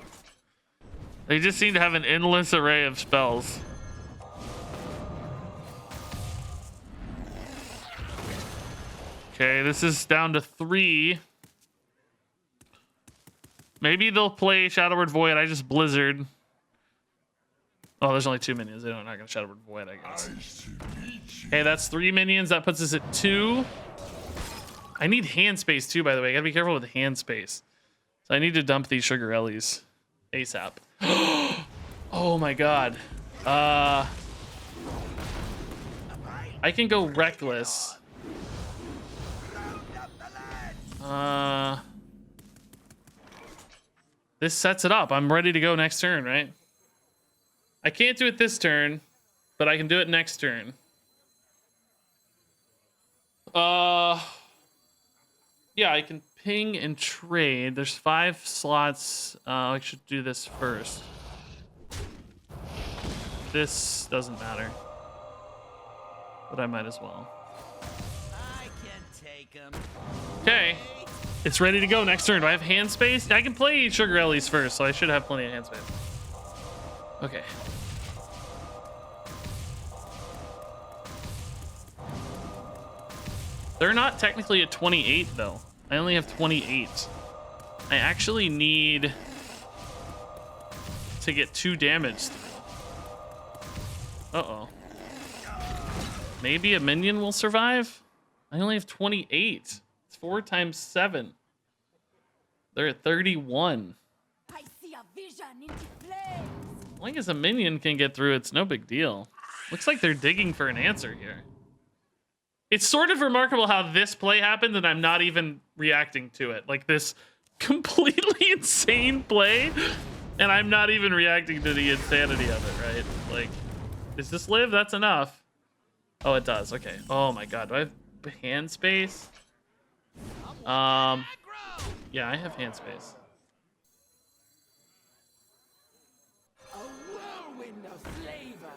They just seem to have an endless array of spells. Okay, this is down to 3. Maybe they'll play Shadowward Void. I just Blizzard. Oh, there's only 2 minions. They're not going to Shadowward Void, I guess. Okay, that's 3 minions. That puts us at 2. I need hand space too, by the way. I gotta be careful with hand space. So I need to dump these sugar ellies ASAP. Oh my god. I can go reckless. This sets it up. I'm ready to go next turn, right? I can't do it this turn, but I can do it next turn. Yeah, I can ping and trade. There's 5 slots. I should do this first. This doesn't matter, but I might as well.
I can take him.
Okay, it's ready to go next turn. Do I have hand space? I can play Sugar Ellies first, so I should have plenty of hand space. Okay. They're not technically at 28 though. I only have 28. I actually need to get 2 damage. Uh-oh. Maybe a minion will survive? I only have 28. It's 4 times 7. They're at 31.
I see a vision into flames.
As long as a minion can get through, it's no big deal. Looks like they're digging for an answer here. It's sort of remarkable how this play happened and I'm not even reacting to it. Like this completely insane play and I'm not even reacting to the insanity of it, right? Like, does this live? That's enough. Oh, it does. Okay. Oh my god. Do I have hand space? Yeah, I have hand space.
A whirlwind of flavor.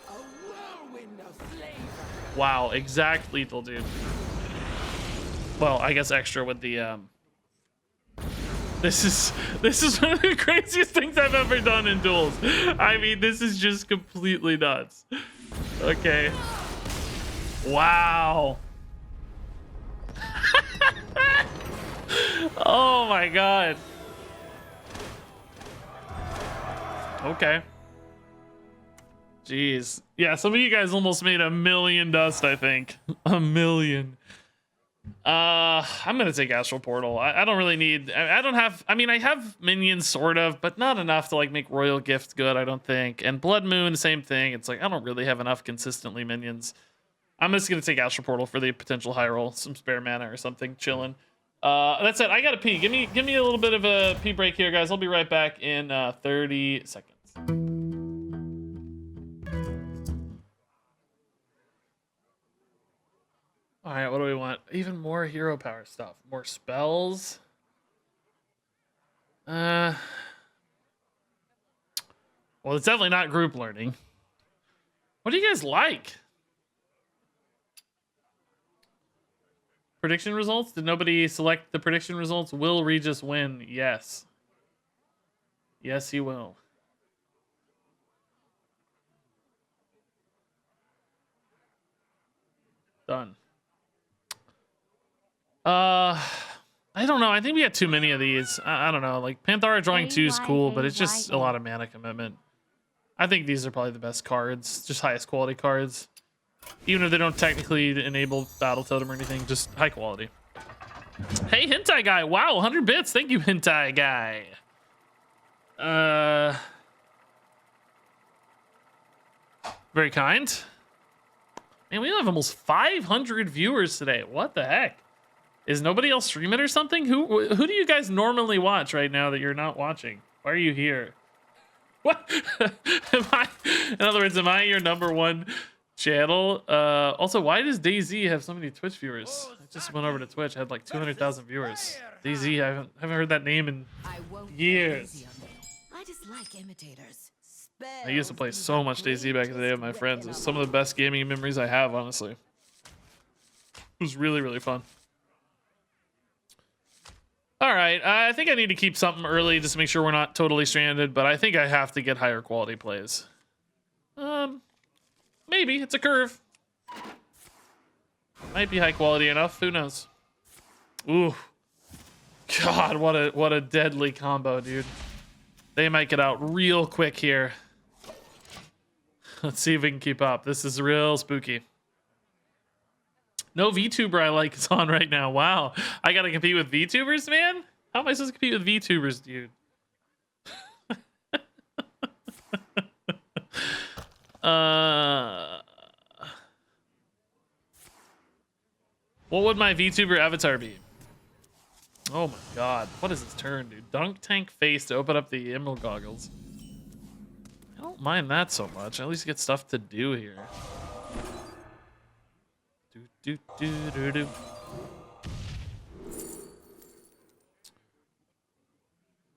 A whirlwind of flavor.
Wow, exact lethal, dude. Well, I guess extra with the This is one of the craziest things I've ever done in Duels. I mean, this is just completely nuts. Okay. Wow. Oh my god. Okay. Jeez. Yeah, some of you guys almost made a million dust, I think. A million. I'm gonna take Astral Portal. I don't really need. I don't have. I mean, I have minions sort of, but not enough to like make Royal Gift good. I don't think. And Blood Moon, same thing. It's like I don't really have enough consistently minions. I'm just gonna take Astral Portal for the potential high roll, some spare mana or something, chilling. That's it. I gotta pee. Give me a little bit of a pee break here, guys. I'll be right back in 30 seconds. All right, what do we want? Even more hero power stuff. More spells. Well, it's definitely not group learning. What do you guys like? Prediction results? Did nobody select the prediction results? Will Regis win? Yes. Yes, he will. Done. I don't know. I think we got too many of these. I don't know. Like Panthara drawing 2 is cool, but it's just a lot of mana commitment. I think these are probably the best cards, just highest quality cards. Even if they don't technically enable Battle Totem or anything, just high quality. Hey, Hentai Guy. Wow, 100 bits. Thank you, Hentai Guy. Very kind. Man, we have almost 500 viewers today. What the heck? Is nobody else streaming or something? Who do you guys normally watch right now that you're not watching? Why are you here? What? In other words, am I your number 1 channel? Also, why does DayZ have so many Twitch viewers? I just went over to Twitch, had like 200,000 viewers. DayZ, I haven't heard that name in years.
I dislike imitators.
I used to play so much DayZ back in the day with my friends. It was some of the best gaming memories I have, honestly. It was really, really fun. All right, I think I need to keep something early just to make sure we're not totally stranded, but I think I have to get higher quality plays. Maybe. It's a curve. Might be high quality enough. Who knows? Ooh. God, what a deadly combo, dude. They might get out real quick here. Let's see if we can keep up. This is real spooky. No VTuber I like is on right now. Wow. I gotta compete with VTubers, man? How am I supposed to compete with VTubers, dude? What would my VTuber avatar be? Oh my god. What is this turn, dude? Dunk tank face to open up the emerald goggles. I don't mind that so much. I at least get stuff to do here. Do.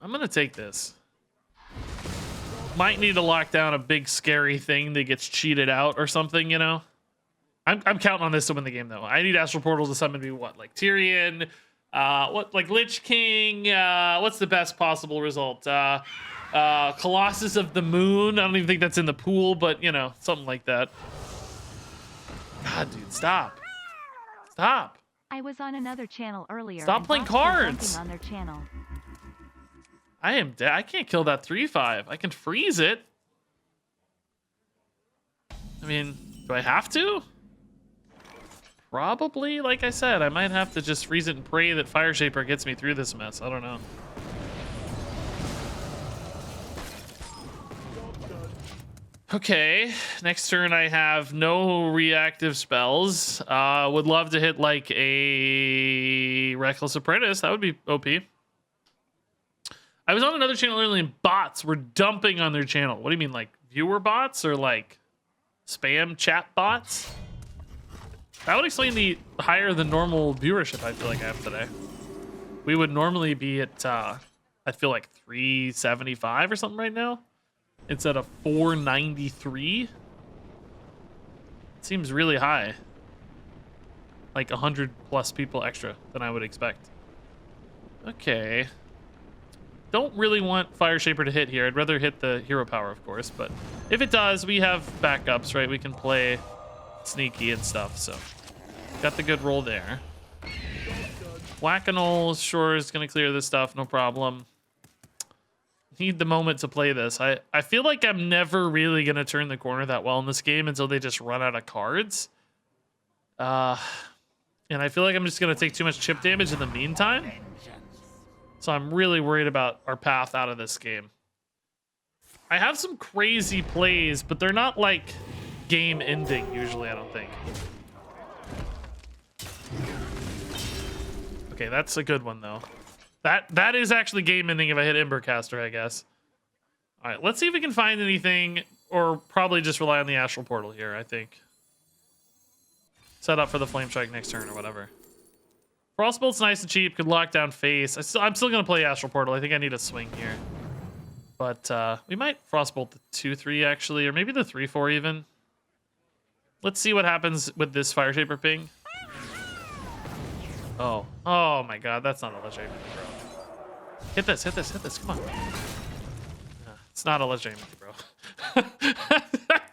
I'm gonna take this. Might need to lock down a big scary thing that gets cheated out or something, you know? I'm counting on this to win the game though. I need Astral Portal to summon me what, like Tyrion, what, like Lich King, what's the best possible result? Colossus of the Moon. I don't even think that's in the pool, but you know, something like that. God, dude, stop. Stop.
I was on another channel earlier.
Stop
and
playing
bots were
cards.
jumping on their channel.
I am dead. I can't kill that 3/5. I can freeze it. I mean, do I have to? Probably, like I said, I might have to just freeze it and pray that Fire Shaper gets me through this mess. I don't know. Okay, next turn I have no reactive spells. Would love to hit like a Reckless Apprentice. That would be OP. I was on another channel earlier and bots were dumping on their channel. What do you mean, like viewer bots or like spam chat bots? That would explain the higher than normal viewership I feel like I have today. We would normally be at, I feel like 375 or something right now, instead of 493. It seems really high. Like 100 plus people extra than I would expect. Okay. Don't really want Fire Shaper to hit here. I'd rather hit the hero power, of course, but if it does, we have backups, right? We can play sneaky and stuff, so got the good roll there. Whack-a-Knoll, sure, is gonna clear this stuff, no problem. Need the moment to play this. I feel like I'm never really gonna turn the corner that well in this game until they just run out of cards. And I feel like I'm just gonna take too much chip damage in the meantime. So I'm really worried about our path out of this game. I have some crazy plays, but they're not like game ending usually, I don't think. Okay, that's a good one though. That is actually game ending if I hit Embercaster, I guess. All right, let's see if we can find anything, or probably just rely on the Astral Portal here, I think. Set up for the Flame Strike next turn or whatever. Frostbolt's nice and cheap, could lock down face. I'm still gonna play Astral Portal. I think I need a swing here. But we might Frostbolt the 2/3 actually, or maybe the 3/4 even. Let's see what happens with this Fire Shaper ping. Oh my god, that's not a Ledge Aiming, bro. Hit this, come on. It's not a Ledge Aiming, bro.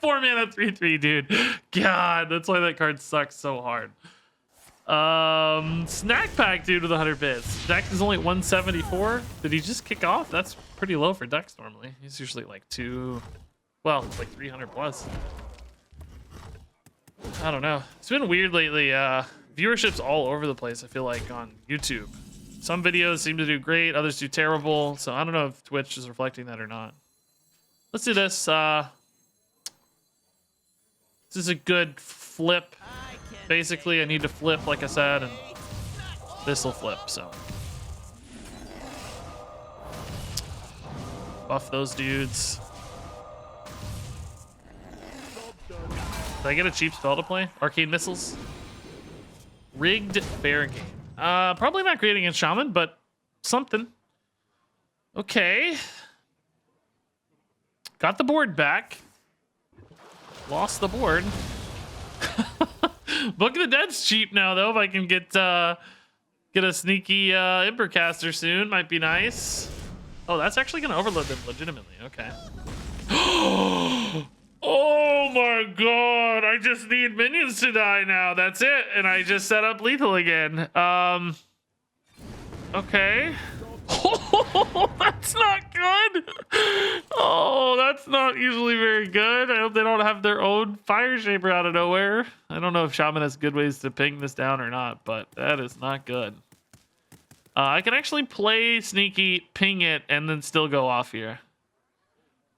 4 mana 3/3, dude. God, that's why that card sucks so hard. Snack Pack dude with 100 bits. Dex is only 174. Did he just kick off? That's pretty low for Dex normally. He's usually like like 300 plus. I don't know. It's been weird lately. Viewership's all over the place, I feel like, on YouTube. Some videos seem to do great, others do terrible. So I don't know if Twitch is reflecting that or not. Let's do this. This is a good flip. Basically, I need to flip, like I said, and this will flip, so. Buff those dudes. Did I get a cheap spell to play? Arcane Missiles? Rigged Fair Game. Probably not great against Shaman, but something. Okay. Got the board back. Lost the board. Book of the Dead's cheap now, though. If I can get a sneaky Embercaster soon, might be nice. Oh, that's actually going to overload them legitimately. Okay. Oh my god, I just need minions to die now. That's it. And I just set up lethal again. Okay. Oh, that's not good. Oh, that's not usually very good. I hope they don't have their own fire shaper out of nowhere. I don't know if Shaman has good ways to ping this down or not, but that is not good. I can actually play sneaky, ping it, and then still go off here.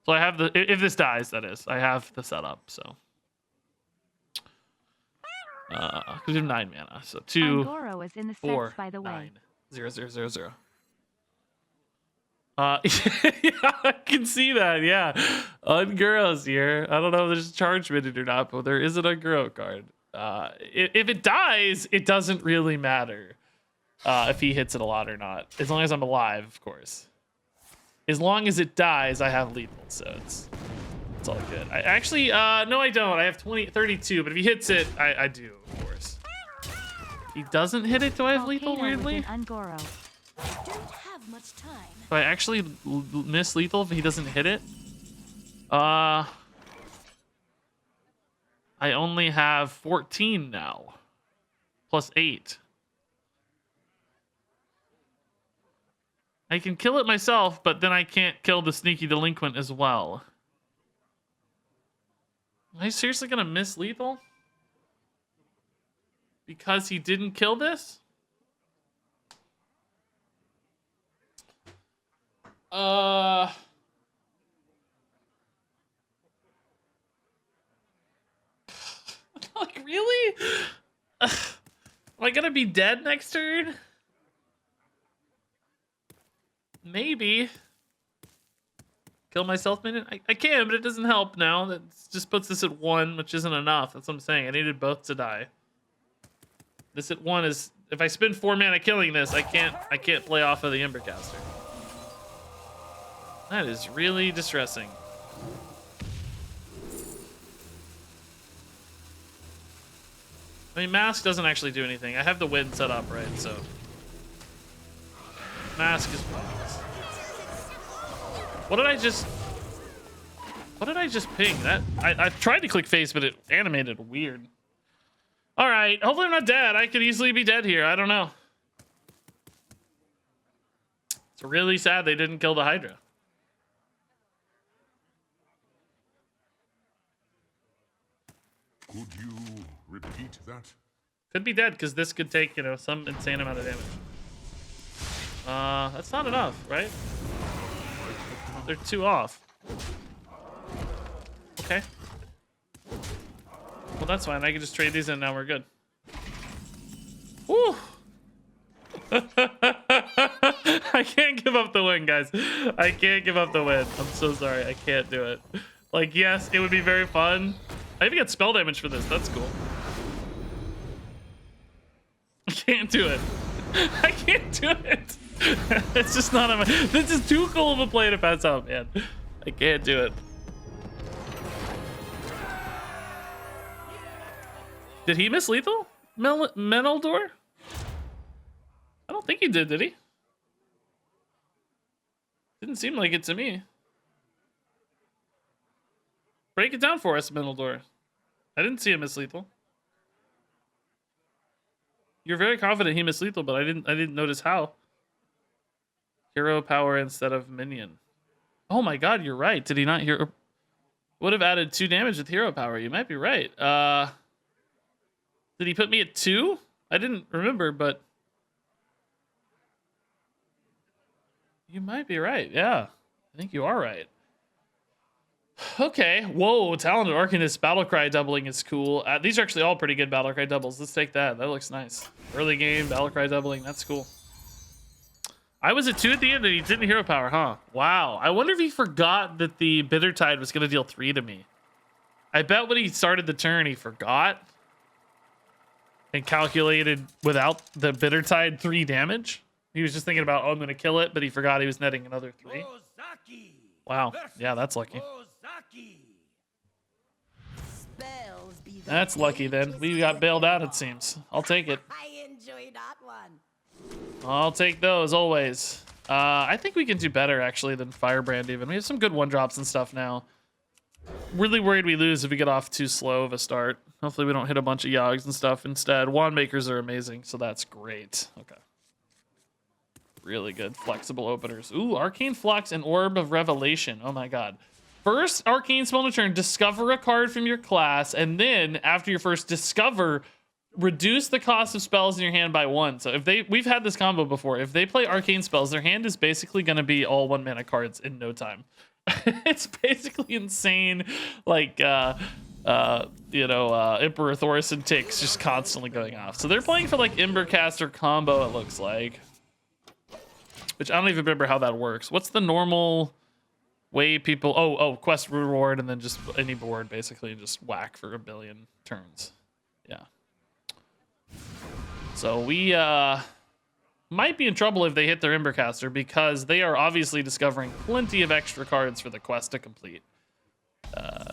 So I have the, if this dies, that is, I have the setup, so. Because we have 9 mana, so 2,
Angoro is in the
4,
sets, by the way.
9, 0, 0, 0, 0. Yeah, I can see that, yeah. Unguro's here. I don't know if there's a charge minute or not, but there is an Unguro card. If it dies, it doesn't really matter if he hits it a lot or not. As long as I'm alive, of course. As long as it dies, I have lethal, so it's all good. I actually, no, I don't. I have 32, but if he hits it, I do, of course. He doesn't hit it, do I have lethal, weirdly?
Angoro.
Don't have much time.
Do I actually miss lethal if he doesn't hit it? I only have 14 now. Plus 8. I can kill it myself, but then I can't kill the sneaky delinquent as well. Am I seriously gonna miss lethal? Because he didn't kill this? Like, really? Am I gonna be dead next turn? Maybe. Kill myself minute? I can, but it doesn't help now. That just puts this at 1, which isn't enough. That's what I'm saying. I needed both to die. This at 1 is, if I spend 4 mana killing this, I can't play off of the Embercaster. That is really distressing. I mean, Mask doesn't actually do anything. I have the wind set up, right? So Mask is pointless. What did I just ping? That I tried to click face, but it animated weird. All right, hopefully I'm not dead. I could easily be dead here. I don't know. It's really sad they didn't kill the Hydra.
Could you repeat that?
Could be dead because this could take, you know, some insane amount of damage. That's not enough, right? They're 2 off. Okay. Well, that's fine. I can just trade these in now. We're good. Woo! I can't give up the win, guys. I can't give up the win. I'm so sorry. I can't do it. Like, yes, it would be very fun. I even got spell damage for this. That's cool. I can't do it. I can't do it. It's just not on my... This is too cool of a play to pass up, man. I can't do it. Did he miss lethal? Meneldor? I don't think he did he? Didn't seem like it to me. Break it down for us, Meneldor. I didn't see him miss lethal. You're very confident he missed lethal, but I didn't notice how. Hero power instead of minion. Oh my god, you're right. Did he not hero? Would have added 2 damage with hero power. You might be right. Did he put me at 2? I didn't remember, but you might be right. Yeah, I think you are right. Okay. Whoa, Talented Arcanist Battlecry doubling is cool. These are actually all pretty good Battlecry doubles. Let's take that. That looks nice. Early game, Battlecry doubling. That's cool. I was at 2 at the end and he didn't hero power, huh? Wow. I wonder if he forgot that the Bitter Tide was going to deal 3 to me. I bet when he started the turn, he forgot and calculated without the Bitter Tide 3 damage. He was just thinking about, oh, I'm going to kill it, but he forgot he was netting another 3. Wow. Yeah, that's lucky. That's lucky then. We got bailed out, it seems. I'll take it.
I enjoy that one.
I'll take those always. I think we can do better actually than Firebrand even. We have some good 1-drops and stuff now. Really worried we lose if we get off too slow of a start. Hopefully we don't hit a bunch of Yogs and stuff instead. Wand Makers are amazing, so that's great. Okay. Really good flexible openers. Ooh, Arcane Flux and Orb of Revelation. Oh my god. First arcane spell in a turn, discover a card from your class, and then after your first discover, reduce the cost of spells in your hand by 1. So if we've had this combo before. If they play arcane spells, their hand is basically going to be all 1 mana cards in no time. It's basically insane. Like, Emperor Thorson ticks just constantly going off. So they're playing for like Embercaster combo, it looks like. Which I don't even remember how that works. What's the normal way people... Oh, quest reward and then just any board basically just whack for 1 billion turns. Yeah. So we might be in trouble if they hit their Embercaster because they are obviously discovering plenty of extra cards for the quest to complete.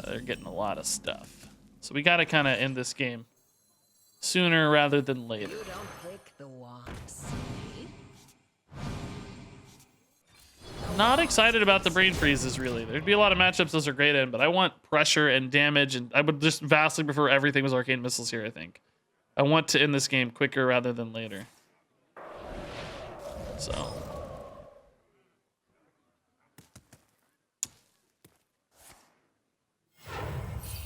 They're getting a lot of stuff. So we got to kind of end this game sooner rather than later.
You don't pick the ones.
Not excited about the brain freezes, really. There'd be a lot of matchups those are great in, but I want pressure and damage, and I would just vastly prefer everything was arcane missiles here, I think. I want to end this game quicker rather than later. So.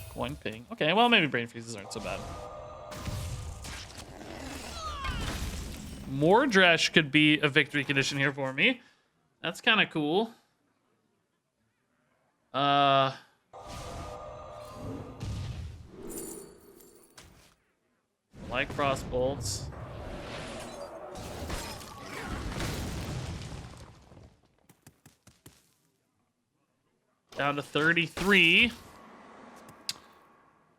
Coin ping. Okay, well, maybe brain freezes aren't so bad. Mordresh could be a victory condition here for me. That's kind of cool. Like cross bolts. Down to 33.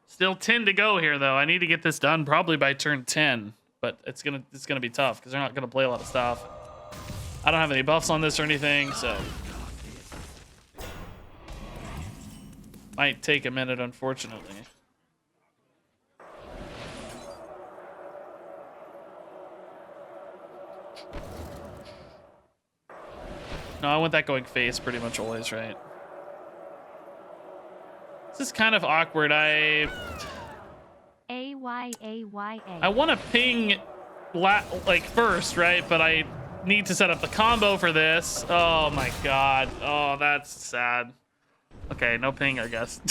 Still 10 to go here, though. I need to get this done probably by turn 10, but it's gonna be tough because they're not gonna play a lot of stuff. I don't have any buffs on this or anything, so might take a minute, unfortunately. No, I want that going face pretty much always, right? This is kind of awkward. I want to ping like first, right? But I need to set up the combo for this. Oh my god. Oh, that's sad. Okay, no ping, I guess.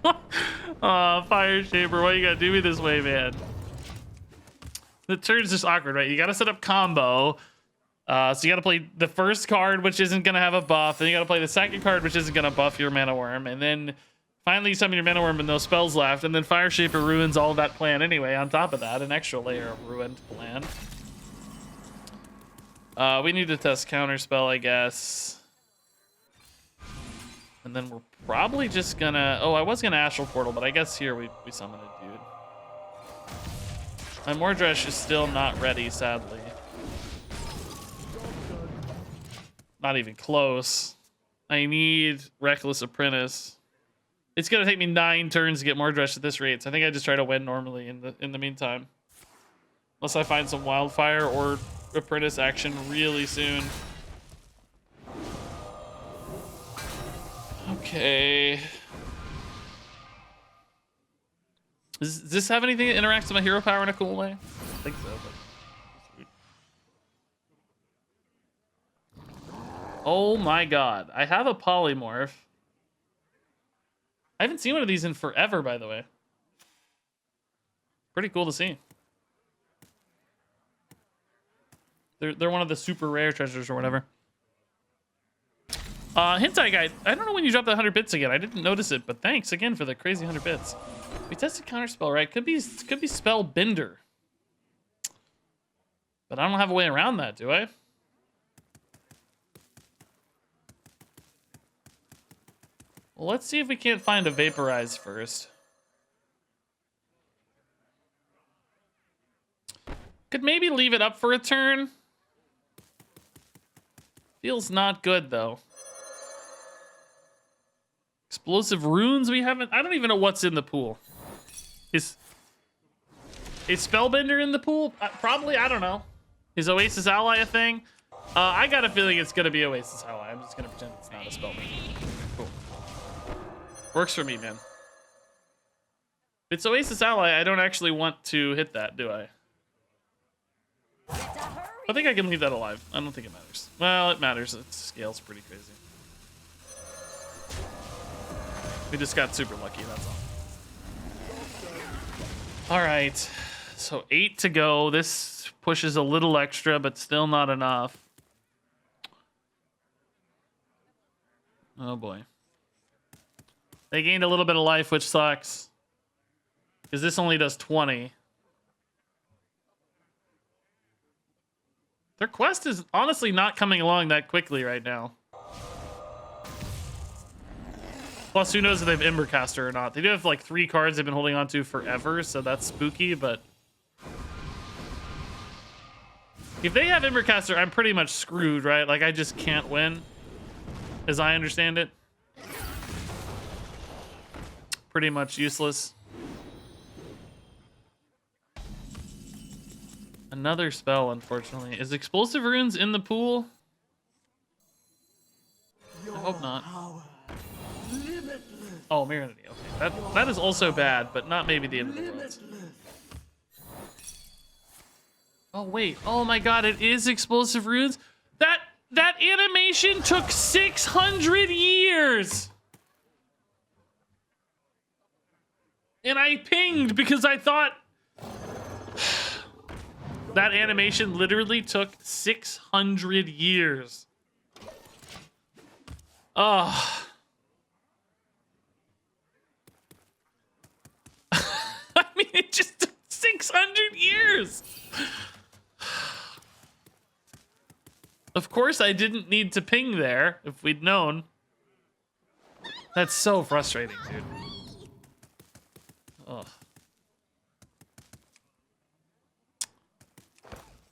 Oh, Fire Shaper, why you gotta do me this way, man? The turn's just awkward, right? You gotta set up combo. So you gotta play the first card, which isn't gonna have a buff. Then you gotta play the second card, which isn't gonna buff your Mana Worm. And then finally you summon your Mana Worm with no spells left. And then Fire Shaper ruins all that plan anyway. On top of that, an extra layer of ruined plan. We need to test Counterspell, I guess. And then we're probably just gonna... Oh, I was gonna Astral Portal, but I guess here we summon a dude. My Mordresh is still not ready, sadly. Not even close. I need Reckless Apprentice. It's gonna take me 9 turns to get Mordresh at this rate, so I think I just try to win normally in the meantime. Unless I find some Wildfire or Apprentice action really soon. Okay. Does this have anything that interacts with my hero power in a cool way? I think so, but... Oh my god. I have a Polymorph. I haven't seen one of these in forever, by the way. Pretty cool to see. They're one of the super rare treasures or whatever. Hentai Guide, I don't know when you dropped that 100 bits again. I didn't notice it, but thanks again for the crazy 100 bits. We tested Counterspell, right? Could be Spell Bender. But I don't have a way around that, do I? Well, let's see if we can't find a Vaporize first. Could maybe leave it up for a turn. Feels not good, though. Explosive Runes we haven't... I don't even know what's in the pool. Is Spellbender in the pool? Probably, I don't know. Is Oasis Ally a thing? I got a feeling it's going to be Oasis Ally. I'm just going to pretend it's not a Spellbender. Cool. Works for me, man. If it's Oasis Ally, I don't actually want to hit that, do I?
It's a hurry.
I think I can leave that alive. I don't think it matters. Well, it matters. It scales pretty crazy. We just got super lucky, that's all. All right, so 8 to go. This pushes a little extra, but still not enough. Oh boy. They gained a little bit of life, which sucks. Because this only does 20. Their quest is honestly not coming along that quickly right now. Plus, who knows if they have Embercaster or not. They do have like 3 cards they've been holding on to forever, so that's spooky, but... if they have Embercaster, I'm pretty much screwed, right? Like, I just can't win, as I understand it. Pretty much useless. Another spell, unfortunately. Is Explosive Runes in the pool? I hope not. Oh, Marinity. Okay, that is also bad, but not maybe the end of the world. Oh wait. Oh my God! It is Explosive Runes. That animation took 600 years. And I pinged because I thought that animation literally took 600 years. Oh. I mean, it just took 600 years. Of course, I didn't need to ping there if we'd known. That's so frustrating, dude. Ugh.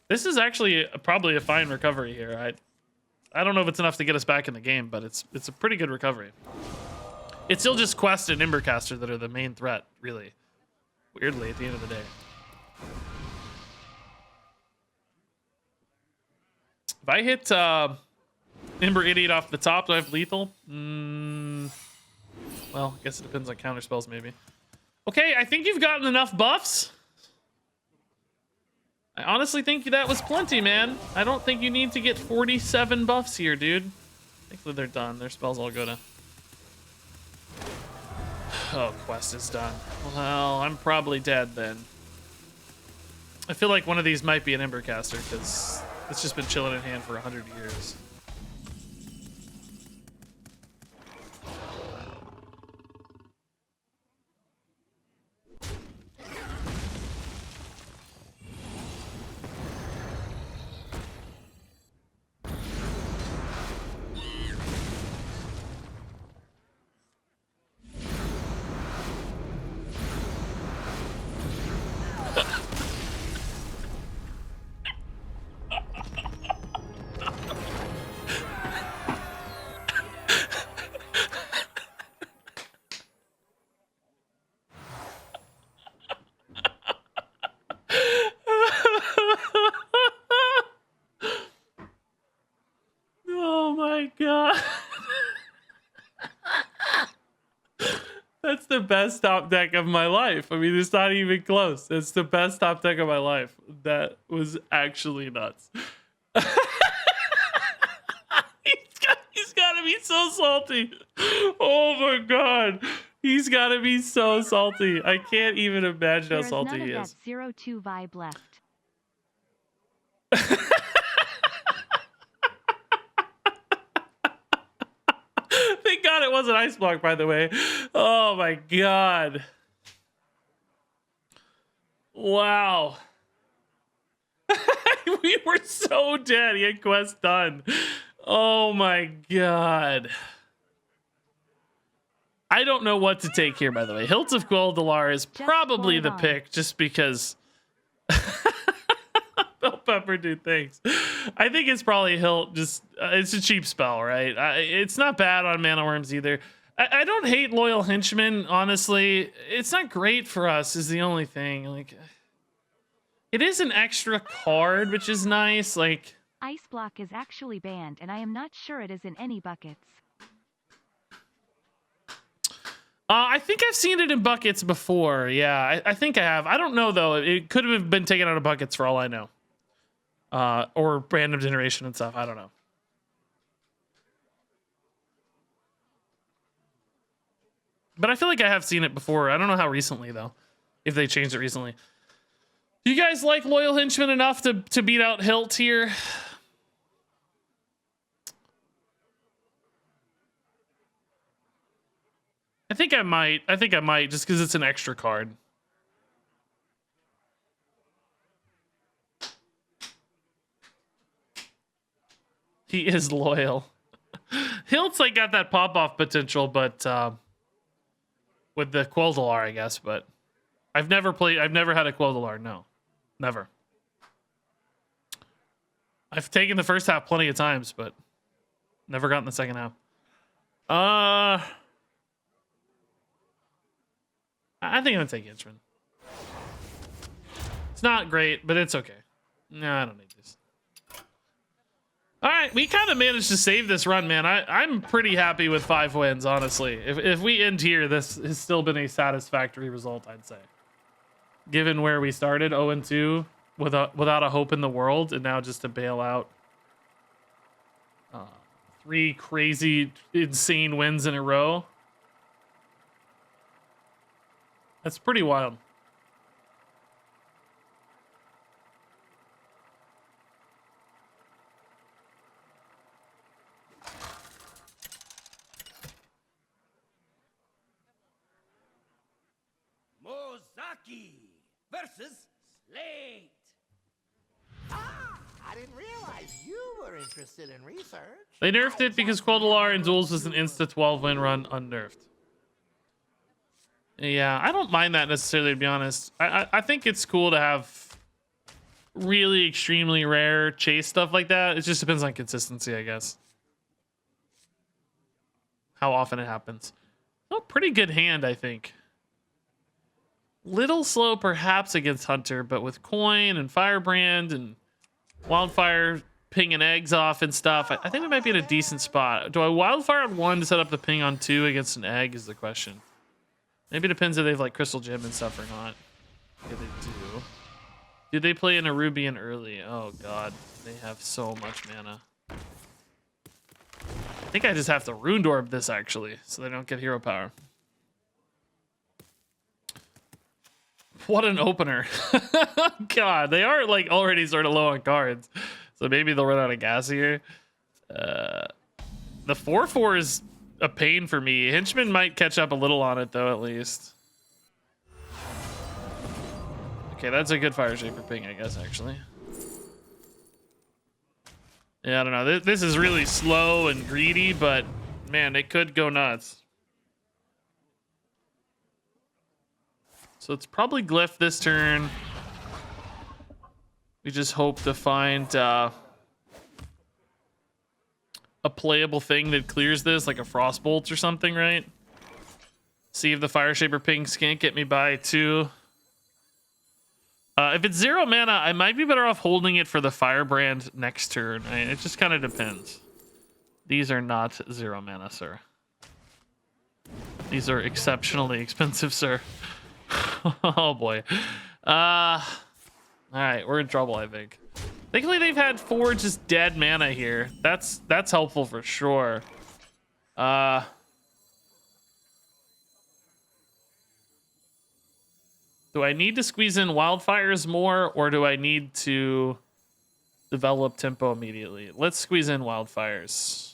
This is actually probably a fine recovery here. I don't know if it's enough to get us back in the game, but it's a pretty good recovery. It's still just Quest and Embercaster that are the main threat, really. Weirdly, at the end of the day. If I hit Ember Idiot off the top, do I have lethal? Well, I guess it depends on counter spells, maybe. Okay, I think you've gotten enough buffs. I honestly think that was plenty, man. I don't think you need to get 47 buffs here, dude. Thankfully, they're done. Their spells all go to... oh, quest is done. Well, I'm probably dead then. I feel like one of these might be an Embercaster, because it's just been chilling in hand for 100 years. Oh my God. That's the best top deck of my life. I mean, it's not even close. It's the best top deck of my life. That was actually nuts. He's gotta be so salty. Oh my God. He's gotta be so salty. I can't even imagine how salty he is.
There is none of that 0-2 vibe left.
Thank God it wasn't Ice Block, by the way. Oh my God. Wow. We were so dead. He had quest done. Oh my God. I don't know what to take here, by the way. Hilt of Quel'Dalar is probably the pick, just because Bell Pepper do things. I think it's probably Hilt. Just it's a cheap spell, right? It's not bad on Mana Worms either. I don't hate Loyal Henchman, honestly. It's not great for us, is the only thing. Like, it is an extra card, which is nice. Like,
Ice Block is actually banned, and I am not sure it is in any buckets.
I think I've seen it in buckets before. Yeah, I think I have. I don't know, though. It could have been taken out of buckets for all I know. or random generation and stuff. I don't know. But I feel like I have seen it before. I don't know how recently though, if they changed it recently. Do you guys like Loyal Henchman enough to beat out Hilt here? I think I might just because it's an extra card. He is loyal. Hilt's like got that pop-off potential, but with the Quel'Dalar, I guess, but I've never had a Quel'Dalar, no. Never. I've taken the first half plenty of times, but never gotten the second half. I think I'm gonna take Henchman. It's not great, but it's okay. No, I don't need this. All right, we kind of managed to save this run, man. I'm pretty happy with 5 wins, honestly. If we end here, this has still been a satisfactory result, I'd say. Given where we started, 0-2, without a hope in the world, and now just to bail out 3 crazy, insane wins in a row. That's pretty wild.
Mozaki versus Slate.
I didn't realize you were interested in research.
They nerfed it because Quel'Dalar in Duels was an insta 12 win run unnerfed. Yeah, I don't mind that necessarily, to be honest. I think it's cool to have really extremely rare chase stuff like that. It just depends on consistency, I guess. How often it happens. Oh, pretty good hand, I think. Little slow perhaps against Hunter, but with Coin and Firebrand and Wildfire pinging eggs off and stuff, I think we might be in a decent spot. Do I Wildfire on 1 to set up the ping on 2 against an egg is the question. Maybe it depends if they have like Crystal Gem and stuff or not. Yeah, they do. Did they play in a Rubian early? Oh god, they have so much mana. I think I just have to Rune Orb this actually, so they don't get hero power. What an opener. God, they are like already sort of low on cards. So maybe they'll run out of gas here. The 4/4 is a pain for me. Henchman might catch up a little on it though, at least. Okay, that's a good Fire Shaper ping, I guess, actually. Yeah, I don't know. This is really slow and greedy, but man, it could go nuts. So it's probably Glyph this turn. We just hope to find a playable thing that clears this, like a Frostbolt or something, right? See if the Fire Shaper pings can't get me by 2. If it's 0 mana, I might be better off holding it for the Firebrand next turn. Right? It just kind of depends. These are not 0 mana, sir. These are exceptionally expensive, sir. Oh boy. All right, we're in trouble, I think. Thankfully, they've had 4 just dead mana here. That's helpful for sure. Do I need to squeeze in Wildfires more, or do I need to develop tempo immediately? Let's squeeze in Wildfires.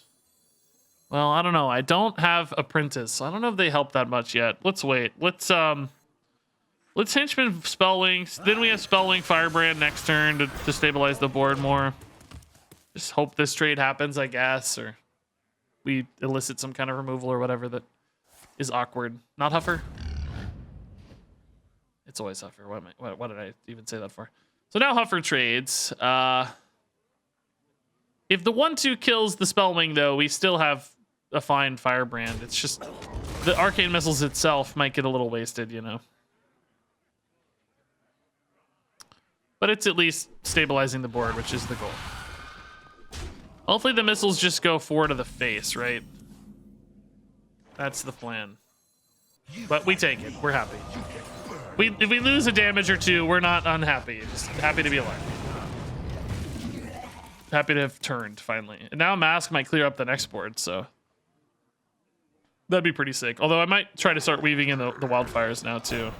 Well, I don't know. I don't have Apprentice, so I don't know if they help that much yet. Let's wait. Let's Henchman Spellwings. Then we have Spellwing Firebrand next turn to stabilize the board more. Just hope this trade happens, I guess, or we elicit some kind of removal or whatever that is awkward. Not Huffer. It's always Huffer. What did I even say that for? So now Huffer trades. If the 1/2 kills the Spellwing, though, we still have a fine Firebrand. It's just the Arcane Missiles itself might get a little wasted, you know. But it's at least stabilizing the board, which is the goal. Hopefully the missiles just go 4 to the face, right? That's the plan. But we take it. We're happy. If we lose a damage or 2, we're not unhappy. Just happy to be alive. happy to have turned finally. And now Mask might clear up the next board, so that'd be pretty sick. Although I might try to start weaving in the wildfires now too.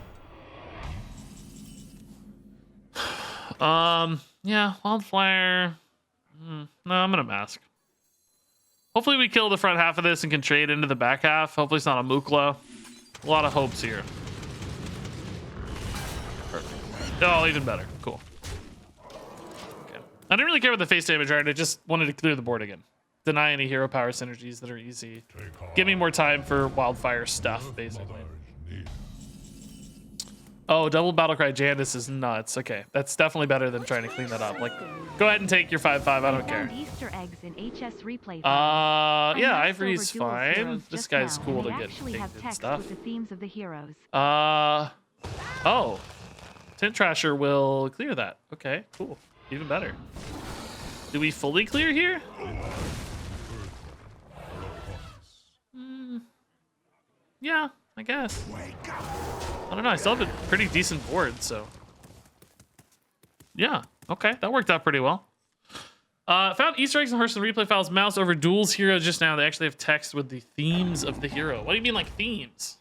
Yeah, wildfire. No, I'm gonna Mask. Hopefully we kill the front half of this and can trade into the back half. Hopefully it's not a Mukla. A lot of hopes here. Perfect. Oh, even better. Cool. Okay. I didn't really care about the face damage, right? I just wanted to clear the board again. Deny any hero power synergies that are easy. Give me more time for wildfire stuff, basically. Oh, double battlecry Jandis is nuts. Okay, that's definitely better than trying to clean that up. Like, go ahead and take your 5/5. I don't care.
Easter eggs in HS replay.
Yeah, Ivory's fine. This guy's cool to get painted stuff.
With the themes of the heroes.
Oh, Tint Trasher will clear that. Okay, cool. Even better. Do we fully clear here? Yeah, I guess. I don't know. I still have a pretty decent board, so. Yeah, okay. That worked out pretty well. Found Easter eggs in Hearthstone replay files. Mouse over Duels hero just now. They actually have text with the themes of the hero. What do you mean, like themes?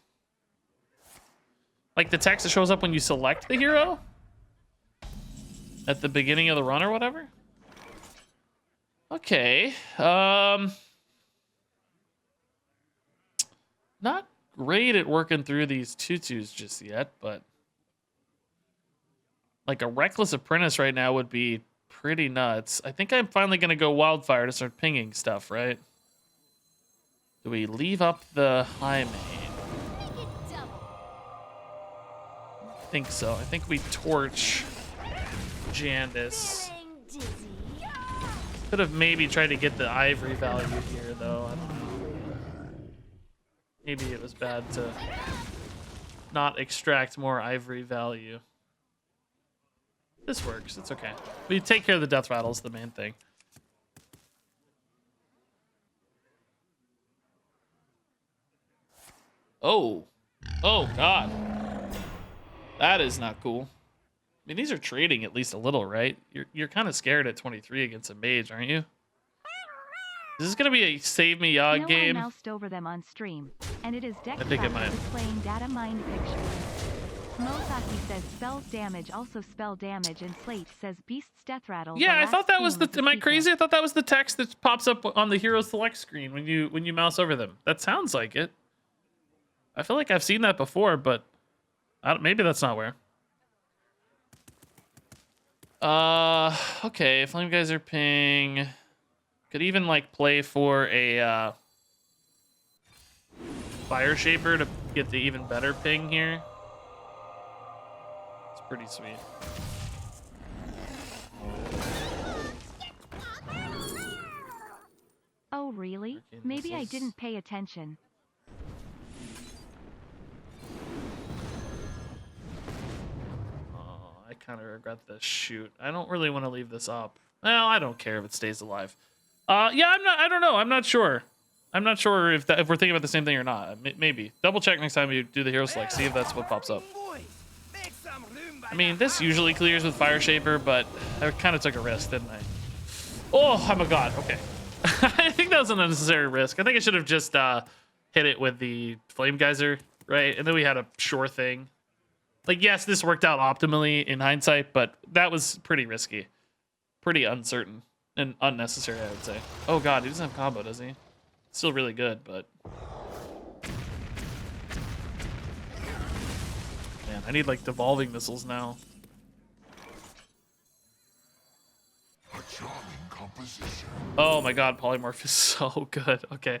Like the text that shows up when you select the hero? At the beginning of the run or whatever? Okay. Not great at working through these tutus just yet, but like a Reckless Apprentice right now would be pretty nuts. I think I'm finally going to go Wildfire to start pinging stuff, right? Do we leave up the high main? I think so. I think we torch Jandis. Could have maybe tried to get the Ivory value here, though. I don't know. Maybe it was bad to not extract more Ivory value. This works. It's okay. We take care of the death rattle is the main thing. Oh. Oh, God. That is not cool. I mean, these are trading at least a little, right? You're kind of scared at 23 against a mage, aren't you? Is this gonna be a save me Yogg game?
I moused over them on stream, and it is deck displaying data mined pictures. Mosaki says spells damage, also spell damage, and Slate says Beast's death rattle.
Yeah, I thought that was the. Am I crazy? I thought that was the text that pops up on the hero select screen when you mouse over them. That sounds like it. I feel like I've seen that before, but maybe that's not where. Okay, Flame Geyser ping. Could even like play for a Fire Shaper to get the even better ping here. It's pretty sweet.
Oh really? Maybe I didn't pay attention.
Oh, I kind of regret this. Shoot, I don't really want to leave this up. Well, I don't care if it stays alive. Yeah, I don't know. I'm not sure. I'm not sure if we're thinking about the same thing or not. Maybe. Double check next time you do the hero select. See if that's what pops up. I mean, this usually clears with Fire Shaper, but I kind of took a risk, didn't I? Oh, I'm a god. Okay. I think that was an unnecessary risk. I think I should have just hit it with the Flame Geyser, right? And then we had a sure thing. Like, yes, this worked out optimally in hindsight, but that was pretty risky. Pretty uncertain. And unnecessary, I would say. Oh god, he doesn't have combo, does he? Still really good, but... Man, I need, like, devolving missiles now.
A charming composition.
Oh my god, Polymorph is so good. Okay.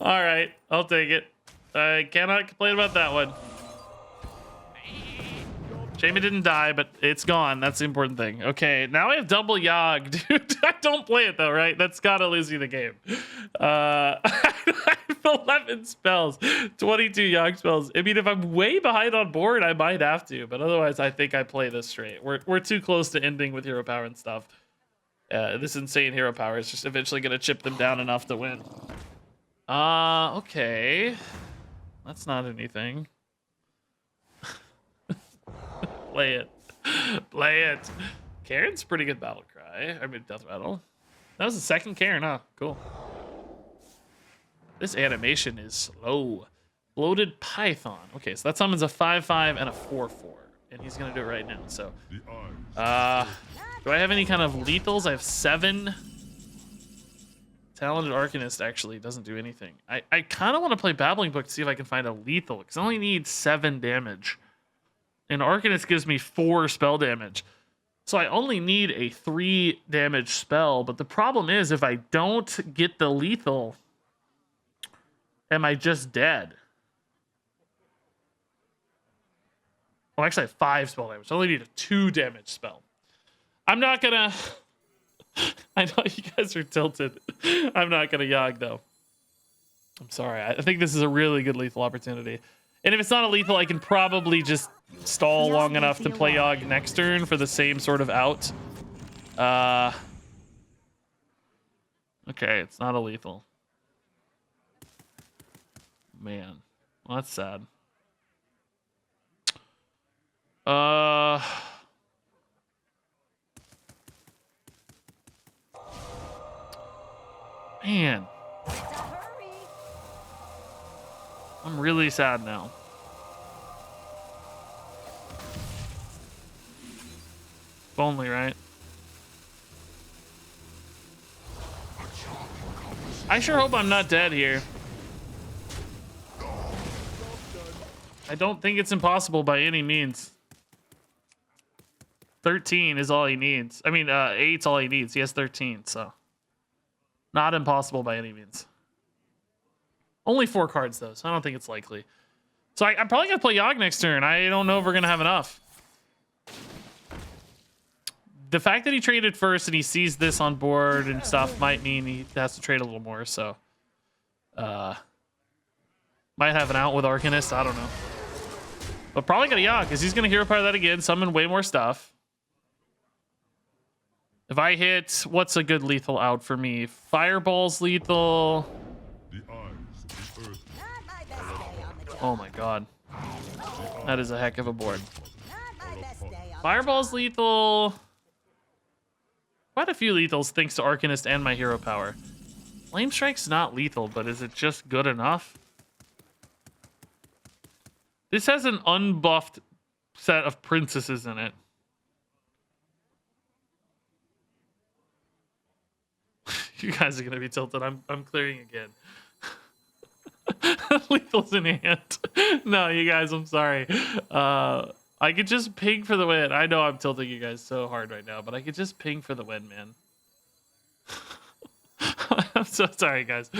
Alright, I'll take it. I cannot complain about that one. Shame it didn't die, but it's gone. That's the important thing. Okay, now I have double Yogg, dude. I don't play it though, right? That's gotta lose you the game. I have 11 spells, 22 Yogg spells. I mean, if I'm way behind on board, I might have to, but otherwise, I think I play this straight. We're too close to ending with hero power and stuff. This insane hero power is just eventually gonna chip them down enough to win. Okay. That's not anything. Play it. Play it. Karen's pretty good battle cry. I mean, death rattle. That was the second Karen, huh? Cool. This animation is slow. Bloated Python. Okay, so that summons a 5/5 and a 4/4. And he's going to do it right now. So, do I have any kind of lethals? I have 7. Talented Arcanist actually doesn't do anything. I kind of want to play Babbling Book to see if I can find a lethal, because I only need 7 damage. And Arcanist gives me 4 spell damage. So I only need a 3 damage spell. But the problem is, if I don't get the lethal, am I just dead? Well, actually I have 5 spell damage. I only need a 2 damage spell. I'm not gonna... I know you guys are tilted. I'm not gonna Yogg though. I'm sorry. I think this is a really good lethal opportunity. And if it's not a lethal, I can probably just stall long enough to play Yogg next turn for the same sort of out. Okay, it's not a lethal. Man, well, that's sad. Man. I'm really sad now. If only, right? I sure hope I'm not dead here. I don't think it's impossible by any means. 13 is all he needs. I mean, 8's all he needs. He has 13, so. Not impossible by any means. Only 4 cards, though, so I don't think it's likely. So I'm probably going to play Yogg next turn. I don't know if we're going to have enough. The fact that he traded first and he sees this on board and stuff might mean he has to trade a little more, so. Might have an out with Arcanist. I don't know. But probably going to Yogg, because he's going to Hero Power that again, summon way more stuff. If I hit, what's a good lethal out for me? Fireball's lethal. Oh my god. That is a heck of a board. Fireball's lethal. Quite a few lethals thanks to Arcanist and my Hero Power. Flame Strike's not lethal, but is it just good enough? This has an unbuffed set of princesses in it. You guys are gonna be tilted. I'm clearing again. Lethal's in hand. No, you guys, I'm sorry. I could just ping for the win. I know I'm tilting you guys so hard right now, but I could just ping for the win, man. I'm so sorry, guys.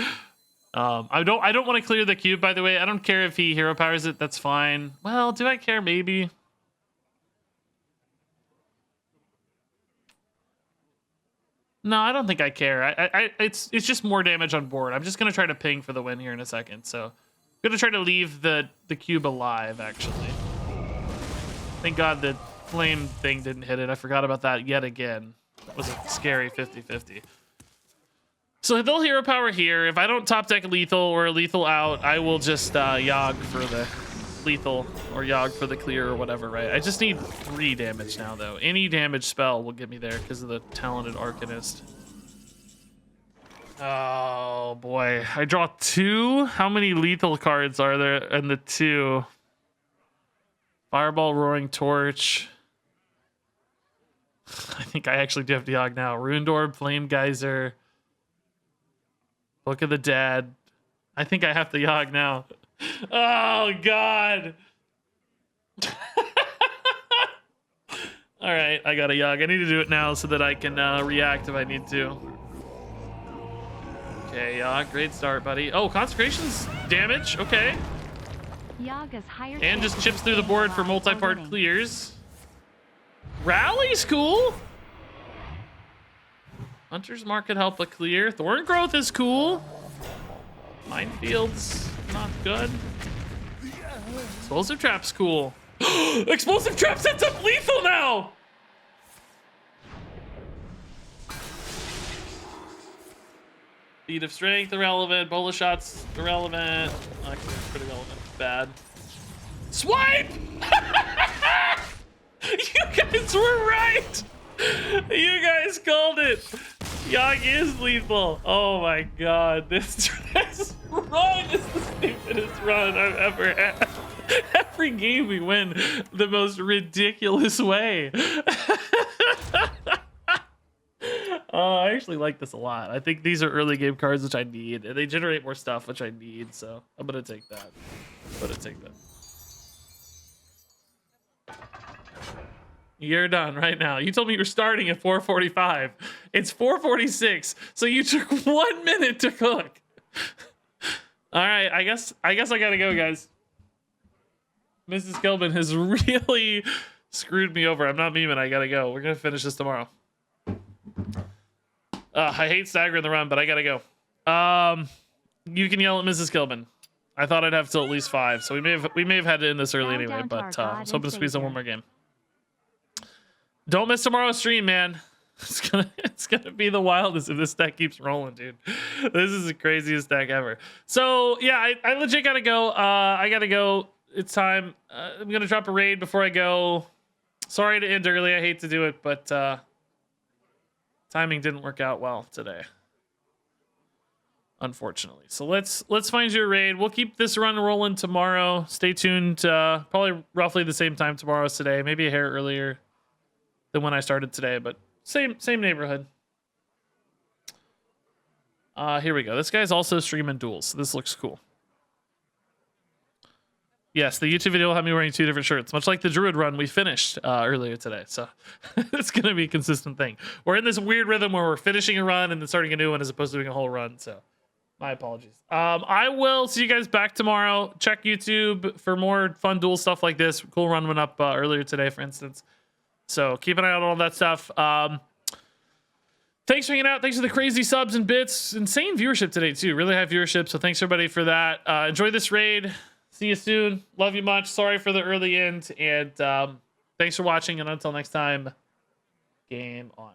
I don't want to clear the cube, by the way. I don't care if he Hero Powers it. That's fine. Well, do I care? Maybe. No, I don't think I care. It's just more damage on board. I'm just gonna try to ping for the win here in a second. So, I'm gonna try to leave the cube alive. Actually, thank God the flame thing didn't hit it. I forgot about that yet again. That was a scary 50-50. So they'll Hero Power here. If I don't top deck lethal or a lethal out, I will just Yogg for the lethal or Yogg for the clear or whatever, right? I just need 3 damage now, though. Any damage spell will get me there because of the Talented Arcanist. Oh, boy. I draw 2? How many lethal cards are there in the 2? Fireball, Roaring Torch. I think I actually do have to Yogg now. Ruined Orb, Flame Geyser. Book of the Dead. I think I have to Yogg now. Oh, God. All right, I got a Yogg. I need to do it now so that I can react if I need to. Okay, Yogg, great start, buddy. Oh, Consecration's damage. Okay.
Yogg is higher
And just chips through the board for multi-part clears. Rally's cool. Hunter's Mark could help a clear. Thorn Growth is cool. Minefield's not good. Explosive Trap's cool. Explosive Trap sets up lethal now! Feat of Strength, irrelevant. Bola Shots, irrelevant. Actually, it's pretty relevant. Bad. Swipe! You guys were right! You guys called it. Yogg is lethal. Oh my god, this run is the stupidest run I've ever had. Every game we win the most ridiculous way. I actually like this a lot. I think these are early game cards, which I need, and they generate more stuff, which I need. So I'm gonna take that. You're done right now. You told me you were starting at 4:45. It's 4:46, so you took 1 minute to cook. All right, I guess I gotta go, guys. Mrs. Kilbin has really screwed me over. I'm not memeing. I gotta go. We're gonna finish this tomorrow. I hate staggering the run, but I gotta go. You can yell at Mrs. Kilbin. I thought I'd have till at least 5, so we may have had to end this early anyway. But I was hoping to squeeze in one more game. Don't miss tomorrow's stream, man. It's gonna be the wildest if this deck keeps rolling, dude. This is the craziest deck ever. So yeah, I legit gotta go. I gotta go. It's time. I'm gonna drop a raid before I go. Sorry to end early. I hate to do it, but timing didn't work out well today, unfortunately. So let's find you a raid. We'll keep this run rolling tomorrow. Stay tuned. Probably roughly the same time tomorrow as today. Maybe a hair earlier than when I started today, but same neighborhood. Here we go. This guy's also streaming Duels, so this looks cool. Yes, the YouTube video will have me wearing 2 different shirts, much like the Druid run we finished earlier today. So it's going to be a consistent thing. We're in this weird rhythm where we're finishing a run and then starting a new one as opposed to doing a whole run. So my apologies. I will see you guys back tomorrow. Check YouTube for more fun Duel stuff like this. Cool run went up earlier today, for instance. So keep an eye out on all that stuff. Thanks for hanging out. Thanks for the crazy subs and bits. Insane viewership today, too. Really high viewership. So thanks, everybody, for that. Enjoy this raid. See you soon. Love you much. Sorry for the early end. And thanks for watching. And until next time, game on.